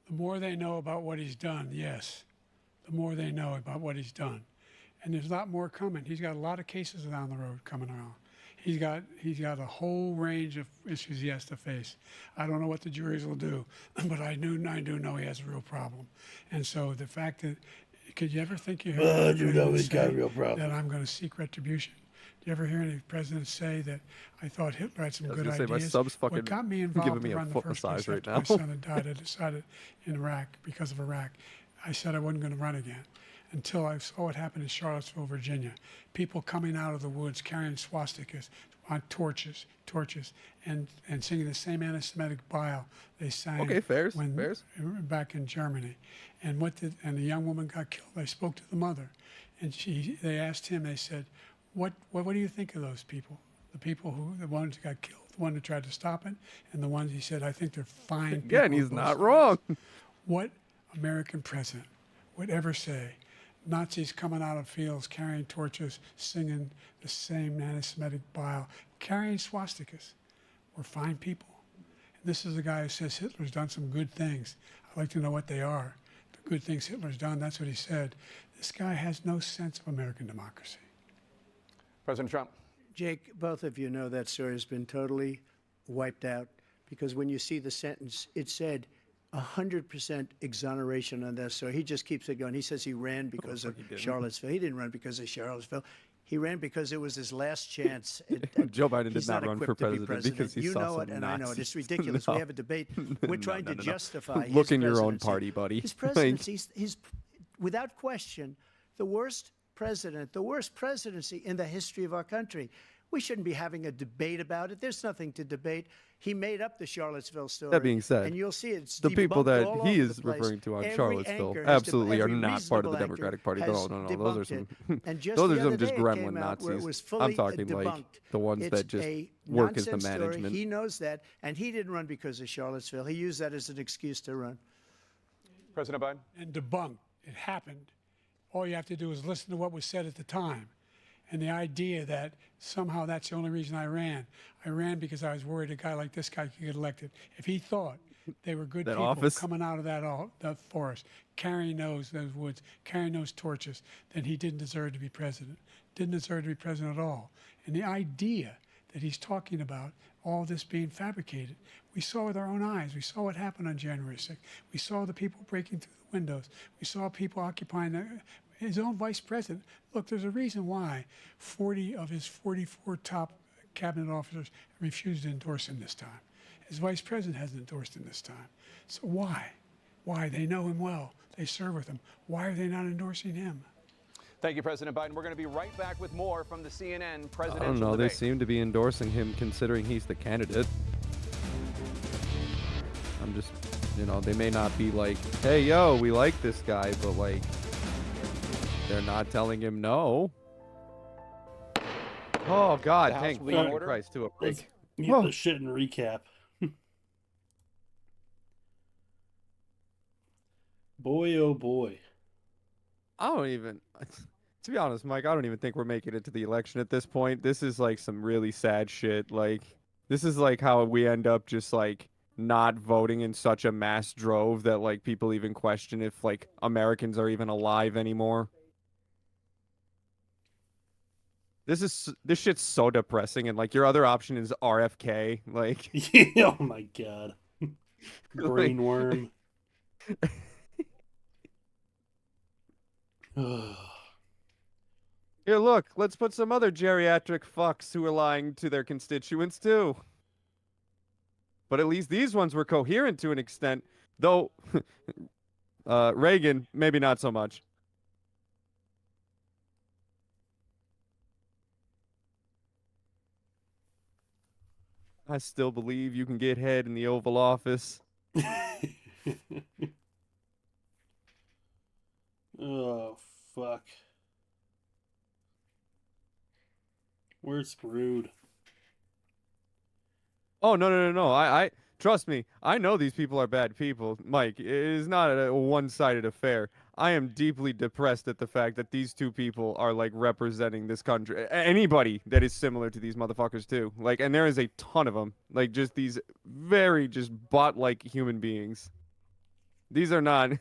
Speaker 5: The more they know about what he's done, yes. The more they know about what he's done. And there's a lot more coming. He's got a lot of cases down the road coming around. He's got a whole range of issues he has to face. I don't know what the juries will do, but I do know he has a real problem. And so the fact that, could you ever think you heard
Speaker 6: you know he's got a real problem.
Speaker 5: that I'm going to seek retribution? Do you ever hear any presidents say that I thought Hitler had some
Speaker 1: I was
Speaker 5: good
Speaker 1: gonna say,
Speaker 5: ideas?
Speaker 1: my sub's fucking
Speaker 5: What got me involved
Speaker 1: giving me
Speaker 5: to
Speaker 1: a
Speaker 5: run the
Speaker 1: foot
Speaker 5: first
Speaker 1: massage
Speaker 5: place
Speaker 1: right
Speaker 5: after
Speaker 1: now.
Speaker 5: my son had died, I decided in Iraq, because of Iraq, I said I wasn't going to run again until I saw what happened in Charlottesville, Virginia. People coming out of the woods carrying swastikas on torches, and singing the same anti-Semitic bile they sang
Speaker 1: Okay, fairs.
Speaker 5: back in Germany. And the young woman got killed. I spoke to the mother, and they asked him. They said, "What do you think of those people? The ones who got killed, the one who tried to stop it, and the ones," he said, "I think they're fine people."
Speaker 1: Again, he's
Speaker 5: both
Speaker 1: not
Speaker 5: sides."
Speaker 1: wrong.
Speaker 5: What American president would ever say Nazis coming out of fields carrying torches, singing the same anti-Semitic bile, carrying swastikas were fine people? And this is a guy who says Hitler's done some good things. I'd like to know what they are. The good things Hitler's done, that's what he said. This guy has no sense of American democracy.
Speaker 3: President Trump.
Speaker 4: Jake, both of you know that story has been totally wiped out because when you see the sentence, it said 100% exoneration on this. So he just keeps it going. He says he ran because of Charlottesville. He didn't run because of Charlottesville. He ran because it was his last chance.
Speaker 1: Joe Biden did
Speaker 4: He's
Speaker 1: not run for
Speaker 4: equipped to be
Speaker 1: president because he
Speaker 4: you
Speaker 1: saw
Speaker 4: know
Speaker 1: some
Speaker 4: it, and I know it. It's
Speaker 1: Nazis.
Speaker 4: ridiculous.
Speaker 1: No.
Speaker 4: We have a debate. We're trying to justify
Speaker 1: Look
Speaker 4: his
Speaker 1: in your own
Speaker 4: presidency.
Speaker 1: party, buddy.
Speaker 4: His
Speaker 1: Like-
Speaker 4: presidency, he's without question the worst president, the worst presidency in the history of our country. We shouldn't be having a debate about it. There's nothing to debate. He made up the Charlottesville story.
Speaker 1: That being said,
Speaker 4: and you'll see it's
Speaker 1: the people
Speaker 4: debunked
Speaker 1: that
Speaker 4: all
Speaker 1: he
Speaker 4: over
Speaker 1: is
Speaker 4: the place.
Speaker 1: referring to on
Speaker 4: Every
Speaker 1: Charlottesville
Speaker 4: anchor has
Speaker 1: absolutely are
Speaker 4: every
Speaker 1: not part of the
Speaker 4: reasonable
Speaker 1: Democratic Party.
Speaker 4: anchor
Speaker 1: No,
Speaker 4: has
Speaker 1: no, those are
Speaker 4: debunked
Speaker 1: some.
Speaker 4: it. And just
Speaker 1: Those
Speaker 4: the
Speaker 1: are some
Speaker 4: other
Speaker 1: just
Speaker 4: day it
Speaker 1: gremlin
Speaker 4: came out where it
Speaker 1: Nazis.
Speaker 4: was
Speaker 1: I'm
Speaker 4: fully
Speaker 1: talking like
Speaker 4: debunked.
Speaker 1: the ones
Speaker 4: It's
Speaker 1: that just
Speaker 4: a
Speaker 1: work as the
Speaker 4: nonsense story.
Speaker 1: management.
Speaker 4: He knows that, and he didn't run because of Charlottesville. He used that as an excuse to run.
Speaker 3: President Biden.
Speaker 5: And debunked. It happened. All you have to do is listen to what was said at the time. And the idea that somehow that's the only reason I ran because I was worried a guy like this guy could get elected. If he thought they were good
Speaker 1: That
Speaker 5: people
Speaker 1: office?
Speaker 5: coming out of that forest, carrying those woods, carrying those torches, then he didn't deserve to be president. Didn't deserve to be president at all. And the idea that he's talking about all this being fabricated, we saw with our own eyes. We saw what happened on January 6th. We saw the people breaking through the windows. We saw people occupying his own vice president. Look, there's a reason why 40 of his 44 top cabinet officers refused to endorse him this time. His vice president hasn't endorsed him this time. So why? Why? They know him well. They serve with him. Why are they not endorsing him?
Speaker 3: Thank you, President Biden. We're going to be right back with more from the CNN
Speaker 1: I
Speaker 3: presidential
Speaker 1: don't know. They
Speaker 3: debate.
Speaker 1: seem to be endorsing him considering he's the candidate. I'm just, they may not be like, hey, yo, we like this guy, but like, they're not telling him no. Oh, God,
Speaker 3: The House
Speaker 1: thank
Speaker 3: will be in
Speaker 1: fucking
Speaker 3: order.
Speaker 1: Christ, to a
Speaker 6: Like, Get the shit and recap. Boy, oh boy.
Speaker 1: I don't even, to be honest, Mike, I don't even think we're making it to the election at this point. This is like some really sad shit. Like, this is like how we end up just like not voting in such a mass drove that like people even question if like Americans are even alive anymore. This shit's so depressing, and like your other option is RFK. Like,
Speaker 6: Oh my god.
Speaker 1: like
Speaker 6: Brainworm.
Speaker 1: here, look, let's put some other geriatric fucks who are lying to their constituents too. But at least these ones were coherent to an extent, though Reagan, maybe not so much. I still believe you can get head in the Oval Office.
Speaker 6: Oh, fuck. We're screwed.
Speaker 1: Oh, no. I trust me. I know these people are bad people. Mike, it is not a one-sided affair. I am deeply depressed at the fact that these two people are like representing this country. Anybody that is similar to these motherfuckers too. Like, and there is a ton of them. Like, just these very just bot-like human beings. These are not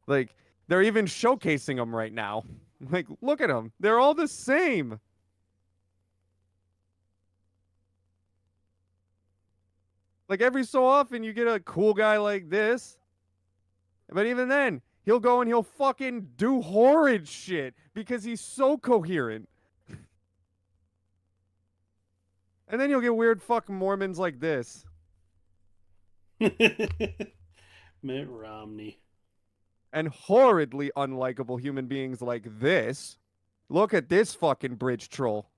Speaker 1: like they're even showcasing them right now. Like, look at them. They're all the same. Like every so often you get a cool guy like this. But even then, he'll go and he'll fucking do horrid shit because he's so coherent. And then you'll get weird fucking Mormons like this.
Speaker 6: Mitt Romney.
Speaker 1: And horridly unlikable human beings like this. Look at this fucking bridge troll.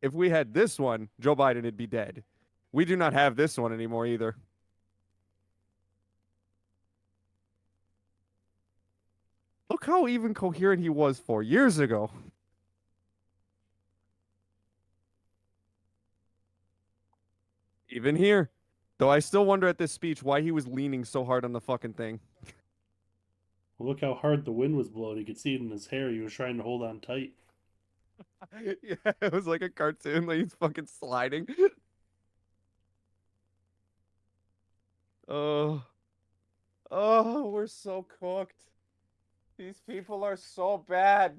Speaker 1: If we had this one, Joe Biden would be dead. We do not have this one anymore either. Look how even coherent he was 4 years ago. Even here. Though I still wonder at this speech why he was leaning so hard on the fucking thing.
Speaker 6: Well, look how hard the wind was blowing. You could see it in his hair. He was trying to hold on tight.
Speaker 1: Yeah, it was like a cartoon. Like he's fucking sliding. Oh. Oh, we're so cooked. These people are so bad.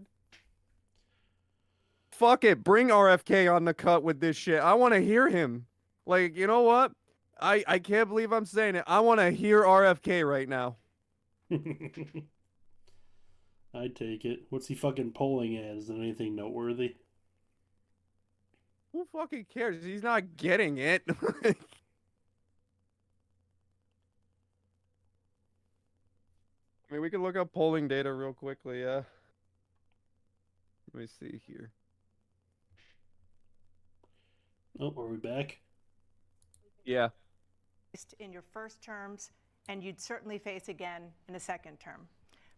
Speaker 1: Fuck it. Bring RFK on the cut with this shit. I want to hear him. Like, you know what? I can't believe I'm saying it. I want to hear RFK right now.
Speaker 6: I'd take it. What's he fucking polling at? Is it anything noteworthy?
Speaker 1: Who fucking cares? He's not getting it. I mean, we can look up polling data real quickly, yeah. Let me see here.
Speaker 6: Oh, are we back?
Speaker 1: Yeah.
Speaker 8: In your first terms, and you'd certainly face again in a second term.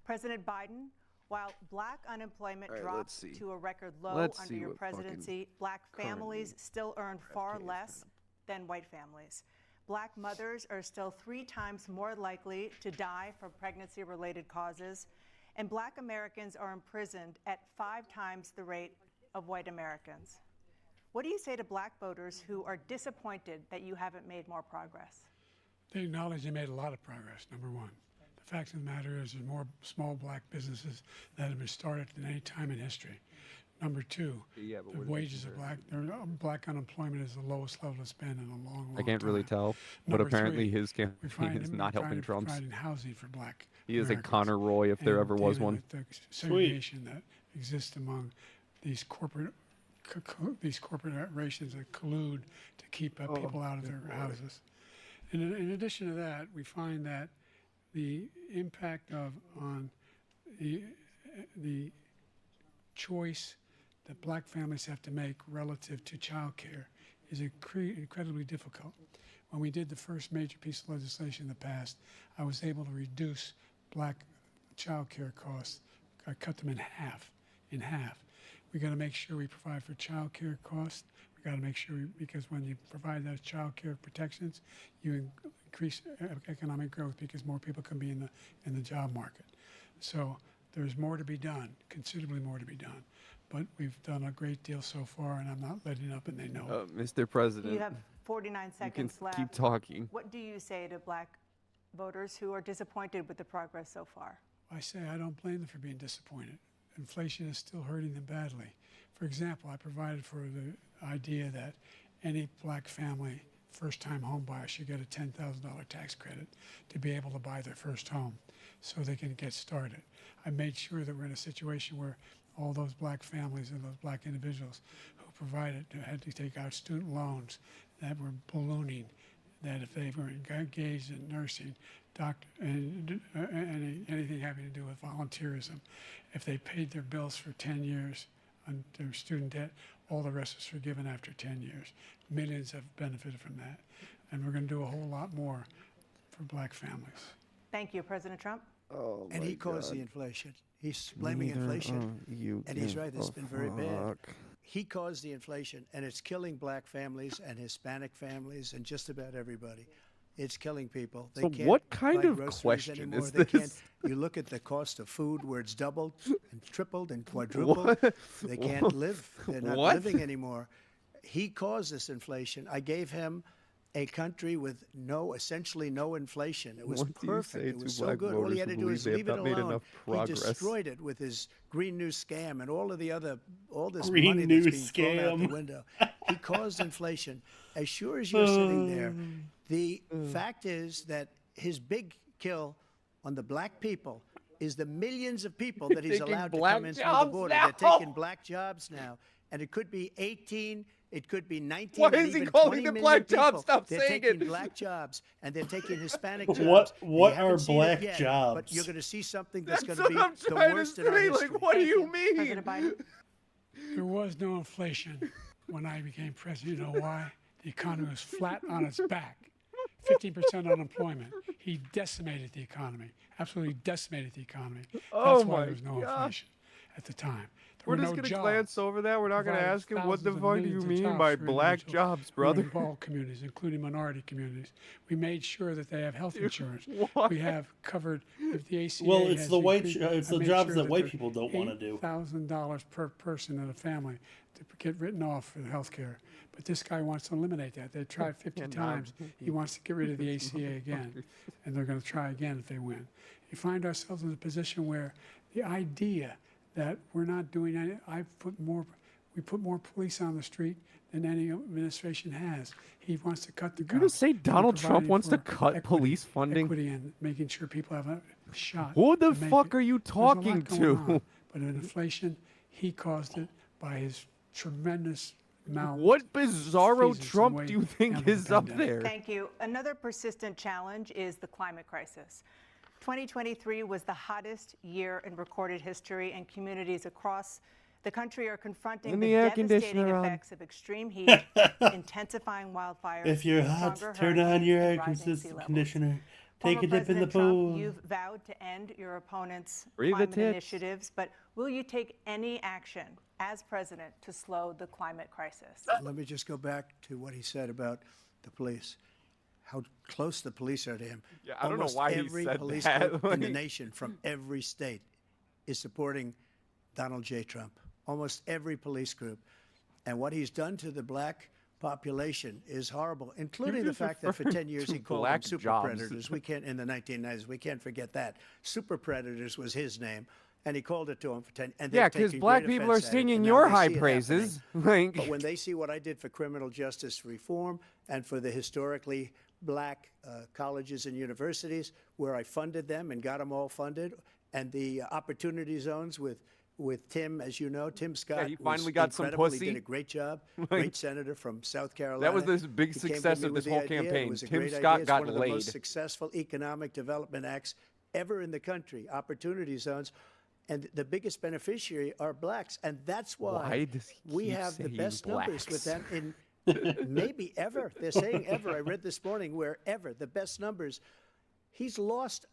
Speaker 8: President Biden, while black unemployment dropped to a record low under your presidency, black families still earn far less than white families. Black mothers are still 3 times more likely to die from pregnancy-related causes, and black Americans are imprisoned at 5 times the rate of white Americans. What do you say to black voters who are disappointed that you haven't made more progress?
Speaker 5: They acknowledge they made a lot of progress, number one. The fact of the matter is there's more small black businesses that have been started than any time in history. Number two, the wages of black unemployment is the lowest level it's been in a long, long time.
Speaker 1: I can't really tell, but apparently his campaign is not helping Trump's.
Speaker 5: Providing housing for black
Speaker 1: He is a
Speaker 5: Americans
Speaker 1: Connor Roy if there
Speaker 5: and
Speaker 1: ever was
Speaker 5: dealing
Speaker 1: one.
Speaker 5: with the segregation that exists among these corporations that collude to keep people out of their houses. And in addition to that, we find that the impact on the choice that black families have to make relative to child care is incredibly difficult. When we did the first major piece of legislation in the past, I was able to reduce black child care costs. I cut them in half. We got to make sure we provide for child care costs. We got to make sure because when you provide those child care protections, you increase economic growth because more people can be in the job market. So there's more to be done, considerably more to be done. But we've done a great deal so far, and I'm not letting up, and they know it.
Speaker 1: Mr. President,
Speaker 8: You have 49 seconds
Speaker 1: you can
Speaker 8: left.
Speaker 1: keep talking.
Speaker 8: What do you say to black voters who are disappointed with the progress so far?
Speaker 5: I say I don't blame them for being disappointed. Inflation is still hurting them badly. For example, I provided for the idea that any black family, first-time home buyer should get a $10,000 tax credit to be able to buy their first home so they can get started. I made sure that we're in a situation where all those black families and those black individuals who had to take out student loans that were ballooning, that if they were engaged in nursing, anything having to do with volunteerism, if they paid their bills for 10 years on their student debt, all the rest is forgiven after 10 years. Millions have benefited from that. And we're going to do a whole lot more for black families.
Speaker 8: Thank you, President Trump.
Speaker 1: Oh,
Speaker 4: And he caused the inflation. He's blaming inflation. And he's right, it's been very bad. He caused the inflation, and it's killing black families and Hispanic families and just about everybody. It's killing people. They
Speaker 1: So
Speaker 4: can't
Speaker 1: what kind
Speaker 4: buy
Speaker 1: of
Speaker 4: groceries
Speaker 1: question
Speaker 4: anymore.
Speaker 1: is
Speaker 4: They can't.
Speaker 1: this?
Speaker 4: You look at the cost of food, where it's doubled and tripled and quadrupled.
Speaker 1: What?
Speaker 4: They can't live. They're not
Speaker 1: What?
Speaker 4: living anymore. He caused this inflation. I gave him a country with essentially no inflation. It was
Speaker 1: What do you
Speaker 4: perfect.
Speaker 1: say
Speaker 4: It was
Speaker 1: to
Speaker 4: so
Speaker 1: black
Speaker 4: good. All he
Speaker 1: voters
Speaker 4: had to
Speaker 1: who
Speaker 4: do
Speaker 1: believe
Speaker 4: is
Speaker 1: they have
Speaker 4: leave it
Speaker 1: not made
Speaker 4: alone.
Speaker 1: enough
Speaker 4: He
Speaker 1: progress?
Speaker 4: destroyed it with his Green New Scam and all this
Speaker 6: Green
Speaker 4: money
Speaker 6: New
Speaker 4: that's being thrown out the
Speaker 6: Scam.
Speaker 4: window. He caused inflation. As sure as you're sitting there, the fact is that his big kill on the black people is the millions of people that he's
Speaker 1: Taking
Speaker 4: allowed to
Speaker 1: black
Speaker 4: come in through the
Speaker 1: jobs
Speaker 4: border.
Speaker 1: now.
Speaker 4: They're taking black jobs now. And it could be 18, it could be 19,
Speaker 1: Why
Speaker 4: and
Speaker 1: is he
Speaker 4: even
Speaker 1: calling
Speaker 4: 20
Speaker 1: them
Speaker 4: million
Speaker 1: black jobs?
Speaker 4: people.
Speaker 1: Stop
Speaker 4: They're
Speaker 1: saying
Speaker 4: taking
Speaker 1: it.
Speaker 4: black jobs, and they're taking Hispanic jobs.
Speaker 6: What
Speaker 4: And
Speaker 6: are
Speaker 4: you haven't seen it
Speaker 6: black
Speaker 4: yet,
Speaker 6: jobs?
Speaker 4: But you're going to see something that's
Speaker 1: That's
Speaker 4: going to
Speaker 1: what
Speaker 4: be
Speaker 1: I'm
Speaker 4: the
Speaker 1: trying to
Speaker 4: worst in our
Speaker 1: say.
Speaker 4: history.
Speaker 1: Like, what do
Speaker 8: Thank
Speaker 1: you mean?
Speaker 8: President Biden.
Speaker 5: There was no inflation when I became president. You know why? The economy was flat on its back. 15% unemployment. He decimated the economy, absolutely decimated the economy.
Speaker 1: Oh
Speaker 5: That's why
Speaker 1: my
Speaker 5: there was no
Speaker 1: God.
Speaker 5: inflation at the time. There
Speaker 1: We're
Speaker 5: were
Speaker 1: just
Speaker 5: no
Speaker 1: gonna
Speaker 5: jobs.
Speaker 1: glance over that. We're not gonna
Speaker 5: Provided
Speaker 1: ask him what the
Speaker 5: thousands of
Speaker 1: fuck do you
Speaker 5: millions of
Speaker 1: mean
Speaker 5: jobs
Speaker 1: by
Speaker 5: for
Speaker 1: black
Speaker 5: individuals
Speaker 1: jobs,
Speaker 5: who are
Speaker 1: brother?
Speaker 5: in all communities, including minority communities. We made sure that they have health insurance.
Speaker 1: what?
Speaker 5: We have covered if the ACA.
Speaker 6: Well, it's
Speaker 5: has
Speaker 6: the white
Speaker 5: increased,
Speaker 6: it's
Speaker 5: I
Speaker 6: the
Speaker 5: made
Speaker 6: jobs
Speaker 5: sure
Speaker 6: that white
Speaker 5: there's
Speaker 6: people don't want to do.
Speaker 5: $8,000 per person in a family to get written off for the health care. But this guy wants to eliminate that. They tried 50 times. He wants to get rid of the ACA again, and they're going to try again if they win. You find ourselves in a position where the idea that we're not doing any, we put more police on the street than any administration has. He wants to cut the
Speaker 1: You're gonna
Speaker 5: cops.
Speaker 1: say
Speaker 5: We're
Speaker 1: Donald Trump
Speaker 5: providing
Speaker 1: wants to
Speaker 5: for
Speaker 1: cut police funding?
Speaker 5: Equity and making sure people have a shot.
Speaker 1: Who the
Speaker 5: to make
Speaker 1: fuck
Speaker 5: it.
Speaker 1: are you
Speaker 5: There's a lot
Speaker 1: talking
Speaker 5: going
Speaker 1: to?
Speaker 5: on, but in inflation, he caused it by his tremendous
Speaker 1: What bizarro
Speaker 5: malfeasance and
Speaker 1: Trump
Speaker 5: way
Speaker 1: do you
Speaker 5: to
Speaker 1: think
Speaker 5: handle the
Speaker 1: is up
Speaker 5: pandemic.
Speaker 1: there?
Speaker 8: Thank you. Another persistent challenge is the climate crisis. 2023 was the hottest year in recorded history, and communities across the country are confronting
Speaker 1: Turn
Speaker 8: the
Speaker 1: the air
Speaker 8: devastating
Speaker 1: conditioner on.
Speaker 8: effects of extreme heat, intensifying wildfires.
Speaker 6: If you're hot,
Speaker 8: stronger
Speaker 6: turn on
Speaker 8: hurricanes,
Speaker 6: your
Speaker 8: and
Speaker 6: air
Speaker 8: rising sea levels.
Speaker 6: conditioner.
Speaker 8: Former
Speaker 6: Take a dip in the
Speaker 8: President Trump,
Speaker 6: pool.
Speaker 8: you've vowed to end your opponent's
Speaker 1: Breathe the
Speaker 8: climate
Speaker 1: tits.
Speaker 8: initiatives, but will you take any action as president to slow the climate crisis?
Speaker 4: Let me just go back to what he said about the police, how close the police are to him.
Speaker 1: Yeah, I don't know
Speaker 4: Almost
Speaker 1: why he
Speaker 4: every
Speaker 1: said
Speaker 4: police
Speaker 1: that.
Speaker 4: group in the
Speaker 1: Like-
Speaker 4: nation from every state is supporting Donald J. Trump. Almost every police group. And what he's done to the black population is horrible, including the
Speaker 1: just
Speaker 4: fact that for
Speaker 1: referred
Speaker 4: 10 years
Speaker 1: to
Speaker 4: he called them
Speaker 1: black
Speaker 4: super
Speaker 1: jobs.
Speaker 4: predators. We can't, in the 1990s, we can't forget that. Super predators was his name, and he called it to them for 10. And they're
Speaker 1: Yeah, because
Speaker 4: taking
Speaker 1: black
Speaker 4: great
Speaker 1: people are
Speaker 4: offense at it,
Speaker 1: singing
Speaker 4: and now
Speaker 1: your
Speaker 4: they
Speaker 1: high
Speaker 4: see it
Speaker 1: praises.
Speaker 4: happening.
Speaker 1: Like,
Speaker 4: But when they see what I did for criminal justice reform and for the historically black colleges and universities, where I funded them and got them all funded, and the opportunity zones with Tim, as you know, Tim Scott.
Speaker 1: he
Speaker 4: was
Speaker 1: finally got some
Speaker 4: incredible.
Speaker 1: pussy.
Speaker 4: He did a great job. Great senator from South Carolina.
Speaker 1: That was the big
Speaker 4: He came to
Speaker 1: success
Speaker 4: me
Speaker 1: of
Speaker 4: with
Speaker 1: this
Speaker 4: the
Speaker 1: whole
Speaker 4: idea. It
Speaker 1: campaign.
Speaker 4: was a
Speaker 1: Tim
Speaker 4: great
Speaker 1: Scott
Speaker 4: idea. It's
Speaker 1: got
Speaker 4: one of the
Speaker 1: laid.
Speaker 4: most successful economic development acts ever in the country. Opportunity zones. And the biggest beneficiary are blacks. And that's
Speaker 1: Why does he
Speaker 4: we
Speaker 1: keep
Speaker 4: have the
Speaker 1: saying
Speaker 4: best numbers with
Speaker 1: blacks?
Speaker 4: them in maybe ever. They're saying ever. I read this morning where ever, the best numbers. He's lost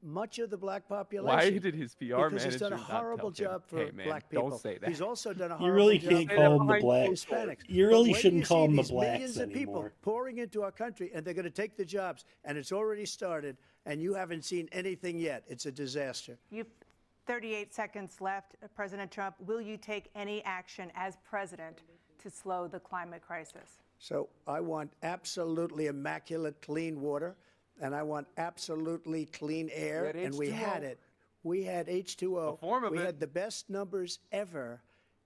Speaker 4: much of the black population.
Speaker 1: Why did his PR
Speaker 4: because
Speaker 1: manager
Speaker 4: he's done a
Speaker 1: not tell
Speaker 4: horrible
Speaker 1: him,
Speaker 4: job for
Speaker 1: "Hey, man,
Speaker 4: black people.
Speaker 1: don't say that."
Speaker 4: He's also done a
Speaker 6: You
Speaker 4: horrible
Speaker 6: really
Speaker 4: job
Speaker 6: can't
Speaker 4: for
Speaker 6: call them the black.
Speaker 4: Hispanics.
Speaker 6: You
Speaker 4: But
Speaker 6: really
Speaker 4: when
Speaker 6: shouldn't
Speaker 4: you
Speaker 6: call
Speaker 4: see
Speaker 6: them the
Speaker 4: these
Speaker 6: blacks
Speaker 4: millions of people
Speaker 6: anymore.
Speaker 4: pouring into our country, and they're going to take the jobs, and it's already started, and you haven't seen anything yet. It's a disaster.
Speaker 8: You've 38 seconds left. President Trump, will you take any action as president to slow the climate crisis?
Speaker 4: So I want absolutely immaculate clean water, and I want absolutely clean air, and we had it. We had H2O.
Speaker 1: A form of
Speaker 4: we
Speaker 1: it.
Speaker 4: had the best numbers ever,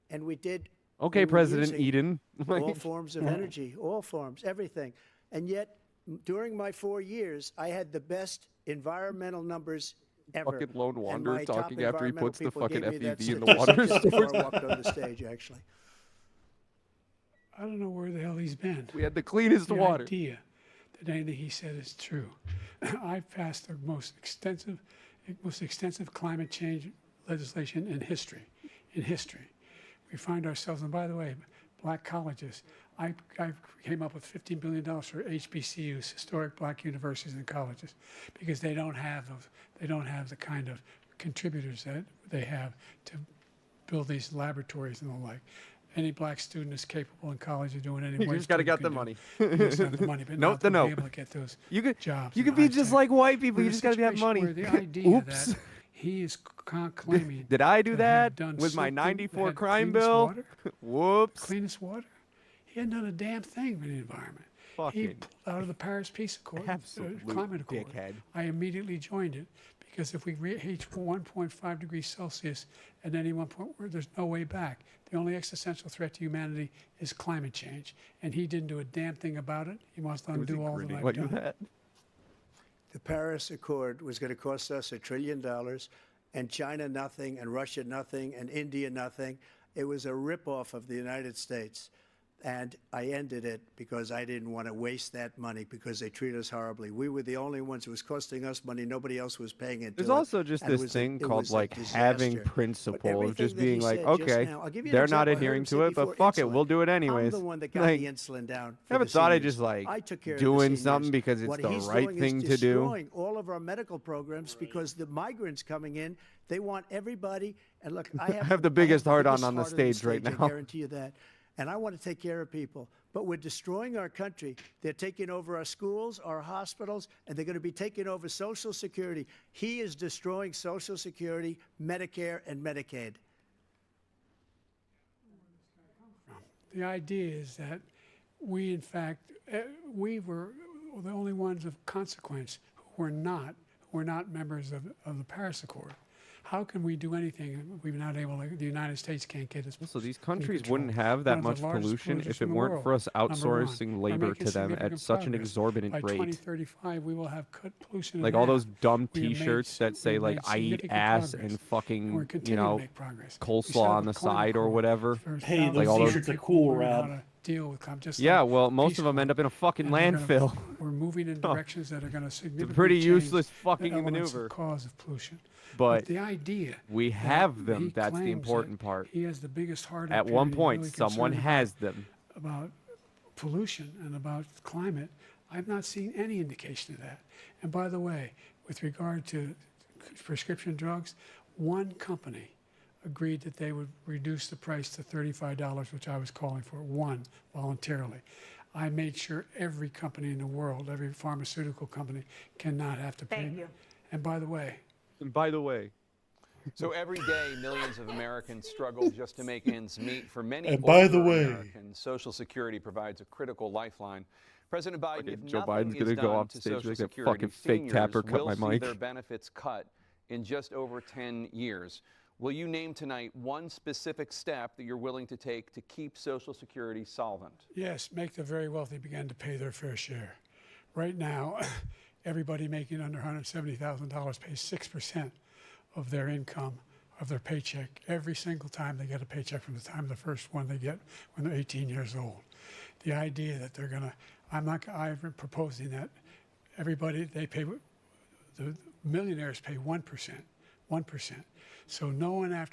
Speaker 4: and we did.
Speaker 1: Okay,
Speaker 4: we were
Speaker 1: President
Speaker 4: using
Speaker 1: Eden.
Speaker 4: all forms of energy, all forms, everything. And yet, during my 4 years, I had the best environmental numbers ever.
Speaker 1: Fucking lone
Speaker 4: And
Speaker 1: wanderer
Speaker 4: my top
Speaker 1: talking after he
Speaker 4: environmental
Speaker 1: puts the
Speaker 4: people
Speaker 1: fucking
Speaker 4: gave me that
Speaker 1: FEV in the
Speaker 4: statistic
Speaker 1: water
Speaker 4: just before
Speaker 1: source.
Speaker 4: I walked on the stage, actually.
Speaker 5: I don't know where the hell he's been.
Speaker 1: We had the cleanest
Speaker 5: The
Speaker 1: water.
Speaker 5: idea that anything he said is true. I've passed the most extensive climate change legislation in history. In history, we find ourselves, and by the way, black colleges. I came up with $15 billion for HBCUs, historic black universities and colleges, because they don't have those. They don't have the kind of contributors that they have to build these laboratories and the like. Any black student is capable in college of doing any.
Speaker 1: You just got to get the money.
Speaker 5: You just have the money, but
Speaker 1: Note
Speaker 5: not
Speaker 1: the
Speaker 5: to
Speaker 1: note.
Speaker 5: be able to get those
Speaker 1: You could
Speaker 5: jobs.
Speaker 1: You
Speaker 5: in
Speaker 1: could be
Speaker 5: high
Speaker 1: just
Speaker 5: tech.
Speaker 1: like white people.
Speaker 5: We're
Speaker 1: You
Speaker 5: in a
Speaker 1: just got to have
Speaker 5: situation
Speaker 1: money.
Speaker 5: where the idea
Speaker 1: Oops.
Speaker 5: that he is claiming.
Speaker 1: Did I do
Speaker 5: to
Speaker 1: that
Speaker 5: have done
Speaker 1: with my
Speaker 5: something
Speaker 1: '94
Speaker 5: that had
Speaker 1: crime
Speaker 5: cleanest
Speaker 1: bill?
Speaker 5: water,
Speaker 1: Whoops.
Speaker 5: cleanest water. He hadn't done a damn thing for the environment. He
Speaker 1: Fucking
Speaker 5: pulled out of the Paris Peace Accord,
Speaker 1: absolute
Speaker 5: climate accord.
Speaker 1: dickhead.
Speaker 5: I immediately joined it because if we reach 1.5 degrees Celsius at any one point, there's no way back. The only existential threat to humanity is climate change, and he didn't do a damn thing about it. He wants to undo all that I've
Speaker 1: What you
Speaker 5: done.
Speaker 1: had?
Speaker 4: The Paris Accord was going to cost us $1 trillion, and China nothing, and Russia nothing, and India nothing. It was a ripoff of the United States. And I ended it because I didn't want to waste that money because they treat us horribly. We were the only ones. It was costing us money. Nobody else was paying it.
Speaker 1: There's also just this thing called like having principle of just being like, okay, they're not adhering to it, but fuck it, we'll do it anyways.
Speaker 4: I'm the one that got
Speaker 1: Like,
Speaker 4: the insulin down.
Speaker 1: I haven't thought of just like
Speaker 4: took care of
Speaker 1: doing
Speaker 4: the
Speaker 1: something
Speaker 4: seniors.
Speaker 1: because it's
Speaker 4: What
Speaker 1: the
Speaker 4: he's
Speaker 1: right
Speaker 4: doing
Speaker 1: thing
Speaker 4: is
Speaker 1: to do.
Speaker 4: destroying all of our medical programs because the migrants coming in, they want everybody. And look, I have
Speaker 1: the biggest heart on
Speaker 4: biggest
Speaker 1: the
Speaker 4: heart
Speaker 1: stage right
Speaker 4: I
Speaker 1: now.
Speaker 4: guarantee you that. And I want to take care of people. But we're destroying our country. They're taking over our schools, our hospitals, and they're going to be taking over Social Security. He is destroying Social Security, Medicare, and Medicaid.
Speaker 5: The idea is that we, in fact, we were the only ones of consequence who were not members of the Paris Accord. How can we do anything if we're not able to, the United States can't get us.
Speaker 1: So these countries
Speaker 5: control.
Speaker 1: wouldn't have that
Speaker 5: One
Speaker 1: much
Speaker 5: of the largest
Speaker 1: pollution
Speaker 5: polluters
Speaker 1: if
Speaker 5: in
Speaker 1: it
Speaker 5: the
Speaker 1: weren't
Speaker 5: world,
Speaker 1: for us
Speaker 5: number one.
Speaker 1: outsourcing
Speaker 5: We're
Speaker 1: labor
Speaker 5: making
Speaker 1: to them at
Speaker 5: significant
Speaker 1: such an
Speaker 5: progress.
Speaker 1: exorbitant
Speaker 5: By
Speaker 1: rate.
Speaker 5: 2035, we will have cut pollution in
Speaker 1: Like all
Speaker 5: half.
Speaker 1: those dumb
Speaker 5: We have made
Speaker 1: T-shirts that say
Speaker 5: we've
Speaker 1: like
Speaker 5: made
Speaker 1: "I eat
Speaker 5: significant
Speaker 1: ass"
Speaker 5: progress.
Speaker 1: and fucking
Speaker 5: And we're
Speaker 1: you
Speaker 5: continuing
Speaker 1: know
Speaker 5: to make progress. We
Speaker 1: coleslaw
Speaker 5: set up
Speaker 1: on
Speaker 5: a
Speaker 1: the
Speaker 5: climate
Speaker 1: side or
Speaker 5: accord
Speaker 1: whatever.
Speaker 5: for
Speaker 6: Hey,
Speaker 5: thousands
Speaker 6: those
Speaker 1: all those-
Speaker 6: T-shirts are
Speaker 5: people
Speaker 6: cool,
Speaker 5: who learn how
Speaker 6: Rob.
Speaker 5: to deal with just
Speaker 1: Yeah,
Speaker 5: like
Speaker 1: well, most
Speaker 5: Peace
Speaker 1: of them end
Speaker 5: Corps.
Speaker 1: up in a fucking
Speaker 5: And we're gonna-
Speaker 1: landfill.
Speaker 5: We're moving in directions that are going to significantly
Speaker 1: pretty
Speaker 5: change
Speaker 1: useless
Speaker 5: the
Speaker 1: fucking
Speaker 5: elements
Speaker 1: maneuver.
Speaker 5: of cause of pollution.
Speaker 1: But
Speaker 5: the idea
Speaker 1: we
Speaker 5: that
Speaker 1: have them.
Speaker 5: he
Speaker 1: That's the
Speaker 5: claims
Speaker 1: important
Speaker 5: that
Speaker 1: part.
Speaker 5: He has the biggest heart.
Speaker 1: At
Speaker 5: up here
Speaker 1: one
Speaker 5: and he's
Speaker 1: point,
Speaker 5: really
Speaker 1: someone
Speaker 5: concerned
Speaker 1: has them.
Speaker 5: about pollution and about climate. I've not seen any indication of that. And by the way, with regard to prescription drugs, one company agreed that they would reduce the price to $35, which I was calling for, one, voluntarily. I made sure every company in the world, every pharmaceutical company, cannot have to pay.
Speaker 8: Thank you.
Speaker 5: And by the way,
Speaker 3: So every day, millions of Americans struggle just to make ends meet. For many
Speaker 6: And by the
Speaker 3: older
Speaker 6: way-
Speaker 3: Americans, Social Security provides a critical lifeline. President Biden,
Speaker 1: Fucking
Speaker 3: if
Speaker 1: Joe
Speaker 3: nothing
Speaker 1: Biden's
Speaker 3: is
Speaker 1: gonna go
Speaker 3: done
Speaker 1: off
Speaker 3: to
Speaker 1: stage
Speaker 3: Social
Speaker 1: like that
Speaker 3: Security,
Speaker 1: fucking fake
Speaker 3: seniors
Speaker 1: tapper cut
Speaker 3: will
Speaker 1: my
Speaker 3: see
Speaker 1: mic.
Speaker 3: their benefits cut in just over 10 years. Will you name tonight one specific step that you're willing to take to keep Social Security solvent?
Speaker 5: yes, make the very wealthy begin to pay their fair share. Right now, everybody making under $170,000 pays 6% of their income, of their paycheck, every single time they get a paycheck from the time of the first one they get when they're 18 years old. The idea that they're going to, I'm proposing that everybody, they pay, the millionaires pay 1%, 1%. So no one I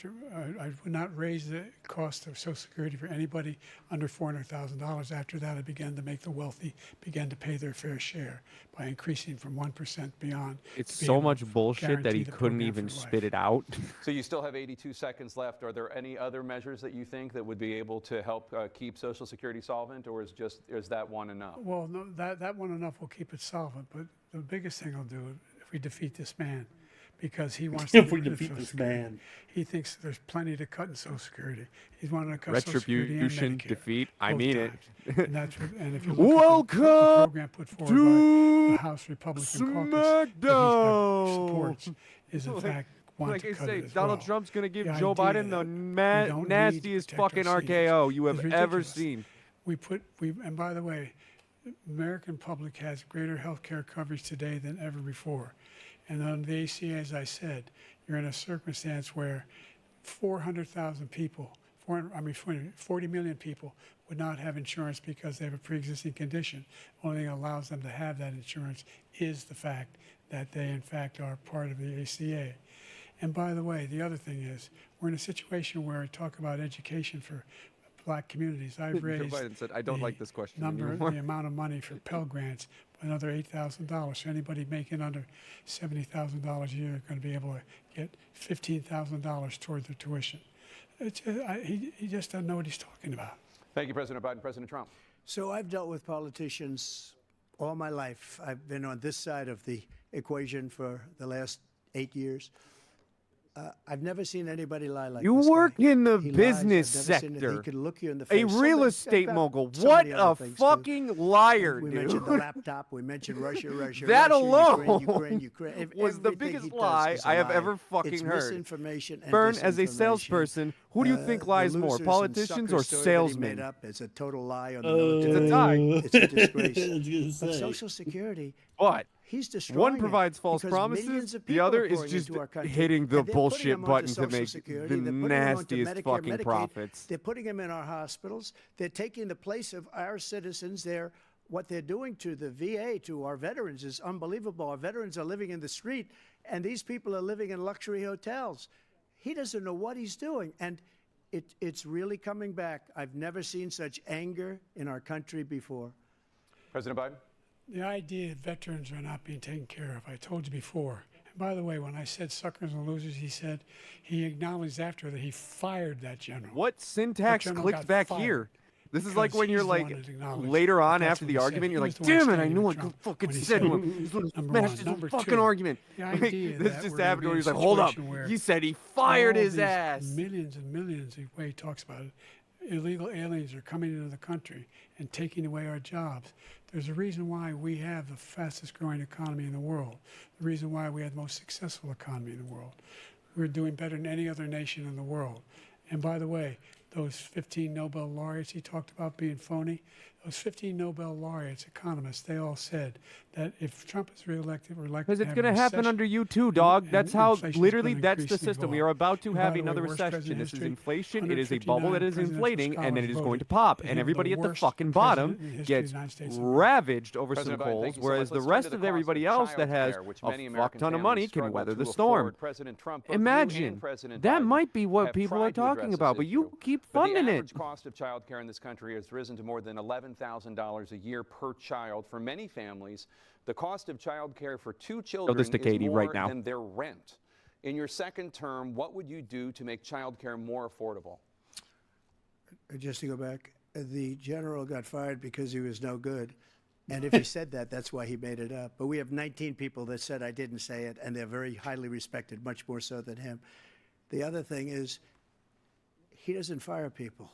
Speaker 5: would not raise the cost of Social Security for anybody under $400,000. After that, I began to make the wealthy begin to pay their fair share by increasing from 1% beyond.
Speaker 1: It's
Speaker 5: to be
Speaker 1: so
Speaker 5: able
Speaker 1: much
Speaker 5: to
Speaker 1: bullshit that he
Speaker 5: guarantee the
Speaker 1: couldn't
Speaker 5: program
Speaker 1: even
Speaker 5: for life.
Speaker 1: spit it out.
Speaker 3: So you still have 82 seconds left. Are there any other measures that you think that would be able to help keep Social Security solvent, or is that one enough?
Speaker 5: Well, no, that one enough will keep it solvent. But the biggest thing I'll do if we defeat this man, because he wants to
Speaker 6: If
Speaker 5: get
Speaker 6: we
Speaker 5: rid of
Speaker 6: defeat
Speaker 5: Social
Speaker 6: this
Speaker 5: Security.
Speaker 6: man.
Speaker 5: He thinks there's plenty to cut in Social Security. He's wanting to cut Social Security and
Speaker 1: Retribution,
Speaker 5: Medicare,
Speaker 1: defeat. I
Speaker 5: both
Speaker 1: mean it.
Speaker 5: times. And that's what, and if you look at the program put forward by the House Republican caucus that he supports, is in fact want
Speaker 1: Like
Speaker 5: to
Speaker 1: I
Speaker 5: cut
Speaker 1: say,
Speaker 5: it as
Speaker 1: Donald
Speaker 5: well.
Speaker 1: Trump's going to give
Speaker 5: The
Speaker 1: Joe
Speaker 5: idea
Speaker 1: Biden the
Speaker 5: that we don't need to
Speaker 1: nastiest
Speaker 5: protect our
Speaker 1: fucking
Speaker 5: seniors
Speaker 1: RKO you
Speaker 5: is
Speaker 1: have ever
Speaker 5: ridiculous.
Speaker 1: seen.
Speaker 5: And by the way, the American public has greater health care coverage today than ever before. And on the ACA, as I said, you're in a circumstance where 400,000 people, 40 million people would not have insurance because they have a pre-existing condition. Only thing that allows them to have that insurance is the fact that they, in fact, are part of the ACA. And by the way, the other thing is, we're in a situation where I talk about education for black communities. I've
Speaker 1: Joe
Speaker 5: raised
Speaker 1: Biden said, "I don't like this question
Speaker 5: the
Speaker 1: anymore."
Speaker 5: amount of money for Pell Grants by another $8,000. So anybody making under $70,000 a year is going to be able to get $15,000 toward their tuition. He just doesn't know what he's talking about.
Speaker 3: Thank you, President Biden. President Trump.
Speaker 4: So I've dealt with politicians all my life. I've been on this side of the equation for the last 8 years. I've never seen anybody lie like
Speaker 1: You
Speaker 4: this
Speaker 1: work
Speaker 4: guy.
Speaker 1: in the
Speaker 4: He lies.
Speaker 1: business
Speaker 4: I've never seen it.
Speaker 1: sector.
Speaker 4: He can look you in the
Speaker 1: A
Speaker 4: face.
Speaker 1: real estate
Speaker 4: About
Speaker 1: mogul.
Speaker 4: so
Speaker 1: What
Speaker 4: many
Speaker 1: a
Speaker 4: other things, too.
Speaker 1: fucking liar,
Speaker 4: We
Speaker 1: dude.
Speaker 4: mentioned the laptop. We mentioned Russia.
Speaker 1: That
Speaker 4: Russia,
Speaker 1: alone
Speaker 4: Ukraine.
Speaker 1: was the
Speaker 4: Everything
Speaker 1: biggest
Speaker 4: he does
Speaker 1: lie
Speaker 4: is a
Speaker 1: I have
Speaker 4: lie.
Speaker 1: ever fucking
Speaker 4: It's
Speaker 1: heard.
Speaker 4: misinformation and
Speaker 1: Bern, as a
Speaker 4: disinformation.
Speaker 1: salesperson, who do you think
Speaker 4: The
Speaker 1: lies more,
Speaker 4: losers and
Speaker 1: politicians or
Speaker 4: sucker story that he
Speaker 1: salesmen?
Speaker 4: made up is a total lie on the military.
Speaker 1: It's a tie.
Speaker 4: It's a disgrace.
Speaker 6: I was gonna
Speaker 4: But
Speaker 6: say.
Speaker 4: Social Security,
Speaker 1: But
Speaker 4: he's destroying
Speaker 1: one
Speaker 4: it
Speaker 1: provides false
Speaker 4: because millions
Speaker 1: promises,
Speaker 4: of
Speaker 1: the
Speaker 4: people
Speaker 1: other
Speaker 4: are
Speaker 1: is
Speaker 4: pouring
Speaker 1: just
Speaker 4: into our country,
Speaker 1: hitting the
Speaker 4: and they're putting
Speaker 1: bullshit
Speaker 4: them onto
Speaker 1: button to
Speaker 4: Social
Speaker 1: make
Speaker 4: Security,
Speaker 1: the
Speaker 4: they're putting them onto
Speaker 1: nastiest
Speaker 4: Medicare,
Speaker 1: fucking
Speaker 4: Medicaid.
Speaker 1: profits.
Speaker 4: They're putting them in our hospitals. They're taking the place of our citizens. What they're doing to the VA, to our veterans, is unbelievable. Our veterans are living in the street, and these people are living in luxury hotels. He doesn't know what he's doing, and it's really coming back. I've never seen such anger in our country before.
Speaker 3: President Biden.
Speaker 5: The idea that veterans are not being taken care of, I told you before. And by the way, when I said suckers and losers, he acknowledged after that he fired that general.
Speaker 1: What syntax
Speaker 5: That general
Speaker 1: clicked
Speaker 5: got
Speaker 1: back
Speaker 5: fired
Speaker 1: here? This is
Speaker 5: because
Speaker 1: like when you're
Speaker 5: he's the
Speaker 1: like
Speaker 5: one that acknowledged
Speaker 1: later
Speaker 5: that
Speaker 1: on
Speaker 5: that's
Speaker 1: after
Speaker 5: what
Speaker 1: the
Speaker 5: he said.
Speaker 1: argument,
Speaker 5: He
Speaker 1: you're
Speaker 5: was
Speaker 1: like,
Speaker 5: the one
Speaker 1: damn it, I
Speaker 5: standing
Speaker 1: knew I
Speaker 5: with
Speaker 1: could
Speaker 5: Trump
Speaker 1: fucking
Speaker 5: when he
Speaker 1: said
Speaker 5: said,
Speaker 1: one. He's gonna
Speaker 5: number
Speaker 1: smash
Speaker 5: one.
Speaker 1: this
Speaker 5: Number
Speaker 1: fucking
Speaker 5: two,
Speaker 1: argument.
Speaker 5: the
Speaker 1: Like,
Speaker 5: idea
Speaker 1: this
Speaker 5: that
Speaker 1: just
Speaker 5: we're
Speaker 1: happened
Speaker 5: gonna
Speaker 1: where
Speaker 5: be
Speaker 1: he's
Speaker 5: in
Speaker 1: like,
Speaker 5: a
Speaker 1: hold up.
Speaker 5: situation where
Speaker 1: He said he fired
Speaker 5: all
Speaker 1: his
Speaker 5: these
Speaker 1: ass.
Speaker 5: Millions and millions, the way he talks about it, illegal aliens are coming into the country and taking away our jobs. There's a reason why we have the fastest growing economy in the world, the reason why we have the most successful economy in the world. We're doing better than any other nation in the world. And by the way, those 15 Nobel laureates he talked about being phony, those 15 Nobel laureates, economists, they all said that if Trump is reelected, we're likely
Speaker 1: Because
Speaker 5: to
Speaker 1: it's
Speaker 5: have
Speaker 1: going
Speaker 5: a
Speaker 1: to happen
Speaker 5: recession,
Speaker 1: under you too, dog.
Speaker 5: and
Speaker 1: That's how,
Speaker 5: inflation's
Speaker 1: literally,
Speaker 5: gonna
Speaker 1: that's the
Speaker 5: increasingly
Speaker 1: system.
Speaker 5: go
Speaker 1: We are
Speaker 5: up.
Speaker 1: about to
Speaker 5: And by
Speaker 1: have
Speaker 5: the way,
Speaker 1: another
Speaker 5: worst
Speaker 1: recession.
Speaker 5: president in
Speaker 1: This is
Speaker 5: history,
Speaker 1: inflation. It is a bubble
Speaker 5: 159
Speaker 1: that is
Speaker 5: presidential
Speaker 1: inflating, and then it
Speaker 5: scholars
Speaker 1: is going to
Speaker 5: voted
Speaker 1: pop.
Speaker 5: that
Speaker 1: And
Speaker 5: him the
Speaker 1: everybody at the
Speaker 5: worst
Speaker 1: fucking
Speaker 5: president
Speaker 1: bottom
Speaker 5: in the history of
Speaker 1: gets
Speaker 5: the United States of America.
Speaker 1: ravaged over some
Speaker 3: President Biden,
Speaker 1: coals,
Speaker 3: thank you so
Speaker 1: whereas
Speaker 3: much.
Speaker 1: the
Speaker 3: Let's turn
Speaker 1: rest
Speaker 3: to the
Speaker 1: of
Speaker 3: cost
Speaker 1: everybody
Speaker 3: of
Speaker 1: else that has
Speaker 3: childcare, which
Speaker 1: a
Speaker 3: many
Speaker 1: fuck
Speaker 3: American
Speaker 1: ton of
Speaker 3: families
Speaker 1: money can
Speaker 3: struggle
Speaker 1: weather
Speaker 3: to
Speaker 1: the
Speaker 3: afford.
Speaker 1: storm.
Speaker 3: President Trump, both you and
Speaker 1: Imagine.
Speaker 3: President
Speaker 1: That
Speaker 3: Biden
Speaker 1: might be what
Speaker 3: have
Speaker 1: people
Speaker 3: tried
Speaker 1: are
Speaker 3: to address
Speaker 1: talking
Speaker 3: this
Speaker 1: about, but you
Speaker 3: issue.
Speaker 1: keep
Speaker 3: But
Speaker 1: funding
Speaker 3: the
Speaker 1: it.
Speaker 3: average cost of child care in this country has risen to more than $11,000 a year per child. For many families, the cost of child care for two children
Speaker 1: this to
Speaker 3: is
Speaker 1: Katie
Speaker 3: more
Speaker 1: right now.
Speaker 3: than their rent. In your second term, what would you do to make child care more affordable?
Speaker 4: Just to go back, the general got fired because he was no good. And if he said that, that's why he made it up. But we have 19 people that said I didn't say it, and they're very highly respected, much more so than him. The other thing is, he doesn't fire people.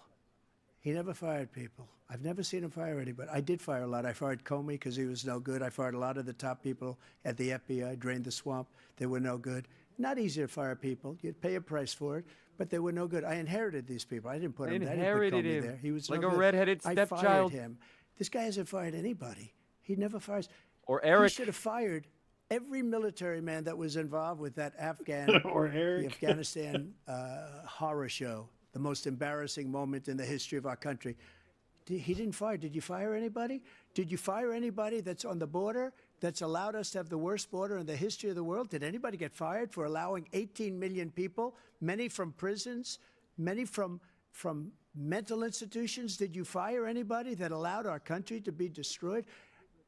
Speaker 4: He never fired people. I've never seen him fire anybody. I did fire a lot. I fired Comey because he was no good. I fired a lot of the top people at the FBI, drained the swamp. They were no good. Not easy to fire people. You'd pay a price for it, but they were no good. I inherited these people. I didn't put him there. I didn't put
Speaker 1: Inherited
Speaker 4: Comey
Speaker 1: him
Speaker 4: there. He was
Speaker 1: like
Speaker 4: no
Speaker 1: a
Speaker 4: good.
Speaker 1: redheaded
Speaker 4: I
Speaker 1: stepchild.
Speaker 4: fired him. This guy hasn't fired anybody. He never fires.
Speaker 1: Or Eric.
Speaker 4: He should have fired every military man that was involved with that
Speaker 6: Or Eric.
Speaker 4: the Afghanistan horror show, the most embarrassing moment in the history of our country. He didn't fire. Did you fire anybody? Did you fire anybody that's on the border that's allowed us to have the worst border in the history of the world? Did anybody get fired for allowing 18 million people, many from prisons, many from mental institutions? Did you fire anybody that allowed our country to be destroyed?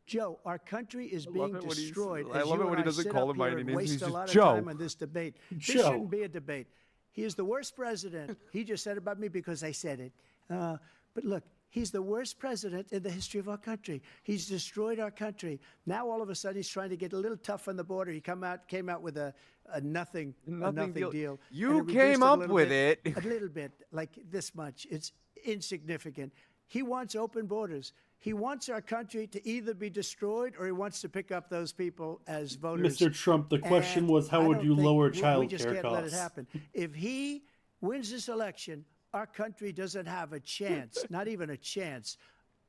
Speaker 4: Joe, our country is being destroyed.
Speaker 1: I love it when he doesn't call him by any names.
Speaker 4: Waste
Speaker 1: He's
Speaker 4: a
Speaker 1: just
Speaker 4: lot of
Speaker 1: Joe.
Speaker 4: time on this debate. This
Speaker 6: Joe.
Speaker 4: shouldn't be a debate. He is the worst president. He just said about me because I said it. But look, he's the worst president in the history of our country. He's destroyed our country. Now all of a sudden he's trying to get a little tough on the border. He came out with a nothing deal.
Speaker 1: You came up with it.
Speaker 4: A little bit, like this much. It's insignificant. He wants open borders. He wants our country to either be destroyed or he wants to pick up those people as voters.
Speaker 6: Mr. Trump, the question was, how would you lower child
Speaker 4: We just
Speaker 6: care
Speaker 4: can't
Speaker 6: costs?
Speaker 4: let it happen. If he wins this election, our country doesn't have a chance, not even a chance,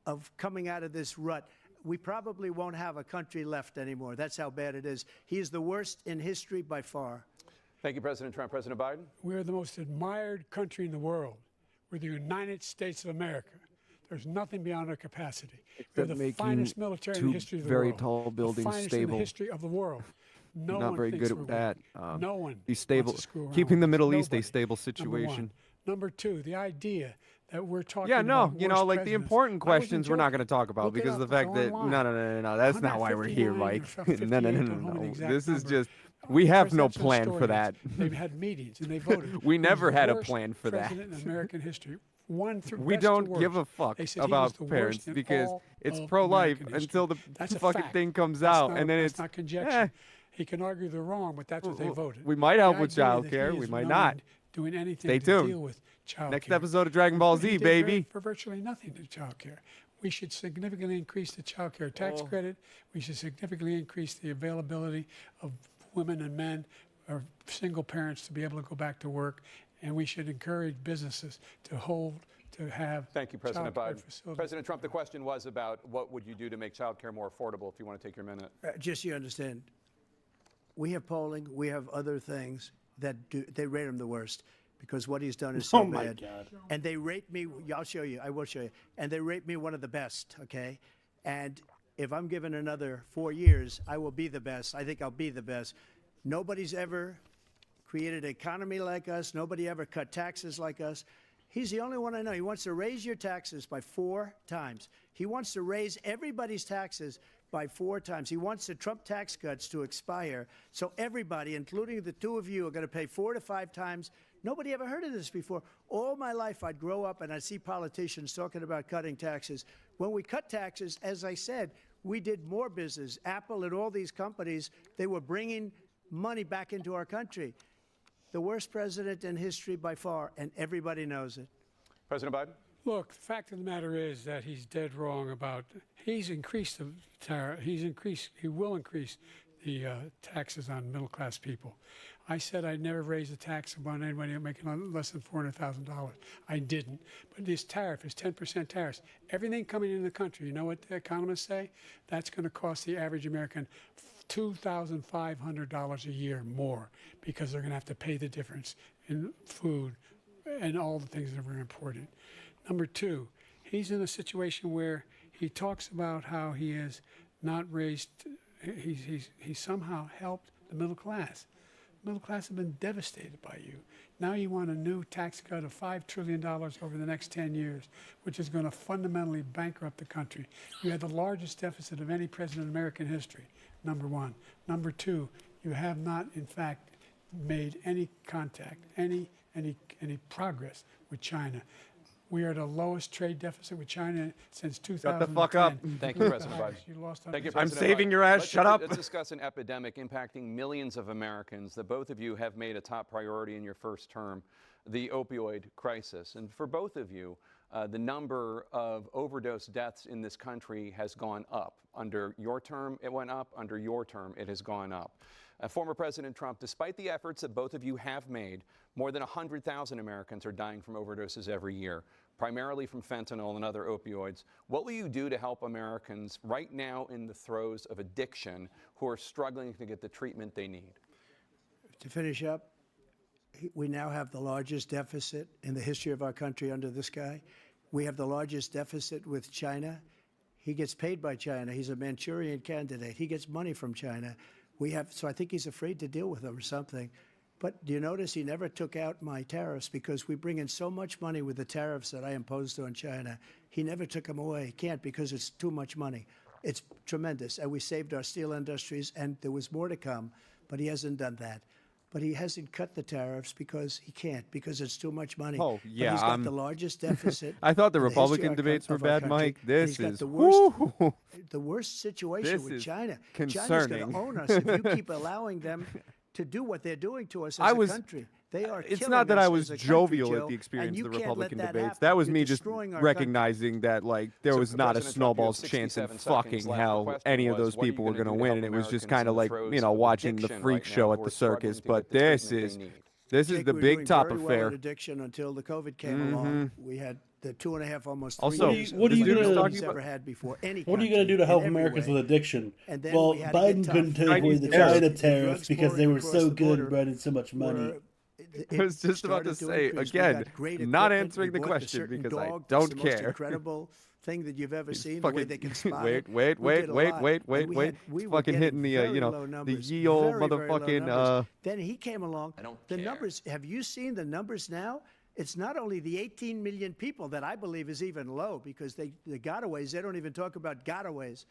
Speaker 4: of coming out of this rut. We probably won't have a country left anymore. That's how bad it is. He is the worst in history by far.
Speaker 3: Thank you, President Trump. President Biden?
Speaker 5: We're the most admired country in the world. We're the United States of America. There's nothing beyond our capacity. We're the
Speaker 1: making
Speaker 5: finest military in the history of the
Speaker 1: very
Speaker 5: world.
Speaker 1: tall buildings
Speaker 5: the finest
Speaker 1: stable.
Speaker 5: in the history of the world. No
Speaker 1: Not
Speaker 5: one
Speaker 1: very
Speaker 5: thinks
Speaker 1: good
Speaker 5: we're
Speaker 1: at that.
Speaker 5: weak. No one
Speaker 1: He's stable.
Speaker 5: wants to screw around
Speaker 1: Keeping the
Speaker 5: with us.
Speaker 1: Middle East a
Speaker 5: Nobody.
Speaker 1: stable
Speaker 5: Number
Speaker 1: situation.
Speaker 5: one. Number two, the idea that we're talking
Speaker 1: Yeah, no,
Speaker 5: about
Speaker 1: you know,
Speaker 5: worst
Speaker 1: like the
Speaker 5: presidents.
Speaker 1: important
Speaker 5: I wasn't
Speaker 1: questions we're not
Speaker 5: joking.
Speaker 1: going to talk about
Speaker 5: Look it
Speaker 1: because of the
Speaker 5: up.
Speaker 1: fact
Speaker 5: Go
Speaker 1: that
Speaker 5: online.
Speaker 1: no, that's not why we're here,
Speaker 5: 159
Speaker 1: Mike.
Speaker 5: or
Speaker 1: No,
Speaker 5: 58,
Speaker 1: no.
Speaker 5: don't hold the exact
Speaker 1: This is
Speaker 5: number.
Speaker 1: just we have no
Speaker 5: Presidential
Speaker 1: plan for that.
Speaker 5: historians. They've had meetings and they voted.
Speaker 1: We
Speaker 5: He was
Speaker 1: never
Speaker 5: the
Speaker 1: had a
Speaker 5: worst
Speaker 1: plan for that.
Speaker 5: president in American history. One through
Speaker 1: We
Speaker 5: best to
Speaker 1: don't give a
Speaker 5: worst.
Speaker 1: fuck
Speaker 5: They said he was
Speaker 1: about
Speaker 5: the worst
Speaker 1: parents
Speaker 5: in
Speaker 1: because
Speaker 5: all
Speaker 1: it's
Speaker 5: of
Speaker 1: pro-life
Speaker 5: American
Speaker 1: until the
Speaker 5: history. That's a
Speaker 1: fucking
Speaker 5: fact.
Speaker 1: thing comes
Speaker 5: That's
Speaker 1: out,
Speaker 5: not-
Speaker 1: and then
Speaker 5: that's
Speaker 1: it's
Speaker 5: not conjecture.
Speaker 1: eh.
Speaker 5: He can argue they're wrong, but that's what they voted.
Speaker 1: We might help
Speaker 5: The
Speaker 1: with
Speaker 5: idea
Speaker 1: child
Speaker 5: that
Speaker 1: care,
Speaker 5: he
Speaker 1: we
Speaker 5: is
Speaker 1: might
Speaker 5: known
Speaker 1: not.
Speaker 5: doing anything
Speaker 1: Stay
Speaker 5: to
Speaker 1: tuned.
Speaker 5: deal with child
Speaker 1: Next
Speaker 5: care.
Speaker 1: episode of Dragon Ball
Speaker 5: He
Speaker 1: Z,
Speaker 5: did very-
Speaker 1: baby.
Speaker 5: for virtually nothing to child care. We should significantly increase the child care tax credit. We should significantly increase the availability of women and men or single parents to be able to go back to work. And we should encourage businesses to have
Speaker 3: Thank you, President
Speaker 5: child care
Speaker 3: Biden.
Speaker 5: facilities.
Speaker 3: President Trump, the question was about what would you do to make child care more affordable, if you want to take your minute.
Speaker 4: Just so you understand, we have polling, we have other things that they rate him the worst because what he's done is so
Speaker 6: Oh my
Speaker 4: bad.
Speaker 6: God.
Speaker 4: And they rate me, I'll show you, I will show you. And they rate me one of the best, okay? And if I'm given another 4 years, I will be the best. I think I'll be the best. Nobody's ever created an economy like us. Nobody ever cut taxes like us. He's the only one I know. He wants to raise your taxes by 4 times. He wants to raise everybody's taxes by 4 times. He wants the Trump tax cuts to expire. So everybody, including the two of you, are going to pay 4 to 5 times. Nobody ever heard of this before. All my life, I'd grow up and I'd see politicians talking about cutting taxes. When we cut taxes, as I said, we did more business. Apple and all these companies, they were bringing money back into our country. The worst president in history by far, and everybody knows it.
Speaker 3: President Biden?
Speaker 5: Look, the fact of the matter is that he's dead wrong about. He's increased the tariff. He will increase the taxes on middle-class people. I said I'd never raise a tax on anybody making less than $400,000. I didn't. But this tariff is 10% tariffs. Everything coming into the country, you know what the economists say? That's going to cost the average American $2,500 a year more because they're going to have to pay the difference in food and all the things that are important. Number two, he's in a situation where he talks about how he has not raised, he's somehow helped the middle class. The middle class have been devastated by you. Now you want a new tax cut of $5 trillion over the next 10 years, which is going to fundamentally bankrupt the country. You had the largest deficit of any president in American history, number one. Number two, you have not, in fact, made any contact, any progress with China. We are the lowest trade deficit with China since 2010.
Speaker 1: Shut the fuck up.
Speaker 3: Thank you, President Biden.
Speaker 5: You lost
Speaker 3: Thank you,
Speaker 1: I'm
Speaker 3: President
Speaker 1: saving
Speaker 3: Biden.
Speaker 1: your ass. Shut up.
Speaker 3: Let's discuss an epidemic impacting millions of Americans that both of you have made a top priority in your first term, the opioid crisis. And for both of you, the number of overdose deaths in this country has gone up. Under your term, it went up. Under your term, it has gone up. Former President Trump, despite the efforts that both of you have made, more than 100,000 Americans are dying from overdoses every year, primarily from fentanyl and other opioids. What will you do to help Americans right now in the throes of addiction who are struggling to get the treatment they need?
Speaker 4: To finish up, we now have the largest deficit in the history of our country under this guy. We have the largest deficit with China. He gets paid by China. He's a Manchurian candidate. He gets money from China. So I think he's afraid to deal with them or something. But do you notice he never took out my tariffs because we bring in so much money with the tariffs that I imposed on China. He never took them away. He can't because it's too much money. It's tremendous. And we saved our steel industries, and there was more to come, but he hasn't done that. But he hasn't cut the tariffs because he can't, because it's too much money.
Speaker 1: Oh, yeah.
Speaker 4: But he's got the largest deficit.
Speaker 1: I thought the
Speaker 4: in history
Speaker 1: Republican debates were
Speaker 4: of our
Speaker 1: bad,
Speaker 4: country,
Speaker 1: Mike.
Speaker 4: and
Speaker 1: This
Speaker 4: he's got
Speaker 1: is
Speaker 4: the worst situation
Speaker 1: This
Speaker 4: with
Speaker 1: is
Speaker 4: China.
Speaker 1: concerning.
Speaker 4: China's going to own us if you keep allowing them to do what they're doing to us as a country. They are
Speaker 1: It's
Speaker 4: killing
Speaker 1: not that
Speaker 4: us
Speaker 1: I was
Speaker 4: as a
Speaker 1: jovial
Speaker 4: country,
Speaker 1: at the
Speaker 4: Joe,
Speaker 1: experience
Speaker 4: and
Speaker 1: of
Speaker 4: you
Speaker 1: the
Speaker 4: can't let
Speaker 1: Republican
Speaker 4: that
Speaker 1: debates.
Speaker 4: happen.
Speaker 1: That was
Speaker 4: You're
Speaker 1: me just
Speaker 4: destroying our
Speaker 1: recognizing that, like, there was not a
Speaker 3: President Trump, you have
Speaker 1: snowball's chance in
Speaker 3: 67 seconds
Speaker 1: fucking
Speaker 3: left. The
Speaker 1: hell
Speaker 3: question
Speaker 1: any of
Speaker 3: was,
Speaker 1: those
Speaker 3: what are you
Speaker 1: people were
Speaker 3: gonna
Speaker 1: going to
Speaker 3: do to
Speaker 1: win.
Speaker 3: help
Speaker 1: And it was just
Speaker 3: Americans
Speaker 1: kind
Speaker 3: in
Speaker 1: of
Speaker 3: the
Speaker 1: like,
Speaker 3: throes
Speaker 1: you know,
Speaker 3: of
Speaker 1: watching the
Speaker 3: addiction
Speaker 1: freak
Speaker 3: right now
Speaker 1: show
Speaker 3: who
Speaker 1: at
Speaker 3: are
Speaker 1: the
Speaker 3: struggling
Speaker 1: circus.
Speaker 3: to get
Speaker 1: But
Speaker 3: the
Speaker 1: this
Speaker 3: treatment
Speaker 1: is
Speaker 3: they need?
Speaker 1: this is
Speaker 4: Jake,
Speaker 1: the
Speaker 4: we were
Speaker 1: big
Speaker 4: doing
Speaker 1: top
Speaker 4: very well
Speaker 1: affair.
Speaker 4: in addiction until the COVID came along. We had the 2.5, almost 3
Speaker 1: Also,
Speaker 4: years
Speaker 6: what are you
Speaker 4: like
Speaker 6: gonna-
Speaker 4: nobody's ever had before. Any
Speaker 6: What are you going to do to
Speaker 4: country,
Speaker 6: help
Speaker 4: in every
Speaker 6: Americans
Speaker 4: way.
Speaker 6: with addiction?
Speaker 4: And then
Speaker 6: Well,
Speaker 4: we had to
Speaker 6: Biden
Speaker 4: get
Speaker 6: couldn't
Speaker 4: tough.
Speaker 6: take away the
Speaker 1: Chinese
Speaker 6: China
Speaker 4: drugs
Speaker 6: tariffs because they
Speaker 4: pouring
Speaker 6: were
Speaker 4: across
Speaker 6: so
Speaker 4: the
Speaker 6: good
Speaker 4: border
Speaker 6: and brought in so much money.
Speaker 4: were-
Speaker 1: I was just about to
Speaker 4: started to
Speaker 1: say,
Speaker 4: increase. We
Speaker 1: again,
Speaker 4: got great
Speaker 1: not
Speaker 4: equipment.
Speaker 1: answering
Speaker 4: We
Speaker 1: the
Speaker 4: bought
Speaker 1: question
Speaker 4: certain
Speaker 1: because I
Speaker 4: dog.
Speaker 1: don't
Speaker 4: It's the most
Speaker 1: care.
Speaker 4: incredible thing that you've ever
Speaker 1: He's
Speaker 4: seen. The way
Speaker 1: fucking-
Speaker 4: they can spot
Speaker 1: wait,
Speaker 4: it.
Speaker 1: wait,
Speaker 4: We
Speaker 1: wait,
Speaker 4: did a
Speaker 1: wait,
Speaker 4: lot.
Speaker 1: wait,
Speaker 4: And
Speaker 1: wait,
Speaker 4: we
Speaker 1: wait.
Speaker 4: had- we
Speaker 1: It's
Speaker 4: were
Speaker 1: fucking hitting
Speaker 4: getting
Speaker 1: the,
Speaker 4: very
Speaker 1: you know,
Speaker 4: low
Speaker 1: the
Speaker 4: numbers,
Speaker 1: ye old
Speaker 4: very, very low
Speaker 1: motherfucking,
Speaker 4: numbers. Then he came along.
Speaker 3: I don't
Speaker 4: The
Speaker 3: care.
Speaker 4: numbers. Have you seen the numbers now? It's not only the 18 million people that I believe is even low because the gotaways. They don't even talk about gotaways,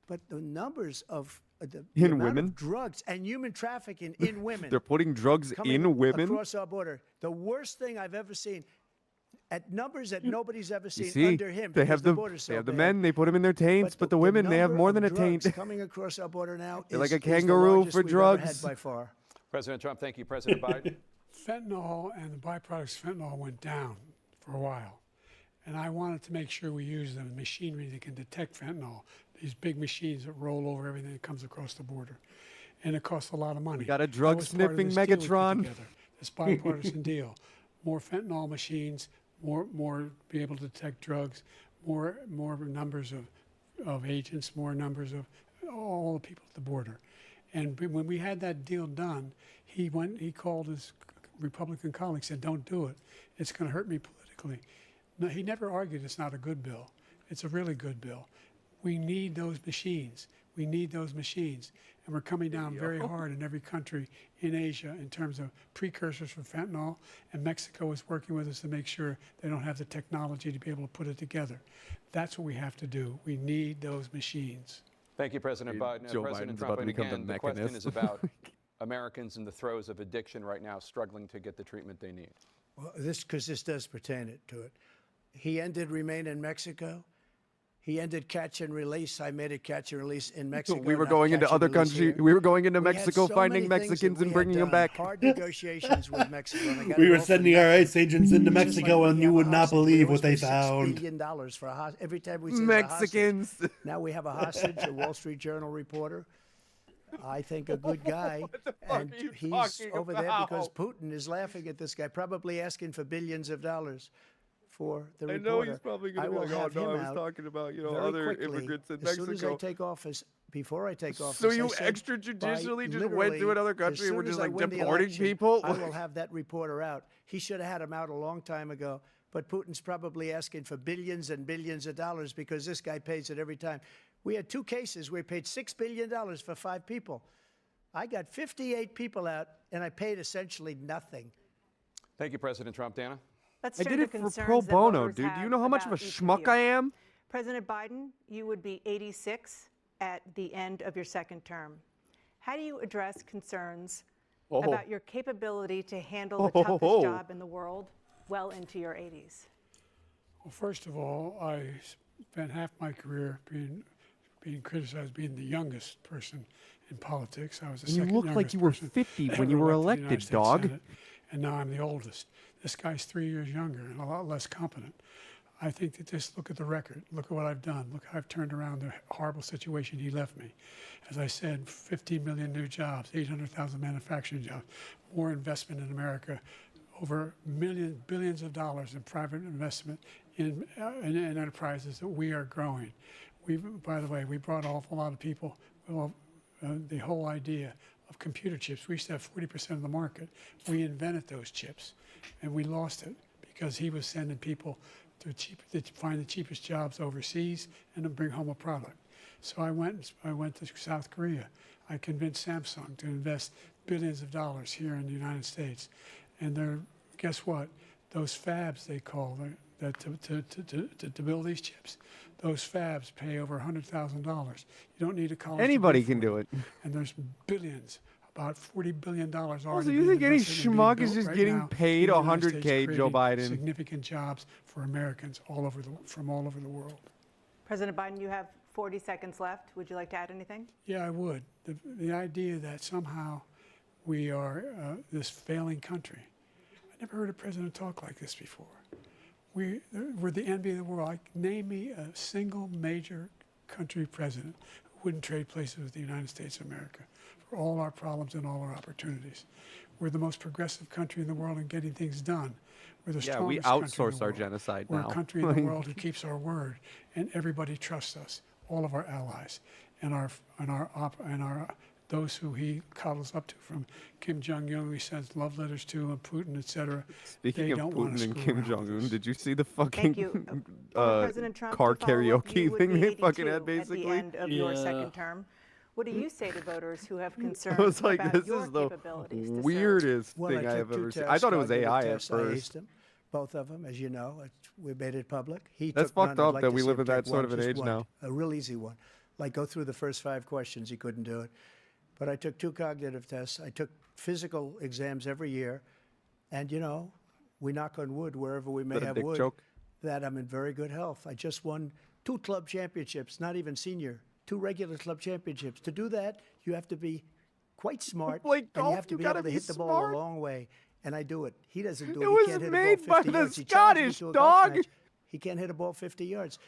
Speaker 4: but the numbers of the
Speaker 1: In
Speaker 4: amount
Speaker 1: women?
Speaker 4: of drugs and human trafficking in women.
Speaker 1: They're putting drugs
Speaker 4: coming
Speaker 1: in women.
Speaker 4: across our border. The worst thing I've ever seen. At numbers that nobody's ever
Speaker 1: You
Speaker 4: seen
Speaker 1: see,
Speaker 4: under him.
Speaker 1: they
Speaker 4: because
Speaker 1: have
Speaker 4: the border's so
Speaker 1: they have the
Speaker 4: bad.
Speaker 1: men, they put them in their taints, but the women, they have
Speaker 4: number
Speaker 1: more
Speaker 4: of
Speaker 1: than a
Speaker 4: drugs
Speaker 1: taint.
Speaker 4: coming across our border now
Speaker 1: They're
Speaker 4: is,
Speaker 1: like a
Speaker 4: is the
Speaker 1: kangaroo
Speaker 4: largest
Speaker 1: for
Speaker 4: we've ever had
Speaker 1: drugs.
Speaker 4: by far.
Speaker 3: President Trump, thank you. President Biden.
Speaker 5: Fentanyl and the byproducts of fentanyl went down for a while. And I wanted to make sure we use the machinery that can detect fentanyl, these big machines that roll over everything that comes across the border. And it costs a lot of money.
Speaker 1: We got a
Speaker 5: That was part of
Speaker 1: drug-sniffing
Speaker 5: this deal we put
Speaker 1: Megatron.
Speaker 5: together, this bipartisan deal. More fentanyl machines, more be able to detect drugs, more numbers of agents, more numbers of all the people at the border. And when we had that deal done, he called his Republican colleagues, said, "Don't do it. It's going to hurt me politically." No, he never argued it's not a good bill. It's a really good bill. We need those machines. We need those machines. And we're coming down very hard in every country in Asia in terms of precursors for fentanyl. And Mexico is working with us to make sure they don't have the technology to be able to put it together. That's what we have to do. We need those machines.
Speaker 3: Thank you, President Biden.
Speaker 1: Joe
Speaker 3: President
Speaker 1: Biden's
Speaker 3: Trump,
Speaker 1: about to
Speaker 3: and
Speaker 1: become the
Speaker 3: again, the question
Speaker 1: mechanist.
Speaker 3: is about Americans in the throes of addiction right now, struggling to get the treatment they need.
Speaker 4: Well, because this does pertain to it. He ended Remain in Mexico. He ended catch and release. I made it catch and release in Mexico.
Speaker 1: We were
Speaker 4: not
Speaker 1: going into
Speaker 4: catch and
Speaker 1: other
Speaker 4: release
Speaker 1: countries.
Speaker 4: here.
Speaker 1: We were going into
Speaker 4: We had
Speaker 1: Mexico,
Speaker 4: so
Speaker 1: finding
Speaker 4: many things that
Speaker 1: Mexicans
Speaker 4: we
Speaker 1: and
Speaker 4: had
Speaker 1: bringing them
Speaker 4: done,
Speaker 1: back.
Speaker 4: Hard negotiations with Mexico. And I got
Speaker 6: We
Speaker 4: it
Speaker 6: were
Speaker 4: all from
Speaker 6: sending our
Speaker 4: nothing.
Speaker 6: ICE agents into
Speaker 4: Just like
Speaker 6: Mexico,
Speaker 4: when
Speaker 6: and
Speaker 4: we
Speaker 6: you
Speaker 4: have a
Speaker 6: would not
Speaker 4: hostage, we
Speaker 6: believe
Speaker 4: always
Speaker 6: what they
Speaker 4: pay $6
Speaker 6: found.
Speaker 4: billion for a hostage. Every time we say
Speaker 1: Mexicans.
Speaker 4: a hostage. Now we have a hostage, a Wall Street Journal reporter. I think a good guy, and
Speaker 1: are you
Speaker 4: he's
Speaker 1: talking
Speaker 4: over there because
Speaker 1: about?
Speaker 4: Putin is laughing at this guy, probably asking for billions of dollars for the
Speaker 1: I
Speaker 4: reporter.
Speaker 1: know he's probably
Speaker 4: I
Speaker 1: going to be
Speaker 4: will
Speaker 1: like, oh,
Speaker 4: have
Speaker 1: no, I
Speaker 4: him
Speaker 1: was
Speaker 4: out
Speaker 1: talking about, you know,
Speaker 4: very
Speaker 1: other
Speaker 4: quickly,
Speaker 1: immigrants in
Speaker 4: as soon as I
Speaker 1: Mexico.
Speaker 4: take office, before I take office.
Speaker 1: So
Speaker 4: I
Speaker 1: you
Speaker 4: said
Speaker 1: extrajudicially just went
Speaker 4: literally,
Speaker 1: to another
Speaker 4: as
Speaker 1: country and
Speaker 4: soon
Speaker 1: were
Speaker 4: as
Speaker 1: just
Speaker 4: I
Speaker 1: like
Speaker 4: win the
Speaker 1: deporting
Speaker 4: election,
Speaker 1: people?
Speaker 4: I will have that reporter out. He should have had him out a long time ago. But Putin's probably asking for billions and billions of dollars because this guy pays it every time. We had 2 cases where he paid $6 billion for 5 people. I got 58 people out, and I paid essentially nothing.
Speaker 3: Thank you, President Trump. Dana?
Speaker 8: Let's
Speaker 1: I
Speaker 8: turn
Speaker 1: did
Speaker 8: to
Speaker 1: it for
Speaker 8: concerns
Speaker 1: pro
Speaker 8: that
Speaker 1: bono,
Speaker 8: voters
Speaker 1: dude. Do you
Speaker 8: have
Speaker 1: know how much of a
Speaker 8: about each
Speaker 1: schmuck
Speaker 8: you.
Speaker 1: I am?
Speaker 8: President Biden, you would be 86 at the end of your second term. How do you address concerns about your capability to handle the toughest job in the world well into your 80s?
Speaker 5: Well, first of all, I spent half my career being criticized being the youngest person in politics. I was the
Speaker 1: And you
Speaker 5: second
Speaker 1: looked like
Speaker 5: youngest
Speaker 1: you were
Speaker 5: person
Speaker 1: 50 when
Speaker 5: ever
Speaker 1: you were
Speaker 5: to the United
Speaker 1: elected,
Speaker 5: States
Speaker 1: dog.
Speaker 5: Senate, and now I'm the oldest. This guy's 3 years younger and a lot less competent. I think that just look at the record. Look at what I've done. Look how I've turned around the horrible situation he left me. As I said, 15 million new jobs, 800,000 manufacturing jobs, more investment in America, over billions of dollars in private investment in enterprises that we are growing. By the way, we brought an awful lot of people. Well, the whole idea of computer chips. We used to have 40% of the market. We invented those chips, and we lost it because he was sending people They find the cheapest jobs overseas and then bring home a product. So I went to South Korea. I convinced Samsung to invest billions of dollars here in the United States. And guess what? Those fabs, they call to build these chips, those fabs pay over $100,000. You don't need a college
Speaker 1: Anybody
Speaker 5: degree
Speaker 1: can
Speaker 5: for
Speaker 1: do it.
Speaker 5: And there's billions, about $40 billion already.
Speaker 1: Also, you think any schmuck is just getting paid
Speaker 5: in the United States,
Speaker 1: $100K, Joe
Speaker 5: creating
Speaker 1: Biden?
Speaker 5: Significant jobs for Americans from all over the world.
Speaker 8: President Biden, you have 40 seconds left. Would you like to add anything?
Speaker 5: Yeah, I would. The idea that somehow we are this failing country. I never heard a president talk like this before. We're the envy of the world. Name me a single major country president who wouldn't trade places with the United States of America for all our problems and all our opportunities. We're the most progressive country in the world in getting things done. We're the strongest
Speaker 1: we
Speaker 5: country in
Speaker 1: outsource
Speaker 5: the
Speaker 1: our
Speaker 5: world.
Speaker 1: genocide
Speaker 5: We're
Speaker 1: now.
Speaker 5: a country in the world who keeps our word, and everybody trusts us. All of our allies and those who he coddles up to, from Kim Jong-un, he sends love letters to, and Putin, etc.
Speaker 1: Speaking of Putin and Kim Jong-un, did you see the
Speaker 8: Thank
Speaker 1: fucking
Speaker 8: you. President Trump,
Speaker 1: car
Speaker 8: to follow up, you
Speaker 1: karaoke
Speaker 8: would
Speaker 1: thing
Speaker 8: be
Speaker 1: they fucking
Speaker 8: 82
Speaker 1: had, basically?
Speaker 8: At the end of your second term. What do you say to voters who have concerns
Speaker 1: I was like,
Speaker 8: about
Speaker 1: this
Speaker 8: your
Speaker 1: is the
Speaker 8: capabilities to serve?
Speaker 1: weirdest
Speaker 4: Well,
Speaker 1: thing
Speaker 4: I
Speaker 1: I
Speaker 4: took
Speaker 1: have
Speaker 4: two
Speaker 1: ever seen.
Speaker 4: tests,
Speaker 1: I thought it was
Speaker 4: cognitive
Speaker 1: AI at
Speaker 4: tests. I aced
Speaker 1: first.
Speaker 4: them, both of them, as you know. We made it public.
Speaker 1: That's
Speaker 4: took none.
Speaker 1: fucked
Speaker 4: I'd
Speaker 1: up
Speaker 4: like
Speaker 1: that
Speaker 4: to
Speaker 1: we
Speaker 4: see
Speaker 1: live
Speaker 4: him
Speaker 1: at that
Speaker 4: take
Speaker 1: sort
Speaker 4: one,
Speaker 1: of an
Speaker 4: just
Speaker 1: age
Speaker 4: one,
Speaker 1: now.
Speaker 4: A real easy one. Like go through the first 5 questions. He couldn't do it. But I took 2 cognitive tests. I took physical exams every year. And, we knock on wood wherever we may
Speaker 1: Is that a
Speaker 4: have
Speaker 1: dick
Speaker 4: wood,
Speaker 1: joke?
Speaker 4: that I'm in very good health. I just won 2 club championships, not even senior, 2 regular club championships. To do that, you have to be quite smart,
Speaker 1: Play
Speaker 4: and
Speaker 1: golf,
Speaker 4: you have to
Speaker 1: you
Speaker 4: be
Speaker 1: gotta
Speaker 4: able to
Speaker 1: be
Speaker 4: hit the ball
Speaker 1: smart.
Speaker 4: a long way. And I do it. He doesn't do it.
Speaker 1: It
Speaker 4: He
Speaker 1: was
Speaker 4: can't hit
Speaker 1: made
Speaker 4: a
Speaker 1: by
Speaker 4: ball 50
Speaker 1: the
Speaker 4: yards. He challenged me
Speaker 1: Scottish
Speaker 4: to a golf
Speaker 1: dog.
Speaker 4: match. He can't hit a ball 50 yards.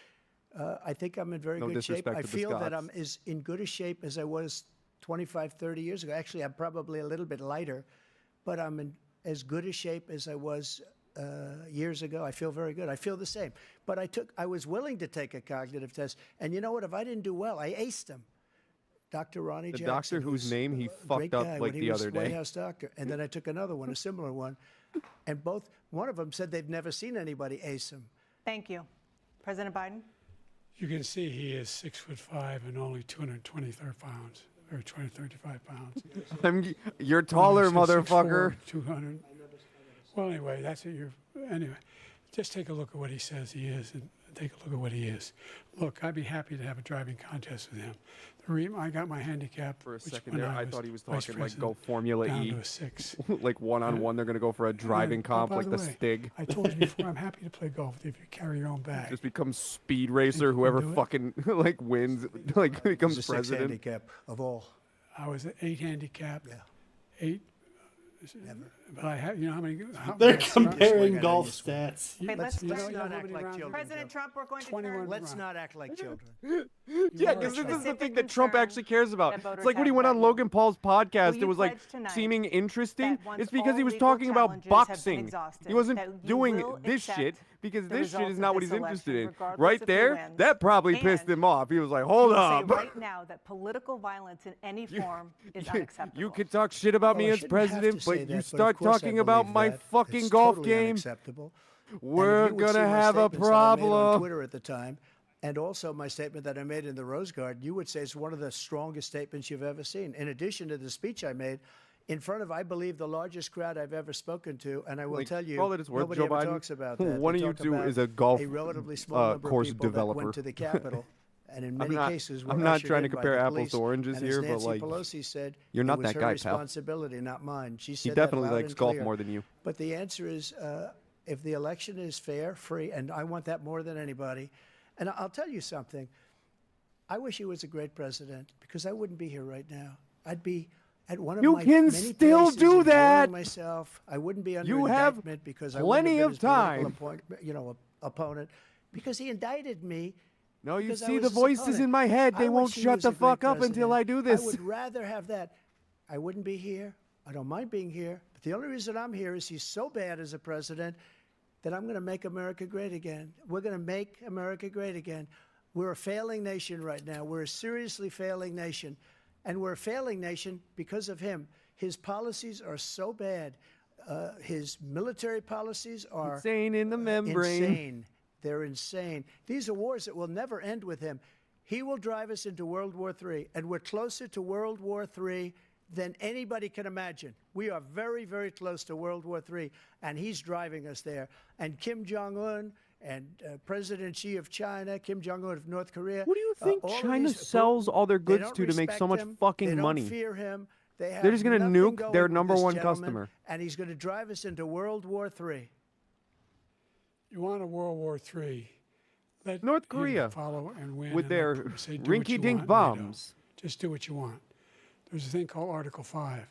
Speaker 4: I think I'm in very
Speaker 1: No
Speaker 4: good shape.
Speaker 1: disrespect
Speaker 4: I
Speaker 1: to the
Speaker 4: feel that
Speaker 1: Scots.
Speaker 4: I'm as in good a shape as I was 25, 30 years ago. Actually, I'm probably a little bit lighter, but I'm in as good a shape as I was years ago. I feel very good. I feel the same. But I was willing to take a cognitive test. And you know what? If I didn't do well, I aced him. Dr. Ronnie
Speaker 1: The
Speaker 4: Jackson,
Speaker 1: doctor whose
Speaker 4: who's
Speaker 1: name he
Speaker 4: a great
Speaker 1: fucked up
Speaker 4: guy
Speaker 1: like
Speaker 4: when he
Speaker 1: the
Speaker 4: was
Speaker 1: other
Speaker 4: White
Speaker 1: day.
Speaker 4: House doctor. And then I took another one, a similar one. And one of them said they've never seen anybody ace him.
Speaker 8: Thank you. President Biden?
Speaker 5: You can see he is 6'5" and only 223 pounds, or 235 pounds.
Speaker 1: You're taller,
Speaker 5: Well, he's 6'4",
Speaker 1: motherfucker.
Speaker 5: 200. Well, anyway, that's it. Anyway, just take a look at what he says he is, and take a look at what he is. Look, I'd be happy to have a driving contest with him. I got my handicap.
Speaker 1: For a
Speaker 5: which
Speaker 1: second
Speaker 5: when
Speaker 1: there, I
Speaker 5: was
Speaker 1: thought he was
Speaker 5: vice
Speaker 1: talking like
Speaker 5: president,
Speaker 1: go Formula
Speaker 5: down
Speaker 1: E.
Speaker 5: to a 6.
Speaker 1: Like one-on-one, they're going to go for a driving comp
Speaker 5: by
Speaker 1: like the
Speaker 5: way,
Speaker 1: Stig.
Speaker 5: I told you before, I'm happy to play golf if you carry your own bag.
Speaker 1: Just become speed racer, whoever
Speaker 5: do it?
Speaker 1: fucking like wins, like becomes
Speaker 4: It's the 6th
Speaker 1: president.
Speaker 4: handicap of all.
Speaker 5: I was at 8 handicap.
Speaker 4: Yeah.
Speaker 5: 8. But I have, how many?
Speaker 6: They're
Speaker 5: many-
Speaker 6: comparing
Speaker 4: swing
Speaker 6: golf
Speaker 4: at it, you swing.
Speaker 6: stats.
Speaker 8: Hey, let's
Speaker 5: you know,
Speaker 4: Let's
Speaker 5: you know
Speaker 4: not
Speaker 5: how
Speaker 4: act
Speaker 5: many
Speaker 4: like
Speaker 5: rounds-
Speaker 4: children.
Speaker 8: President Trump, we're going to
Speaker 5: 21
Speaker 8: turn.
Speaker 4: Let's not act like children.
Speaker 1: Yeah, because this is the
Speaker 8: Specific
Speaker 1: thing that Trump
Speaker 8: concern
Speaker 1: actually cares about.
Speaker 8: that
Speaker 1: It's
Speaker 8: voters
Speaker 1: like when he
Speaker 8: have
Speaker 1: went on
Speaker 8: about you.
Speaker 1: Logan Paul's podcast,
Speaker 8: Will
Speaker 1: it
Speaker 8: you
Speaker 1: was like
Speaker 8: pledge tonight
Speaker 1: seeming interesting.
Speaker 8: that once
Speaker 1: It's because he
Speaker 8: all
Speaker 1: was
Speaker 8: legal
Speaker 1: talking about
Speaker 8: challenges have been
Speaker 1: boxing.
Speaker 8: exhausted,
Speaker 1: He wasn't
Speaker 8: that you
Speaker 1: doing
Speaker 8: will
Speaker 1: this
Speaker 8: accept
Speaker 1: shit because
Speaker 8: the
Speaker 1: this shit
Speaker 8: results
Speaker 1: is
Speaker 8: of
Speaker 1: not what
Speaker 8: this
Speaker 1: he's interested
Speaker 8: election,
Speaker 1: in.
Speaker 8: regardless
Speaker 1: Right
Speaker 8: of who
Speaker 1: there,
Speaker 8: wins.
Speaker 1: that probably pissed
Speaker 8: And
Speaker 1: him off. He was like,
Speaker 8: You
Speaker 1: "Hold
Speaker 8: will say
Speaker 1: up."
Speaker 8: right now that political violence in any form is unacceptable.
Speaker 1: You could talk shit about me
Speaker 4: Well, I
Speaker 1: as
Speaker 4: shouldn't have to
Speaker 1: president,
Speaker 4: say
Speaker 1: but
Speaker 4: that,
Speaker 1: you
Speaker 4: of
Speaker 1: start
Speaker 4: course I
Speaker 1: talking about
Speaker 4: believe
Speaker 1: my
Speaker 4: that.
Speaker 1: fucking
Speaker 4: It's
Speaker 1: golf
Speaker 4: totally
Speaker 1: game.
Speaker 4: unacceptable. And if
Speaker 1: We're
Speaker 4: you would see
Speaker 1: gonna
Speaker 4: my
Speaker 1: have a
Speaker 4: statements that I made on
Speaker 1: problem.
Speaker 4: Twitter at the time, and also my statement that I made in the Rose Garden, you would say it's one of the strongest statements you've ever seen. In addition to the speech I made in front of, I believe, the largest crowd I've ever spoken to, and I will
Speaker 1: Like,
Speaker 4: tell you,
Speaker 1: for all that it's worth,
Speaker 4: nobody
Speaker 1: Joe
Speaker 4: ever
Speaker 1: Biden,
Speaker 4: talks about that.
Speaker 1: one
Speaker 4: They
Speaker 1: of you
Speaker 4: talk
Speaker 1: two
Speaker 4: about
Speaker 1: is a golf
Speaker 4: relatively small number
Speaker 1: course
Speaker 4: of people
Speaker 1: developer.
Speaker 4: that went to the Capitol. And in
Speaker 1: I'm
Speaker 4: many
Speaker 1: not-
Speaker 4: cases, were
Speaker 1: I'm not
Speaker 4: ushered
Speaker 1: trying to
Speaker 4: in by
Speaker 1: compare
Speaker 4: the
Speaker 1: apples
Speaker 4: police.
Speaker 1: to oranges
Speaker 4: and
Speaker 1: here,
Speaker 4: as
Speaker 1: but,
Speaker 4: Nancy
Speaker 1: like,
Speaker 4: Pelosi said,
Speaker 1: you're not
Speaker 4: it was
Speaker 1: that
Speaker 4: her
Speaker 1: guy, pal.
Speaker 4: responsibility, not mine. She said
Speaker 1: He definitely
Speaker 4: that loud
Speaker 1: likes
Speaker 4: and
Speaker 1: golf
Speaker 4: clear.
Speaker 1: more than you.
Speaker 4: But the answer is, if the election is fair, free, and I want that more than anybody. And I'll tell you something. I wish he was a great president because I wouldn't be here right now. I'd be at one of
Speaker 1: You
Speaker 4: my
Speaker 1: can
Speaker 4: many
Speaker 1: still
Speaker 4: places
Speaker 1: do
Speaker 4: enjoying
Speaker 1: that.
Speaker 4: myself. I wouldn't be under
Speaker 1: You have
Speaker 4: indictment because
Speaker 1: plenty
Speaker 4: I
Speaker 1: of
Speaker 4: wouldn't have been his
Speaker 1: time.
Speaker 4: political opponent because he indicted me.
Speaker 1: No, you
Speaker 4: because I
Speaker 1: see
Speaker 4: was
Speaker 1: the
Speaker 4: his
Speaker 1: voices
Speaker 4: opponent.
Speaker 1: in my head. They
Speaker 4: I
Speaker 1: won't
Speaker 4: wish he
Speaker 1: shut
Speaker 4: was
Speaker 1: the
Speaker 4: a great
Speaker 1: fuck up until
Speaker 4: president.
Speaker 1: I do this.
Speaker 4: I would rather have that. I wouldn't be here. I don't mind being here. But the only reason I'm here is he's so bad as a president that I'm going to make America great again. We're going to make America great again. We're a failing nation right now. We're a seriously failing nation. And we're a failing nation because of him. His policies are so bad. His military policies are
Speaker 1: Insane in the membrane.
Speaker 4: insane. They're insane. These are wars that will never end with him. He will drive us into World War III, and we're closer to World War III than anybody can imagine. We are very, very close to World War III, and he's driving us there. And Kim Jong-un and President Xi of China, Kim Jong-un of North Korea.
Speaker 1: Who do you think
Speaker 4: all of
Speaker 1: China
Speaker 4: these-
Speaker 1: sells all their
Speaker 4: they
Speaker 1: goods
Speaker 4: don't
Speaker 1: to make so
Speaker 4: respect
Speaker 1: much
Speaker 4: him.
Speaker 1: fucking
Speaker 4: they
Speaker 1: money?
Speaker 4: Don't fear him. They're
Speaker 1: just gonna nuke their number one customer.
Speaker 4: And he's going to drive us into World War III.
Speaker 5: You want a World War III? Let
Speaker 1: North
Speaker 5: him
Speaker 1: Korea
Speaker 5: follow and win
Speaker 1: with
Speaker 5: and
Speaker 1: their
Speaker 5: say, do what you
Speaker 1: rinky-dink
Speaker 5: want,
Speaker 1: bombs.
Speaker 5: NATO. Just do what you want. There's a thing called Article 5.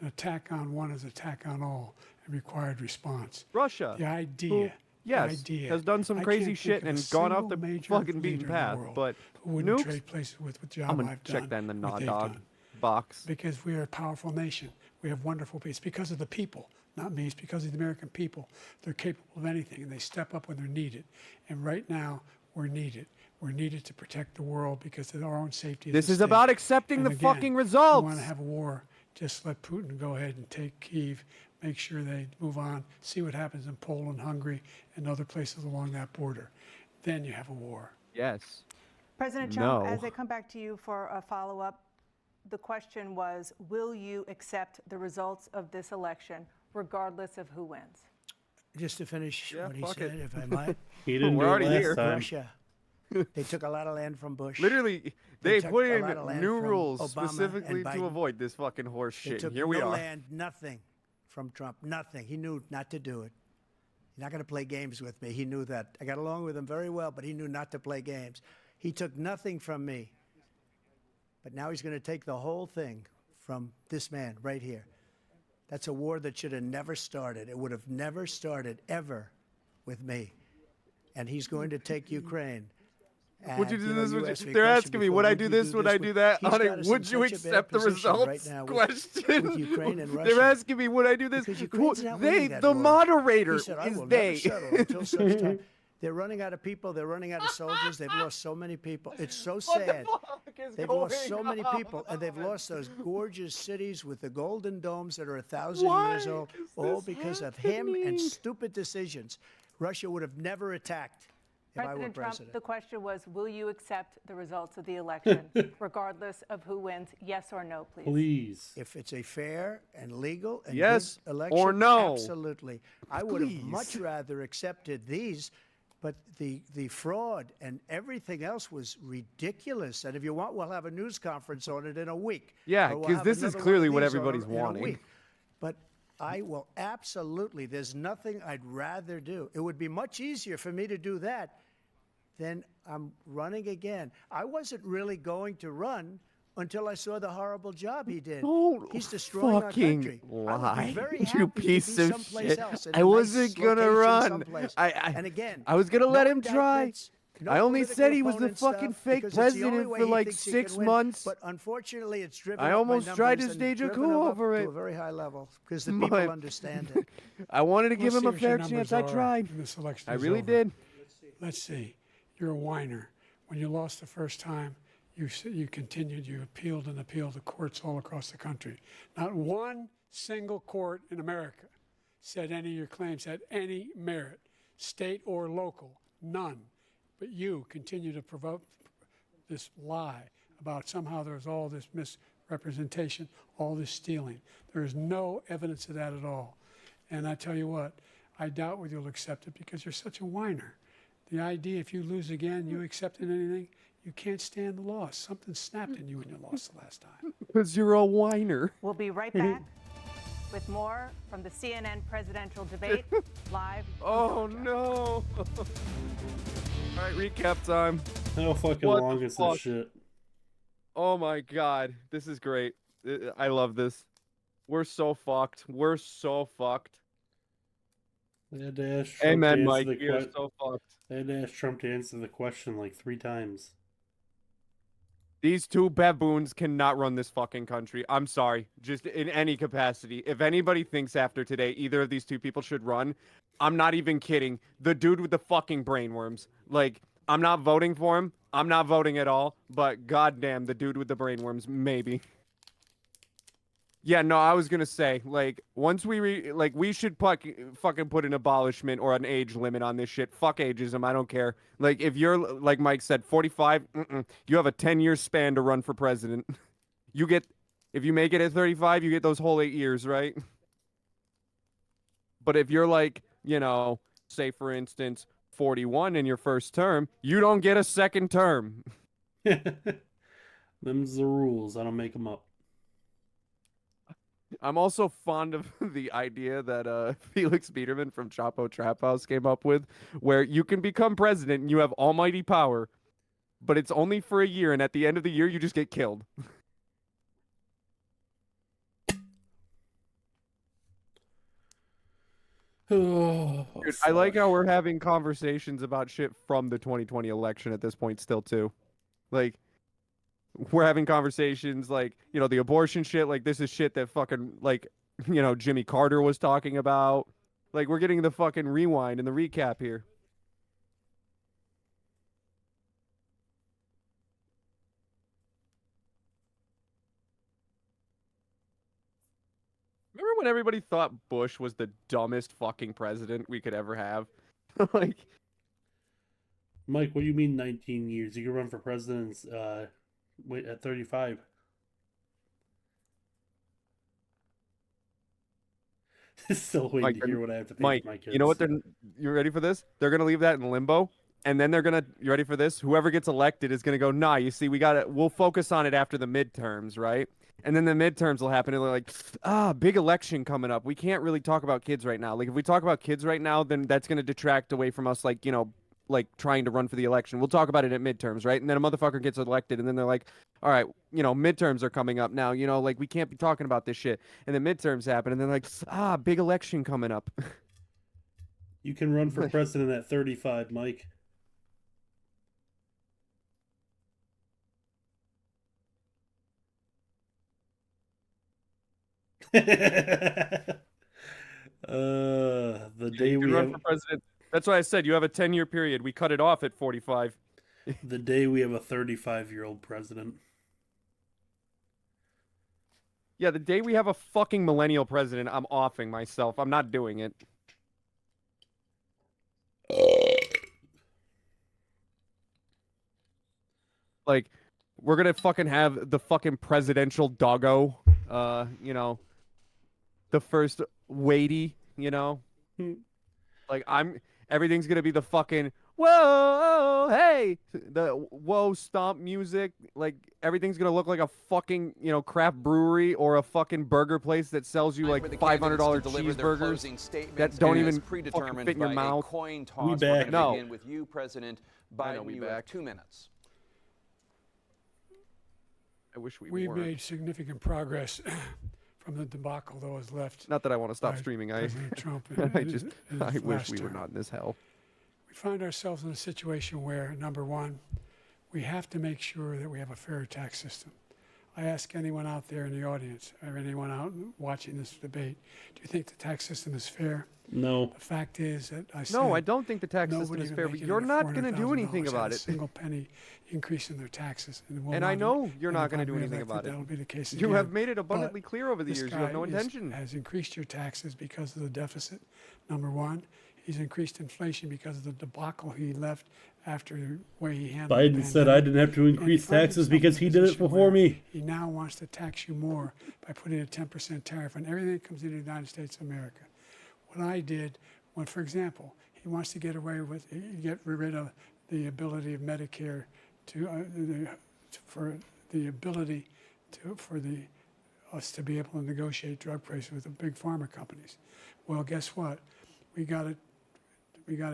Speaker 5: An attack on one is an attack on all and required response.
Speaker 1: Russia,
Speaker 5: The idea.
Speaker 1: who, yes,
Speaker 5: the idea,
Speaker 1: has done some
Speaker 5: I
Speaker 1: crazy
Speaker 5: can't
Speaker 1: shit
Speaker 5: think of a
Speaker 1: and gone off
Speaker 5: single
Speaker 1: the
Speaker 5: major
Speaker 1: fucking beaten
Speaker 5: leader in the
Speaker 1: path,
Speaker 5: world
Speaker 1: but
Speaker 5: who wouldn't
Speaker 1: nukes,
Speaker 5: trade places with the job
Speaker 1: I'm gonna
Speaker 5: I've
Speaker 1: check
Speaker 5: done,
Speaker 1: that in the
Speaker 5: what
Speaker 1: Nah
Speaker 5: they've
Speaker 1: Dog
Speaker 5: done.
Speaker 1: box.
Speaker 5: Because we are a powerful nation. We have wonderful people. It's because of the people, not me. It's because of the American people. They're capable of anything, and they step up when they're needed. And right now, we're needed. We're needed to protect the world because of our own safety.
Speaker 1: This
Speaker 5: at
Speaker 1: is
Speaker 5: stake.
Speaker 1: about accepting
Speaker 5: And
Speaker 1: the
Speaker 5: again,
Speaker 1: fucking
Speaker 5: You
Speaker 1: results.
Speaker 5: want to have a war, just let Putin go ahead and take Kyiv, make sure they move on, see what happens in Poland, Hungary, and other places along that border. Then you have a war.
Speaker 1: Yes.
Speaker 8: President Trump,
Speaker 1: No.
Speaker 8: as I come back to you for a follow-up, the question was, will you accept the results of this election, regardless of who wins?
Speaker 4: Just to finish
Speaker 1: Yeah,
Speaker 4: what he
Speaker 1: fuck
Speaker 4: said,
Speaker 1: it.
Speaker 4: if I might.
Speaker 6: He didn't
Speaker 1: We're
Speaker 6: do it
Speaker 1: already
Speaker 6: last
Speaker 1: here.
Speaker 6: time.
Speaker 4: Russia. They took a lot of land from Bush.
Speaker 1: Literally,
Speaker 4: They
Speaker 1: they
Speaker 4: took
Speaker 1: put
Speaker 4: a
Speaker 1: in
Speaker 4: lot of land
Speaker 1: new
Speaker 4: from
Speaker 1: rules
Speaker 4: Obama
Speaker 1: specifically
Speaker 4: and
Speaker 1: to
Speaker 4: Biden.
Speaker 1: avoid this fucking horse
Speaker 4: They
Speaker 1: shit.
Speaker 4: took
Speaker 1: And here we
Speaker 4: no
Speaker 1: are.
Speaker 4: land, nothing from Trump, nothing. He knew not to do it. He's not going to play games with me. He knew that. I got along with him very well, but he knew not to play games. He took nothing from me. But now he's going to take the whole thing from this man right here. That's a war that should have never started. It would have never started ever with me. And he's going to take Ukraine.
Speaker 1: Would you
Speaker 4: And,
Speaker 1: do
Speaker 4: know,
Speaker 1: this?
Speaker 4: you
Speaker 1: Would
Speaker 4: asked
Speaker 1: you,
Speaker 4: me a
Speaker 1: they're
Speaker 4: question
Speaker 1: asking me,
Speaker 4: before,
Speaker 1: would I do this? Would I do that?
Speaker 4: He's
Speaker 1: Honey,
Speaker 4: got us in
Speaker 1: would you
Speaker 4: such a bad
Speaker 1: accept the
Speaker 4: position right
Speaker 1: results?
Speaker 4: now
Speaker 1: Question.
Speaker 4: with Ukraine and
Speaker 1: They're
Speaker 4: Russia.
Speaker 1: asking me, would I do this?
Speaker 4: Because Ukraine's not
Speaker 1: They,
Speaker 4: winning that
Speaker 1: the
Speaker 4: war.
Speaker 1: moderator,
Speaker 4: He said, I
Speaker 1: is
Speaker 4: will
Speaker 1: they.
Speaker 4: never settle until such time. They're running out of people. They're running out of soldiers. They've lost so many people. It's so
Speaker 1: What the
Speaker 4: sad.
Speaker 1: fuck is
Speaker 4: They've
Speaker 1: going
Speaker 4: lost so many
Speaker 1: on?
Speaker 4: people, and they've lost those gorgeous cities with the golden domes that are 1,000
Speaker 1: Why
Speaker 4: years old,
Speaker 1: is
Speaker 4: all
Speaker 1: this
Speaker 4: because of him
Speaker 1: happening?
Speaker 4: and stupid decisions. Russia would have never attacked if I were
Speaker 8: President Trump,
Speaker 4: president.
Speaker 8: the question was, will you accept the results of the election, regardless of who wins? Yes or no, please.
Speaker 6: Please.
Speaker 4: If it's a fair and legal and
Speaker 1: Yes
Speaker 4: good election,
Speaker 1: or no?
Speaker 4: absolutely. I would have
Speaker 1: Please.
Speaker 4: much rather accepted these, but the fraud and everything else was ridiculous. And if you want, we'll have a news conference on it in a week.
Speaker 1: Yeah,
Speaker 4: Or we'll
Speaker 1: 'cause
Speaker 4: have
Speaker 1: this is
Speaker 4: another one
Speaker 1: clearly
Speaker 4: of
Speaker 1: what
Speaker 4: these on
Speaker 1: everybody's
Speaker 4: in a
Speaker 1: wanting.
Speaker 4: week. But I will absolutely, there's nothing I'd rather do. It would be much easier for me to do that than I'm running again. I wasn't really going to run until I saw the horrible job he did.
Speaker 1: Don't
Speaker 4: He's destroying our
Speaker 1: fucking
Speaker 4: country. I
Speaker 1: lie,
Speaker 4: would be very
Speaker 1: you
Speaker 4: happy
Speaker 1: piece
Speaker 4: to be
Speaker 1: of
Speaker 4: someplace
Speaker 1: shit.
Speaker 4: else, in
Speaker 1: I
Speaker 4: a
Speaker 1: wasn't
Speaker 4: nice
Speaker 1: gonna
Speaker 4: location
Speaker 1: run.
Speaker 4: someplace. And again,
Speaker 1: I was gonna
Speaker 4: no
Speaker 1: let him try.
Speaker 4: indictments, no
Speaker 1: I only
Speaker 4: political
Speaker 1: said he was the
Speaker 4: opponent
Speaker 1: fucking
Speaker 4: stuff,
Speaker 1: fake
Speaker 4: because it's the only
Speaker 1: president
Speaker 4: way
Speaker 1: for
Speaker 4: he
Speaker 1: like
Speaker 4: thinks he
Speaker 1: 6
Speaker 4: can win.
Speaker 1: months.
Speaker 4: But unfortunately, it's driven
Speaker 1: I
Speaker 4: up my
Speaker 1: almost tried
Speaker 4: numbers
Speaker 1: to
Speaker 4: and
Speaker 1: stage a
Speaker 4: driven
Speaker 1: coup
Speaker 4: them up
Speaker 1: over
Speaker 4: to
Speaker 1: it.
Speaker 4: a very high level because the
Speaker 1: My-
Speaker 4: people understand it.
Speaker 1: I wanted to give
Speaker 5: Let's
Speaker 1: him
Speaker 5: see
Speaker 1: a
Speaker 5: what your
Speaker 1: fair chance.
Speaker 5: numbers
Speaker 1: I
Speaker 5: are
Speaker 1: tried.
Speaker 5: when this election
Speaker 1: I
Speaker 5: is
Speaker 1: really
Speaker 5: over.
Speaker 1: did.
Speaker 5: Let's see. You're a whiner. When you lost the first time, you continued. You appealed and appealed to courts all across the country. Not one single court in America said any of your claims had any merit, state or local, none. But you continue to provoke this lie about somehow there's all this misrepresentation, all this stealing. There is no evidence of that at all. And I tell you what, I doubt whether you'll accept it because you're such a whiner. The idea, if you lose again, you accepting anything, you can't stand the loss. Something snapped in you when you lost the last time.
Speaker 1: Because you're a whiner.
Speaker 8: We'll be right back with more from the CNN presidential debate, live. from
Speaker 1: Oh
Speaker 8: Georgia.
Speaker 1: no. All right, recap time.
Speaker 6: How fucking
Speaker 1: What
Speaker 6: long
Speaker 1: the
Speaker 6: is
Speaker 1: fuck?
Speaker 6: this shit?
Speaker 1: Oh my god, this is great. I love this. We're so fucked. We're so fucked.
Speaker 6: They had to ask Trump
Speaker 1: Amen,
Speaker 6: to
Speaker 1: Mike.
Speaker 6: answer the
Speaker 1: We are so fucked.
Speaker 6: They had to ask Trump to answer the question like 3 times.
Speaker 1: These two baboons cannot run this fucking country. I'm sorry. Just in any capacity. If anybody thinks after today either of these two people should run, I'm not even kidding. The dude with the fucking brainworms. Like, I'm not voting for him. I'm not voting at all. But goddamn, the dude with the brainworms, maybe. Yeah, no, I was gonna say, like, once we should fucking put an abolishment or an age limit on this shit. Fuck ageism, I don't care. Like, if you're, like Mike said, 45, you have a 10-year span to run for president. You get, if you make it at 35, you get those whole 8 years, right? But if you're like, say for instance, 41 in your first term, you don't get a second term.
Speaker 6: Them's the rules. I don't make them up.
Speaker 1: I'm also fond of the idea that Felix Biederman from Chapo Trap House came up with, where you can become president and you have almighty power, but it's only for a year, and at the end of the year, you just get killed.
Speaker 6: Oh,
Speaker 1: Dude, I like how we're having conversations about shit from the 2020 election at this point still, too. Like, we're having conversations like, the abortion shit, like this is shit that fucking like, Jimmy Carter was talking about. Like we're getting the fucking rewind and the recap here. Remember when everybody thought Bush was the dumbest fucking president we could ever have? Like,
Speaker 6: Mike, what do you mean 19 years? You can run for president at 35. Still waiting
Speaker 1: Mike,
Speaker 6: to hear what I have to pay
Speaker 1: Mike,
Speaker 6: for my kids.
Speaker 1: you know what you ready for this? They're gonna leave that in limbo, and then you ready for this? Whoever gets elected is gonna go, nah, you see, we'll focus on it after the midterms, right? And then the midterms will happen, and they're like, big election coming up. We can't really talk about kids right now. Like, if we talk about kids right now, then that's gonna detract away from us, like, like trying to run for the election. We'll talk about it at midterms, right? And then a motherfucker gets elected, and then they're like, all right, midterms are coming up now. Like we can't be talking about this shit. And then midterms happen, and then like, big election coming up.
Speaker 6: You can run for president at 35, Mike. The day we
Speaker 1: run for president. That's why I said you have a 10-year period. We cut it off at 45.
Speaker 6: The day we have a 35-year-old president.
Speaker 1: Yeah, the day we have a fucking millennial president, I'm offing myself. I'm not doing it. Like, we're gonna fucking have the fucking presidential doggo. The first weighty. Like everything's gonna be the fucking whoa, hey, the whoa stomp music. Like everything's gonna look like a fucking craft brewery or a fucking burger place that sells you like $500 cheeseburgers that don't even fucking fit in your mouth.
Speaker 3: Coin toss.
Speaker 6: We back.
Speaker 3: We're going to
Speaker 1: No.
Speaker 3: begin with you, President Biden.
Speaker 1: we
Speaker 3: You
Speaker 1: back.
Speaker 3: have 2 minutes.
Speaker 1: I wish we
Speaker 5: We've
Speaker 1: weren't.
Speaker 5: made significant progress from the debacle that was left.
Speaker 1: Not that I want to stop
Speaker 5: by
Speaker 1: streaming.
Speaker 5: President Trump
Speaker 1: I
Speaker 5: in his
Speaker 1: wish
Speaker 5: last
Speaker 1: we were
Speaker 5: term.
Speaker 1: not in this hell.
Speaker 5: We find ourselves in a situation where, number one, we have to make sure that we have a fair tax system. I ask anyone out there in the audience or anyone out watching this debate, do you think the tax system is fair?
Speaker 6: No.
Speaker 5: The fact is that I
Speaker 1: No, I don't think the tax system
Speaker 5: nobody's
Speaker 1: is fair, but
Speaker 5: making
Speaker 1: you're
Speaker 5: under
Speaker 1: not going to do
Speaker 5: $400,000
Speaker 1: anything
Speaker 5: had
Speaker 1: about
Speaker 5: a
Speaker 1: it.
Speaker 5: single penny increase in their taxes.
Speaker 1: And I know you're not going to do anything about it.
Speaker 5: That'll be the case
Speaker 1: You
Speaker 5: again.
Speaker 1: have made it abundantly
Speaker 5: But
Speaker 1: clear over the
Speaker 5: this
Speaker 1: years. You have no
Speaker 5: guy
Speaker 1: intention.
Speaker 5: has increased your taxes because of the deficit, number one. He's increased inflation because of the debacle he left after the way he handled the
Speaker 6: Biden said I
Speaker 5: pandemic.
Speaker 6: didn't have to
Speaker 5: And he
Speaker 6: increase
Speaker 5: found
Speaker 6: taxes
Speaker 5: himself in
Speaker 6: because
Speaker 5: a
Speaker 6: he did it
Speaker 5: position
Speaker 6: before
Speaker 5: where
Speaker 6: me.
Speaker 5: He now wants to tax you more by putting a 10% tariff on everything that comes into the United States of America. What I did, when, for example, he wants to get rid of the ability of Medicare for us to be able to negotiate drug prices with the big pharma companies. Well, guess what? We got it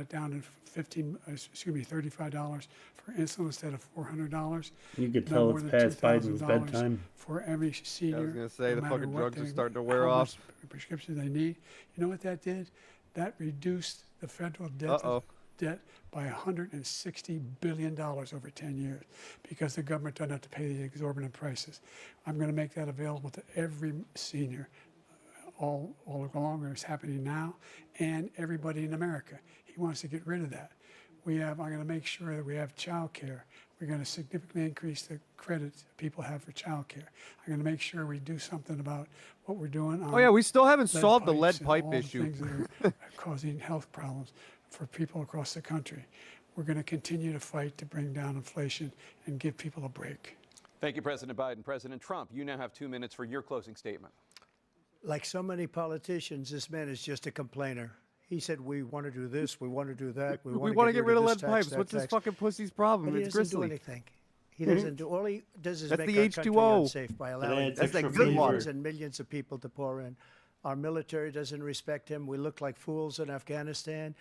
Speaker 5: down to $35 for insulin instead of $400.
Speaker 6: You could
Speaker 5: No
Speaker 6: tell
Speaker 5: more
Speaker 6: it's
Speaker 5: than
Speaker 6: past Biden's
Speaker 5: $2,000
Speaker 6: bedtime.
Speaker 5: for every senior.
Speaker 1: I was going to say,
Speaker 5: no
Speaker 1: the
Speaker 5: matter
Speaker 1: fucking
Speaker 5: what
Speaker 1: drugs are
Speaker 5: they-
Speaker 1: starting to wear
Speaker 5: how
Speaker 1: off.
Speaker 5: much prescription they need. You know what that did? That reduced the federal debt by $160 billion over 10 years because the government doesn't have to pay the exorbitant prices. I'm going to make that available to every senior all along. It's happening now, and everybody in America. He wants to get rid of that. I'm going to make sure that we have child care. We're going to significantly increase the credit people have for child care. I'm going to make sure we do something about what we're doing on
Speaker 1: Oh yeah, we still haven't solved the
Speaker 5: pipes
Speaker 1: lead
Speaker 5: and
Speaker 1: pipe
Speaker 5: all the
Speaker 1: issue.
Speaker 5: things that are causing health problems for people across the country. We're going to continue to fight to bring down inflation and give people a break.
Speaker 3: Thank you, President Biden. President Trump, you now have 2 minutes for your closing statement.
Speaker 4: Like so many politicians, this man is just a complainer. He said, we want to do this, we want to do that, we
Speaker 1: We
Speaker 4: want to
Speaker 1: get rid of
Speaker 4: this
Speaker 1: lead
Speaker 4: tax,
Speaker 1: pipes.
Speaker 4: that
Speaker 1: What's this
Speaker 4: tax.
Speaker 1: fucking pussy's problem?
Speaker 4: But he
Speaker 1: It's
Speaker 4: doesn't do
Speaker 1: Grizzly.
Speaker 4: anything. He doesn't do. All he does is
Speaker 1: That's
Speaker 4: make
Speaker 1: the
Speaker 4: our country
Speaker 1: H2O.
Speaker 4: unsafe by allowing
Speaker 6: That's that
Speaker 1: good water.
Speaker 4: millions and millions of people to pour in. Our military doesn't respect him. We look like fools in Afghanistan.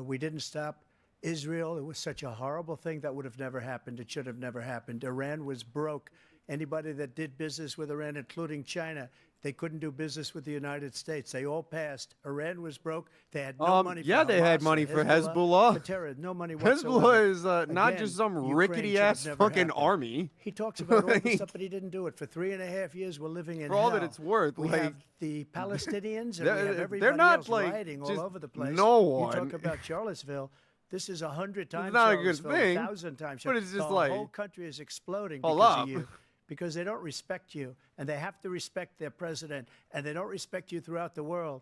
Speaker 4: We didn't stop Israel. It was such a horrible thing that would have never happened. It should have never happened. Iran was broke. Anybody that did business with Iran, including China, they couldn't do business with the United States. They all passed. Iran was broke. They had no money for
Speaker 1: Yeah, they had
Speaker 4: Hamas
Speaker 1: money
Speaker 4: or
Speaker 1: for Hezbollah.
Speaker 4: for terror. No money whatsoever.
Speaker 1: Hezbollah is not
Speaker 4: Again,
Speaker 1: just some
Speaker 4: Ukraine
Speaker 1: rickety
Speaker 4: should have
Speaker 1: ass
Speaker 4: never
Speaker 1: fucking
Speaker 4: happened.
Speaker 1: army.
Speaker 4: He talks about all the
Speaker 1: Like-
Speaker 4: stuff, but he didn't do it. For 3.5 years, we're living in
Speaker 1: For all
Speaker 4: hell.
Speaker 1: that it's worth,
Speaker 4: we
Speaker 1: like-
Speaker 4: have the Palestinians and we
Speaker 1: They're-
Speaker 4: have
Speaker 1: they're
Speaker 4: everybody
Speaker 1: not,
Speaker 4: else
Speaker 1: like,
Speaker 4: rioting all
Speaker 1: just
Speaker 4: over the place.
Speaker 1: no
Speaker 4: You
Speaker 1: one.
Speaker 4: talk about Charlottesville. This is 100 times
Speaker 1: not a good
Speaker 4: Charlottesville,
Speaker 1: thing,
Speaker 4: 1,000 times.
Speaker 1: but it's just
Speaker 4: the
Speaker 1: like-
Speaker 4: whole country is exploding
Speaker 1: Hold
Speaker 4: because
Speaker 1: up.
Speaker 4: of you. Because they don't respect you, and they have to respect their president, and they don't respect you throughout the world.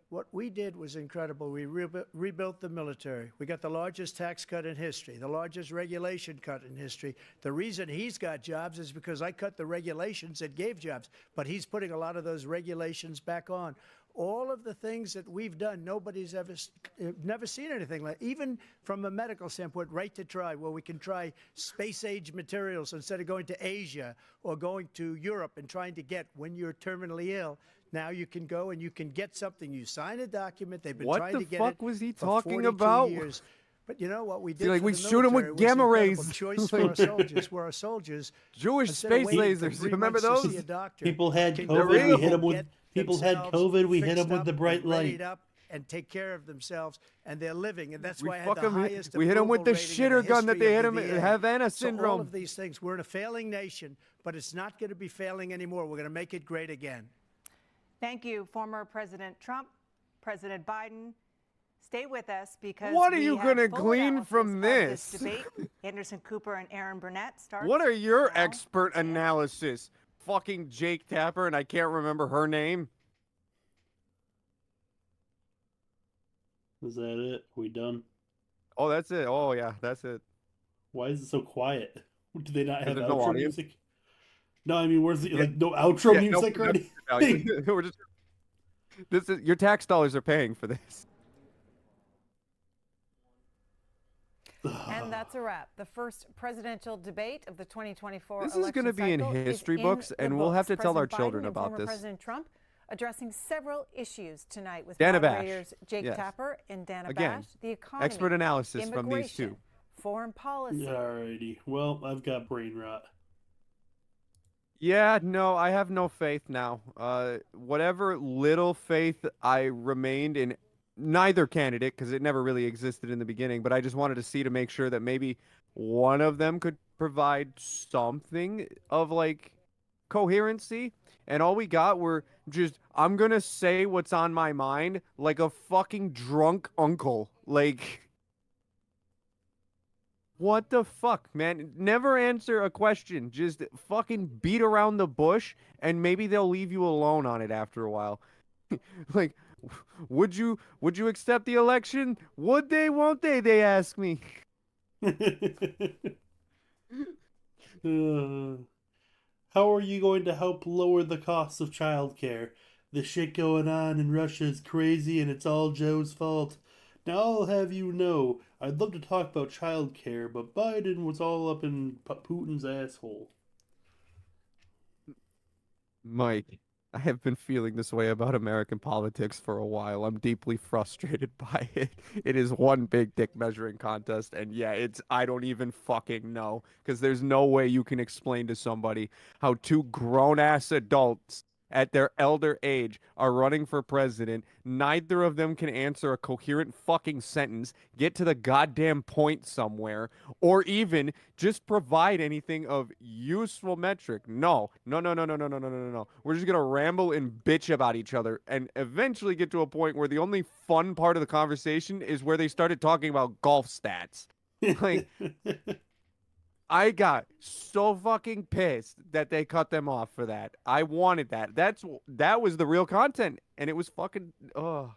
Speaker 4: What we did was incredible. We rebuilt the military. We got the largest tax cut in history, the largest regulation cut in history. The reason he's got jobs is because I cut the regulations that gave jobs, but he's putting a lot of those regulations back on. All of the things that we've done, nobody's never seen anything like. Even from a medical standpoint, right to try, where we can try space-age materials instead of going to Asia or going to Europe and trying to get when you're terminally ill. Now you can go and you can get something. You sign a document. They've been
Speaker 1: What
Speaker 4: trying
Speaker 1: the
Speaker 4: to get
Speaker 1: fuck
Speaker 4: it
Speaker 1: was he
Speaker 4: for
Speaker 1: talking
Speaker 4: 42
Speaker 1: about?
Speaker 4: Years. But you know what we did?
Speaker 1: like,
Speaker 4: for
Speaker 1: we
Speaker 4: the
Speaker 1: shoot 'em with
Speaker 4: military was
Speaker 1: gamma
Speaker 4: incredible.
Speaker 1: rays.
Speaker 4: Choice for our soldiers. Where our soldiers
Speaker 1: Jewish
Speaker 4: instead of
Speaker 1: space
Speaker 4: waiting for
Speaker 1: lasers.
Speaker 4: 3
Speaker 1: Remember
Speaker 4: months to
Speaker 1: those?
Speaker 4: see a doctor,
Speaker 6: People had
Speaker 4: can
Speaker 6: COVID.
Speaker 4: go
Speaker 6: We
Speaker 4: out
Speaker 6: hit them
Speaker 4: and
Speaker 6: with.
Speaker 4: get
Speaker 6: People had
Speaker 4: themselves
Speaker 6: COVID. We hit
Speaker 4: fixed
Speaker 6: them with
Speaker 4: up
Speaker 6: the bright
Speaker 4: and readied
Speaker 6: light.
Speaker 4: up and take care of themselves, and they're living. And that's
Speaker 1: We
Speaker 4: why I had
Speaker 1: fuck
Speaker 4: the
Speaker 1: 'em-
Speaker 4: highest
Speaker 1: we hit 'em with
Speaker 4: approval
Speaker 1: the
Speaker 4: rating in
Speaker 1: shitter gun that
Speaker 4: history
Speaker 1: they
Speaker 4: of
Speaker 1: hit 'em
Speaker 4: the
Speaker 1: at
Speaker 4: VA.
Speaker 1: Havana
Speaker 4: So all
Speaker 1: syndrome.
Speaker 4: of these things, we're in a failing nation, but it's not going to be failing anymore. We're going to make it great again.
Speaker 8: Thank you, former President Trump, President Biden. Stay with us because
Speaker 1: What are
Speaker 8: we
Speaker 1: you
Speaker 8: have
Speaker 1: gonna
Speaker 8: full
Speaker 1: glean
Speaker 8: analysis
Speaker 1: from
Speaker 8: of
Speaker 1: this?
Speaker 8: debate. Anderson Cooper and Aaron Burnett starts.
Speaker 1: What are your
Speaker 8: now.
Speaker 1: expert analysis? Fucking Jake Tapper, and I can't remember her name.
Speaker 6: Is that it? We done?
Speaker 1: Oh, that's it. Oh, yeah, that's it.
Speaker 6: Why is it so quiet? Do they not have
Speaker 1: there's no
Speaker 6: outro
Speaker 1: audience?
Speaker 6: music? No, I mean, where's the
Speaker 1: Yeah.
Speaker 6: like no outro
Speaker 1: Yeah, no
Speaker 6: music or
Speaker 1: production
Speaker 6: anything?
Speaker 1: value. We're just. This is your tax dollars are paying for this.
Speaker 2: And that's a wrap. The first presidential debate of the 2024
Speaker 1: This is
Speaker 2: election
Speaker 1: gonna be in
Speaker 2: cycle is
Speaker 1: history
Speaker 2: in
Speaker 1: books,
Speaker 2: the
Speaker 1: and we'll have
Speaker 2: books.
Speaker 1: to tell our
Speaker 2: President
Speaker 1: children
Speaker 2: Biden and
Speaker 1: about
Speaker 2: former
Speaker 1: this.
Speaker 2: President Trump addressing several issues tonight with
Speaker 1: Dana Bash.
Speaker 2: moderators Jake
Speaker 1: Yes.
Speaker 2: Tapper and Dana
Speaker 1: Again,
Speaker 2: Bash. The economy,
Speaker 1: expert analysis from these two.
Speaker 2: immigration, foreign policy.
Speaker 6: Alrighty. Well, I've got brain rot.
Speaker 1: Yeah, no, I have no faith now. Whatever little faith I remained in neither candidate, because it never really existed in the beginning, but I just wanted to see to make sure that maybe one of them could provide something of like coherency. And all we got were just, I'm gonna say what's on my mind like a fucking drunk uncle. Like, what the fuck, man? Never answer a question. Just fucking beat around the bush, and maybe they'll leave you alone on it after a while. Like, would you accept the election? Would they? Won't they? They ask me.
Speaker 6: How are you going to help lower the cost of childcare? The shit going on in Russia is crazy and it's all Joe's fault. Now I'll have you know, I'd love to talk about childcare, but Biden was all up in Putin's asshole.
Speaker 1: Mike, I have been feeling this way about American politics for a while. I'm deeply frustrated by it. It is one big dick measuring contest, and yeah, I don't even fucking know, because there's no way you can explain to somebody how two grown-ass adults at their elder age are running for president. Neither of them can answer a coherent fucking sentence, get to the goddamn point somewhere, or even just provide anything of useful metric. No, no, no, no, no, no, no, no, no, no, no. We're just gonna ramble and bitch about each other and eventually get to a point where the only fun part of the conversation is where they started talking about golf stats. Like, I got so fucking pissed that they cut them off for that. I wanted that. That was the real content, and it was fucking ugh.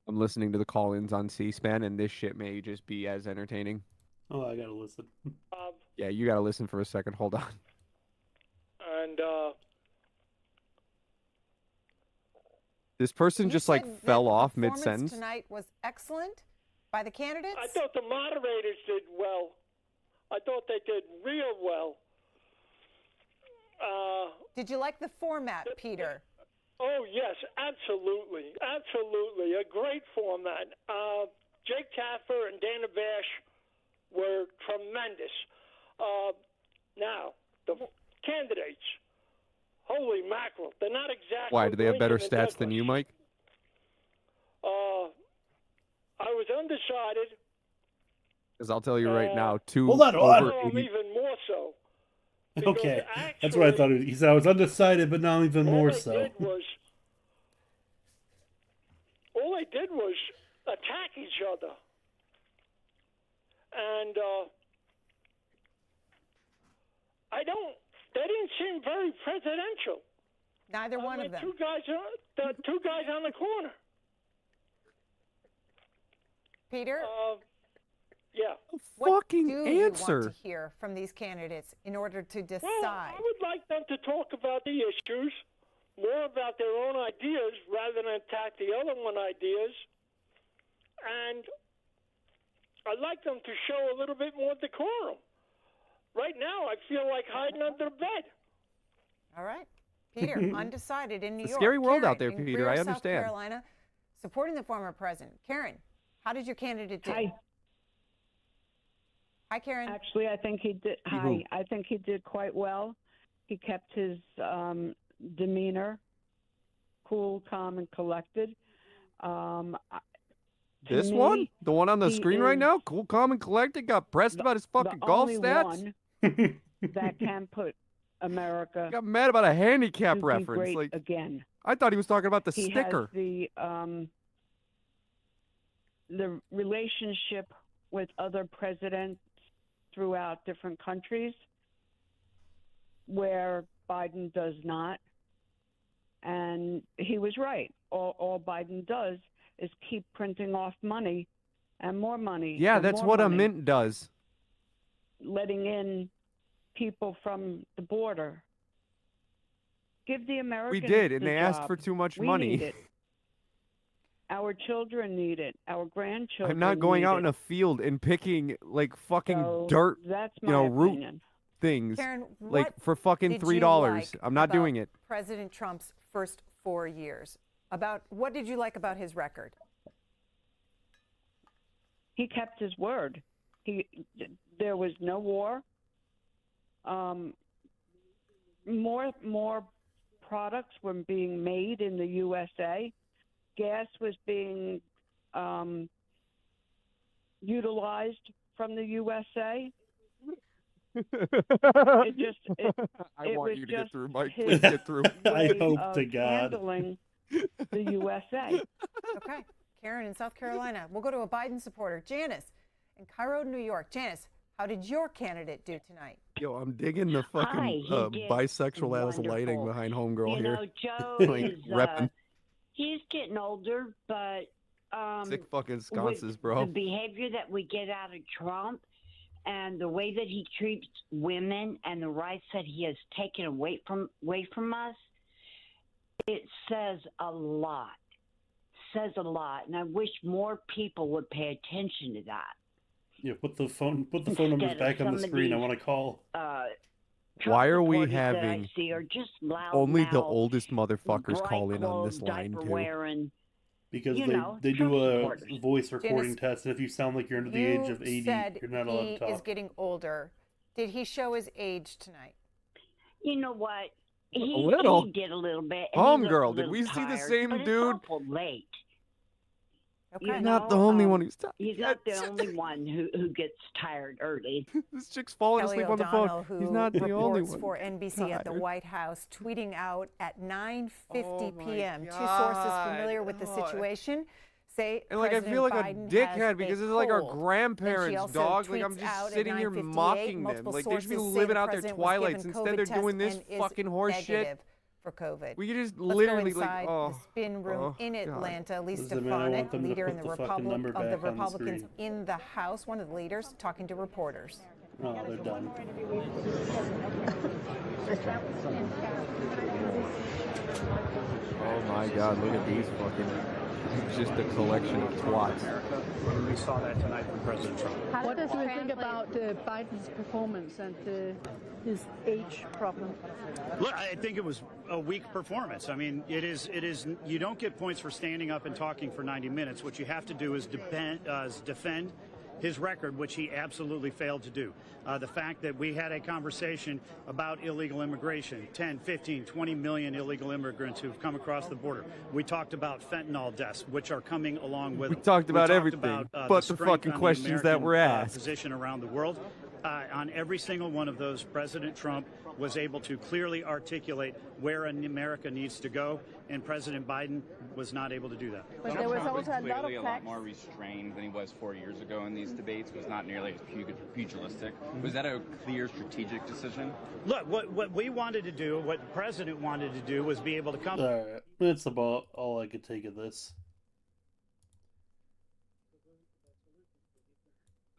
Speaker 1: I'm listening to the call-ins on C-SPAN, and this shit may just be as entertaining.
Speaker 6: Oh, I gotta listen.
Speaker 1: Yeah, you gotta listen for a second. Hold on.
Speaker 9: And
Speaker 1: This person
Speaker 2: You
Speaker 1: just
Speaker 2: said
Speaker 1: like
Speaker 2: that
Speaker 1: fell
Speaker 2: the
Speaker 1: off
Speaker 2: performance
Speaker 1: mid-sentence.
Speaker 2: tonight was excellent by the candidates.
Speaker 9: I thought the moderators did well. I thought they did real well.
Speaker 2: Did you like the format, Peter?
Speaker 9: Oh, yes, absolutely. Absolutely. A great format. Jake Taffer and Dana Bash were tremendous. Now, the candidates, holy mackerel, they're not exactly.
Speaker 1: Why, do they have better
Speaker 9: Lincoln and
Speaker 1: stats than you,
Speaker 9: Douglas.
Speaker 1: Mike?
Speaker 9: I was undecided.
Speaker 1: Because I'll tell you right now, two
Speaker 6: Hold on, hold on.
Speaker 1: over
Speaker 9: Now I'm
Speaker 1: 80
Speaker 9: even more so. Because
Speaker 6: Okay, that's what I thought. He said I was undecided, but now even more so.
Speaker 9: All they did was attack each other, and they didn't seem very presidential.
Speaker 2: Neither one of them.
Speaker 9: The two guys on the corner.
Speaker 2: Peter,
Speaker 9: yeah.
Speaker 2: what
Speaker 1: fucking
Speaker 2: do you
Speaker 1: answer.
Speaker 2: want to hear from these candidates in order to decide?
Speaker 9: Well, I would like them to talk about the issues, more about their own ideas rather than attack the other one ideas. And I'd like them to show a little bit more decorum. Right now, I feel like hiding under bed.
Speaker 2: All right. Peter, undecided in New
Speaker 1: It's a
Speaker 2: York.
Speaker 1: scary world
Speaker 2: Karen,
Speaker 1: out there,
Speaker 2: in
Speaker 1: Peter.
Speaker 2: Greer,
Speaker 1: I
Speaker 2: South
Speaker 1: understand.
Speaker 2: Carolina, supporting the former president. Karen, how did your candidate do? Hi, Karen.
Speaker 10: Actually, I think he did. Hi, I think he did quite well. He kept his demeanor cool, calm, and collected.
Speaker 1: This one? The one on the screen right now? Cool, calm, and collected? Got pressed about his fucking golf stats?
Speaker 10: One that can put America.
Speaker 1: Got mad about a handicap
Speaker 10: to
Speaker 1: reference.
Speaker 10: Be great
Speaker 1: Like,
Speaker 10: again.
Speaker 1: I thought he was talking about the
Speaker 10: He
Speaker 1: sticker.
Speaker 10: has the relationship with other presidents throughout different countries where Biden does not. And he was right. All Biden does is keep printing off money and more money.
Speaker 1: Yeah,
Speaker 10: and
Speaker 1: that's
Speaker 10: more
Speaker 1: what a
Speaker 10: money,
Speaker 1: mint does.
Speaker 10: letting in people from the border. Give the Americans
Speaker 1: We did, and
Speaker 10: the
Speaker 1: they asked
Speaker 10: job.
Speaker 1: for too much
Speaker 10: We
Speaker 1: money.
Speaker 10: need it. Our children need it. Our grandchildren
Speaker 1: I'm not going
Speaker 10: need
Speaker 1: out
Speaker 10: it.
Speaker 1: in a field and picking like fucking
Speaker 10: So
Speaker 1: dirt,
Speaker 10: that's
Speaker 1: you know,
Speaker 10: my
Speaker 1: root
Speaker 10: opinion.
Speaker 1: things
Speaker 2: Karen,
Speaker 1: like
Speaker 2: what
Speaker 1: for fucking
Speaker 2: did
Speaker 1: $3.
Speaker 2: you like
Speaker 1: I'm not
Speaker 2: about
Speaker 1: doing it.
Speaker 2: President Trump's first 4 years. What did you like about his record?
Speaker 10: He kept his word. There was no war. More products were being made in the USA. Gas was being utilized from the USA.
Speaker 1: I
Speaker 10: It
Speaker 1: want
Speaker 10: was
Speaker 1: you to get
Speaker 10: just
Speaker 1: through, Mike.
Speaker 10: his
Speaker 1: Please get through.
Speaker 10: way
Speaker 6: I hope
Speaker 10: of
Speaker 6: to God.
Speaker 10: handling the USA.
Speaker 2: Okay. Karen in South Carolina. We'll go to a Biden supporter. Janice in Cairo, New York. Janice, how did your candidate do tonight?
Speaker 1: Yo, I'm digging the
Speaker 11: Hi,
Speaker 1: fucking
Speaker 11: he did
Speaker 1: bisexual ass lighting
Speaker 11: wonderful.
Speaker 1: behind homegirl
Speaker 11: You
Speaker 1: here.
Speaker 11: know, Joe
Speaker 1: Like,
Speaker 11: is
Speaker 1: repping.
Speaker 11: he's getting older, but
Speaker 1: Sick fucking
Speaker 11: with
Speaker 1: sconces, bro.
Speaker 11: the behavior that we get out of Trump and the way that he treats women and the rights that he has taken away from us, it says a lot. Says a lot, and I wish more people would pay attention to that.
Speaker 6: Yeah, put the phone numbers
Speaker 11: Instead
Speaker 6: back
Speaker 11: of
Speaker 6: on the
Speaker 11: some of
Speaker 6: screen. I
Speaker 11: these,
Speaker 6: want to call.
Speaker 1: Why are we
Speaker 11: supporters that I
Speaker 1: having
Speaker 11: see are just
Speaker 1: only the
Speaker 11: loudmouth,
Speaker 1: oldest motherfuckers
Speaker 11: bright
Speaker 1: call in on this
Speaker 11: clothes,
Speaker 1: line,
Speaker 11: diaper
Speaker 1: too?
Speaker 11: wearing
Speaker 6: Because
Speaker 11: You know,
Speaker 6: they
Speaker 11: Trump
Speaker 6: do a
Speaker 11: supporters.
Speaker 6: voice recording
Speaker 2: Janice,
Speaker 6: test, and if you sound like you're under the age
Speaker 2: you
Speaker 6: of 80,
Speaker 2: said
Speaker 6: you're not allowed
Speaker 2: he
Speaker 6: to talk.
Speaker 2: is getting older. Did he show his age tonight?
Speaker 11: You know what?
Speaker 1: A little.
Speaker 11: He did a little bit. And
Speaker 1: Homegirl,
Speaker 11: he
Speaker 1: did
Speaker 11: looked a
Speaker 1: we
Speaker 11: little
Speaker 1: see the
Speaker 11: tired,
Speaker 1: same
Speaker 11: but
Speaker 1: dude?
Speaker 11: It's awful late.
Speaker 2: Okay.
Speaker 11: You
Speaker 1: He's
Speaker 11: know,
Speaker 1: not the only one who's tired.
Speaker 11: He's not the only one who gets tired early.
Speaker 1: This chick's falling
Speaker 2: Kelly
Speaker 1: asleep on the
Speaker 2: O'Donnell,
Speaker 1: phone.
Speaker 2: who
Speaker 1: He's not the only
Speaker 2: reports
Speaker 1: one.
Speaker 2: for NBC at the
Speaker 1: Tired.
Speaker 2: White House, tweeting out at 9:50
Speaker 1: Oh my
Speaker 2: p.m. Two
Speaker 1: God.
Speaker 2: sources familiar with the situation say
Speaker 1: And like
Speaker 2: President
Speaker 1: I feel like
Speaker 2: Biden
Speaker 1: a dickhead
Speaker 2: has
Speaker 1: because
Speaker 2: a
Speaker 1: it's like our
Speaker 2: cold. Then she
Speaker 1: grandparents,
Speaker 2: also
Speaker 1: dog. Like
Speaker 2: tweets
Speaker 1: I'm just
Speaker 2: out at
Speaker 1: sitting here
Speaker 2: 9:58.
Speaker 1: mocking them.
Speaker 2: Multiple
Speaker 1: Like they should be
Speaker 2: sources say
Speaker 1: living
Speaker 2: the
Speaker 1: out their
Speaker 2: president was given
Speaker 1: twilights. Instead
Speaker 2: COVID
Speaker 1: they're
Speaker 2: test
Speaker 1: doing this
Speaker 2: and is
Speaker 1: fucking horse shit.
Speaker 2: negative for COVID.
Speaker 1: We could just
Speaker 2: Let's
Speaker 1: literally
Speaker 2: go
Speaker 1: like
Speaker 2: inside the spin room in
Speaker 1: God.
Speaker 2: Atlanta. Lee
Speaker 6: Listen, man, I want
Speaker 2: Stefanik,
Speaker 6: them to
Speaker 2: leader in
Speaker 6: put
Speaker 2: the
Speaker 6: the fucking number back on the
Speaker 2: Republicans
Speaker 6: screen.
Speaker 2: in the House, one of the leaders, talking to reporters.
Speaker 6: Oh, they're done.
Speaker 1: Oh my God! Look at these fucking. It's just a collection of twats.
Speaker 12: We saw that tonight from President Trump.
Speaker 13: What does he think about Biden's performance and his age problem?
Speaker 12: Look, I think it was a weak performance. I mean, it is. You don't get points for standing up and talking for 90 minutes. What you have to do is defend his record, which he absolutely failed to do. The fact that we had a conversation about illegal immigration, 10, 15, 20 million illegal immigrants who've come across the border. We talked about fentanyl deaths, which are coming along with
Speaker 1: We
Speaker 12: it.
Speaker 1: talked about
Speaker 12: talked
Speaker 1: everything,
Speaker 12: about,
Speaker 1: but
Speaker 12: the
Speaker 1: the
Speaker 12: strength
Speaker 1: fucking
Speaker 12: on the
Speaker 1: questions that were
Speaker 12: American,
Speaker 1: asked.
Speaker 12: Position around the world. On every single one of those, President Trump was able to clearly articulate where America needs to go, and President Biden was not able to do that.
Speaker 13: But there was also a lot of
Speaker 14: clearly a lot
Speaker 13: facts.
Speaker 14: more restrained than he was 4 years ago in these debates. Was not nearly as pugilistic. Was that a clear strategic decision?
Speaker 12: Look, what we wanted to do, what the president wanted to do, was be able to come.
Speaker 6: All right, that's about all I could take of this.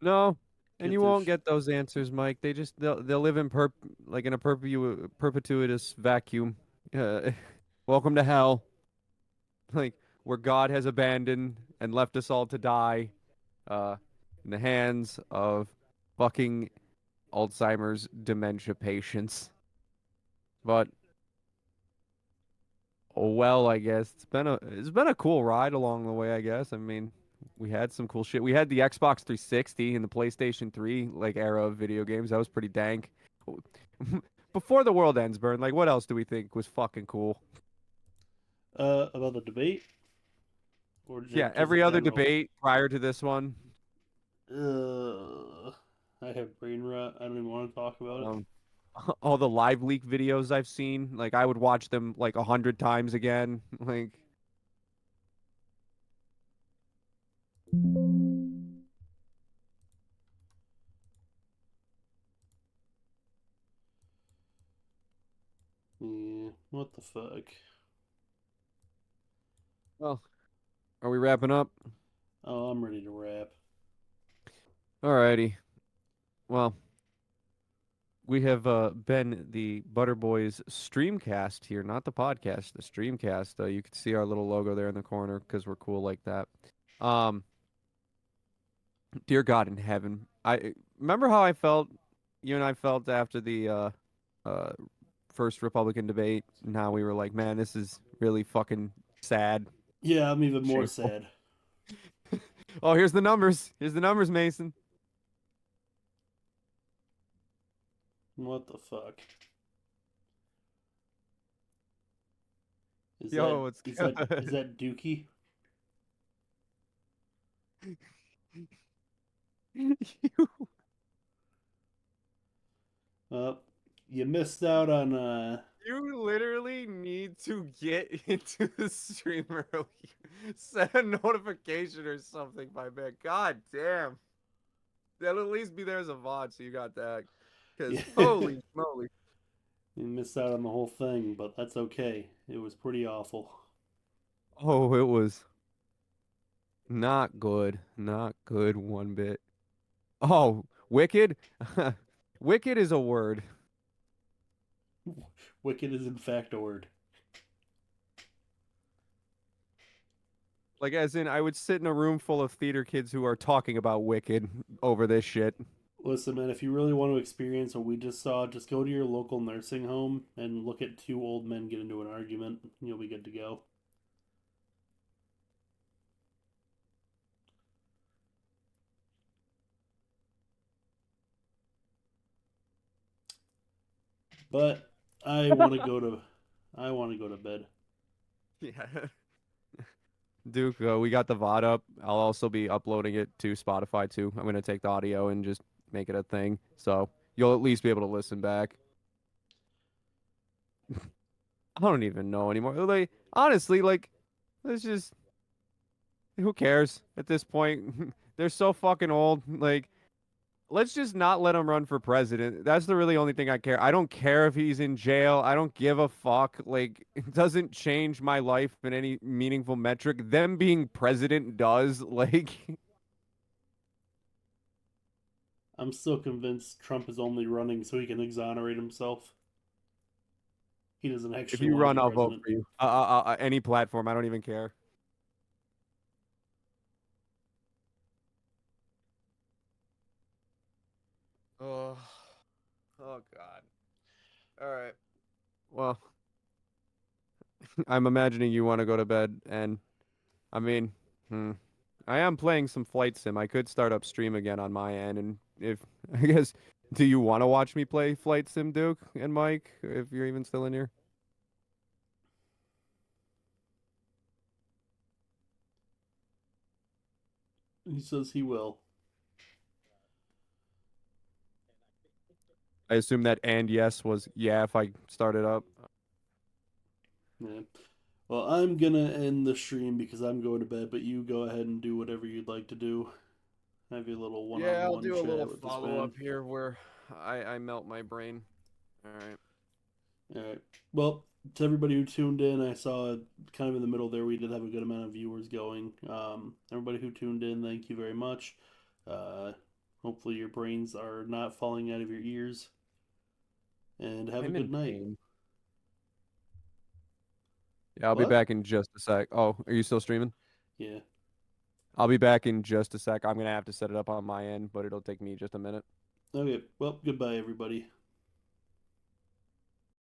Speaker 1: No, and
Speaker 6: Get
Speaker 1: you
Speaker 6: this
Speaker 1: won't get those answers, Mike. They'll live in in a perpetuous vacuum. Welcome to hell. Like where God has abandoned and left us all to die, in the hands of fucking Alzheimer's dementia patients. But oh well, I guess it's been a cool ride along the way. I guess. I mean. We had some cool shit. We had the Xbox 360 and the PlayStation 3 like era of video games. That was pretty dank. Before the world ends, Bern, like what else do we think was fucking cool?
Speaker 6: About the debate? Or
Speaker 1: Yeah, every other debate prior to this one.
Speaker 6: I have brain rot. I don't even want to talk about it.
Speaker 1: All the live leak videos I've seen, like I would watch them like 100 times again. Like
Speaker 6: yeah, what the fuck?
Speaker 1: Well, are we wrapping up?
Speaker 6: Oh, I'm ready to wrap.
Speaker 1: Alrighty. Well, we have been the Butter Boys streamcast here, not the podcast, the streamcast. You can see our little logo there in the corner because we're cool like that. Dear God in heaven, I remember how I felt. You and I felt after the first Republican debate, and how we were like, "Man, this is really fucking sad."
Speaker 6: Yeah, I'm even more
Speaker 1: Shameful.
Speaker 6: sad.
Speaker 1: Oh, here's the numbers. Here's the numbers, Mason.
Speaker 6: What the fuck? Is
Speaker 1: Yo,
Speaker 6: that,
Speaker 1: what's
Speaker 6: is
Speaker 1: good?
Speaker 6: that Dookie? You missed out on
Speaker 1: You literally need to get into the stream early. Set a notification or something, my man. God damn. That'll at least be there as a VOD, so you got that. Because holy moly.
Speaker 6: You missed out on the whole thing, but that's okay. It was pretty awful.
Speaker 1: Oh, it was not good. Not good one bit. Oh, wicked? Wicked is a word.
Speaker 6: Wicked is in fact a word.
Speaker 1: Like, as in, I would sit in a room full of theater kids who are talking about Wicked over this shit.
Speaker 6: Listen, man, if you really want to experience what we just saw, just go to your local nursing home and look at two old men get into an argument, and you'll be good to go. But I want to go to bed.
Speaker 1: Yeah. Duke, we got the VOD up. I'll also be uploading it to Spotify too. I'm gonna take the audio and just make it a thing, so you'll at least be able to listen back. I don't even know anymore. Like, honestly, like, let's just who cares at this point? They're so fucking old. Like, let's just not let him run for president. That's the really only thing I care. I don't care if he's in jail. I don't give a fuck. Like, it doesn't change my life in any meaningful metric. Them being president does. Like,
Speaker 6: I'm still convinced Trump is only running so he can exonerate himself. He doesn't
Speaker 1: if
Speaker 6: actually
Speaker 1: you
Speaker 6: want to
Speaker 1: run,
Speaker 6: be
Speaker 1: I'll vote
Speaker 6: president.
Speaker 1: for you. Any platform. I don't even care. Oh, oh God. All right. Well, I'm imagining you want to go to bed, and I mean, I am playing some flight sim. I could start up stream again on my end, and if I guess, do you want to watch me play flight sim, Duke and Mike, if you're even still in here?
Speaker 6: He says he will.
Speaker 1: I assume that and yes was yeah if I started up.
Speaker 6: Yeah. Well, I'm gonna end the stream because I'm going to bed, but you go ahead and do whatever you'd like to do. Have your little
Speaker 1: Yeah, I'll
Speaker 6: one-on-one
Speaker 1: do a little
Speaker 6: chat with this
Speaker 1: follow
Speaker 6: man.
Speaker 1: up here where I melt my brain. All right.
Speaker 6: All right. Well, to everybody who tuned in, I saw kind of in the middle there we did have a good amount of viewers going. Everybody who tuned in, thank you very much. Hopefully your brains are not falling out of your ears. And have a
Speaker 1: I'm in
Speaker 6: good night.
Speaker 1: pain. Yeah, I'll be
Speaker 6: What?
Speaker 1: back in just a sec. Oh, are you still streaming?
Speaker 6: Yeah.
Speaker 1: I'll be back in just a sec. I'm gonna have to set it up on my end, but it'll take me just a minute.
Speaker 6: Okay. Well, goodbye, everybody.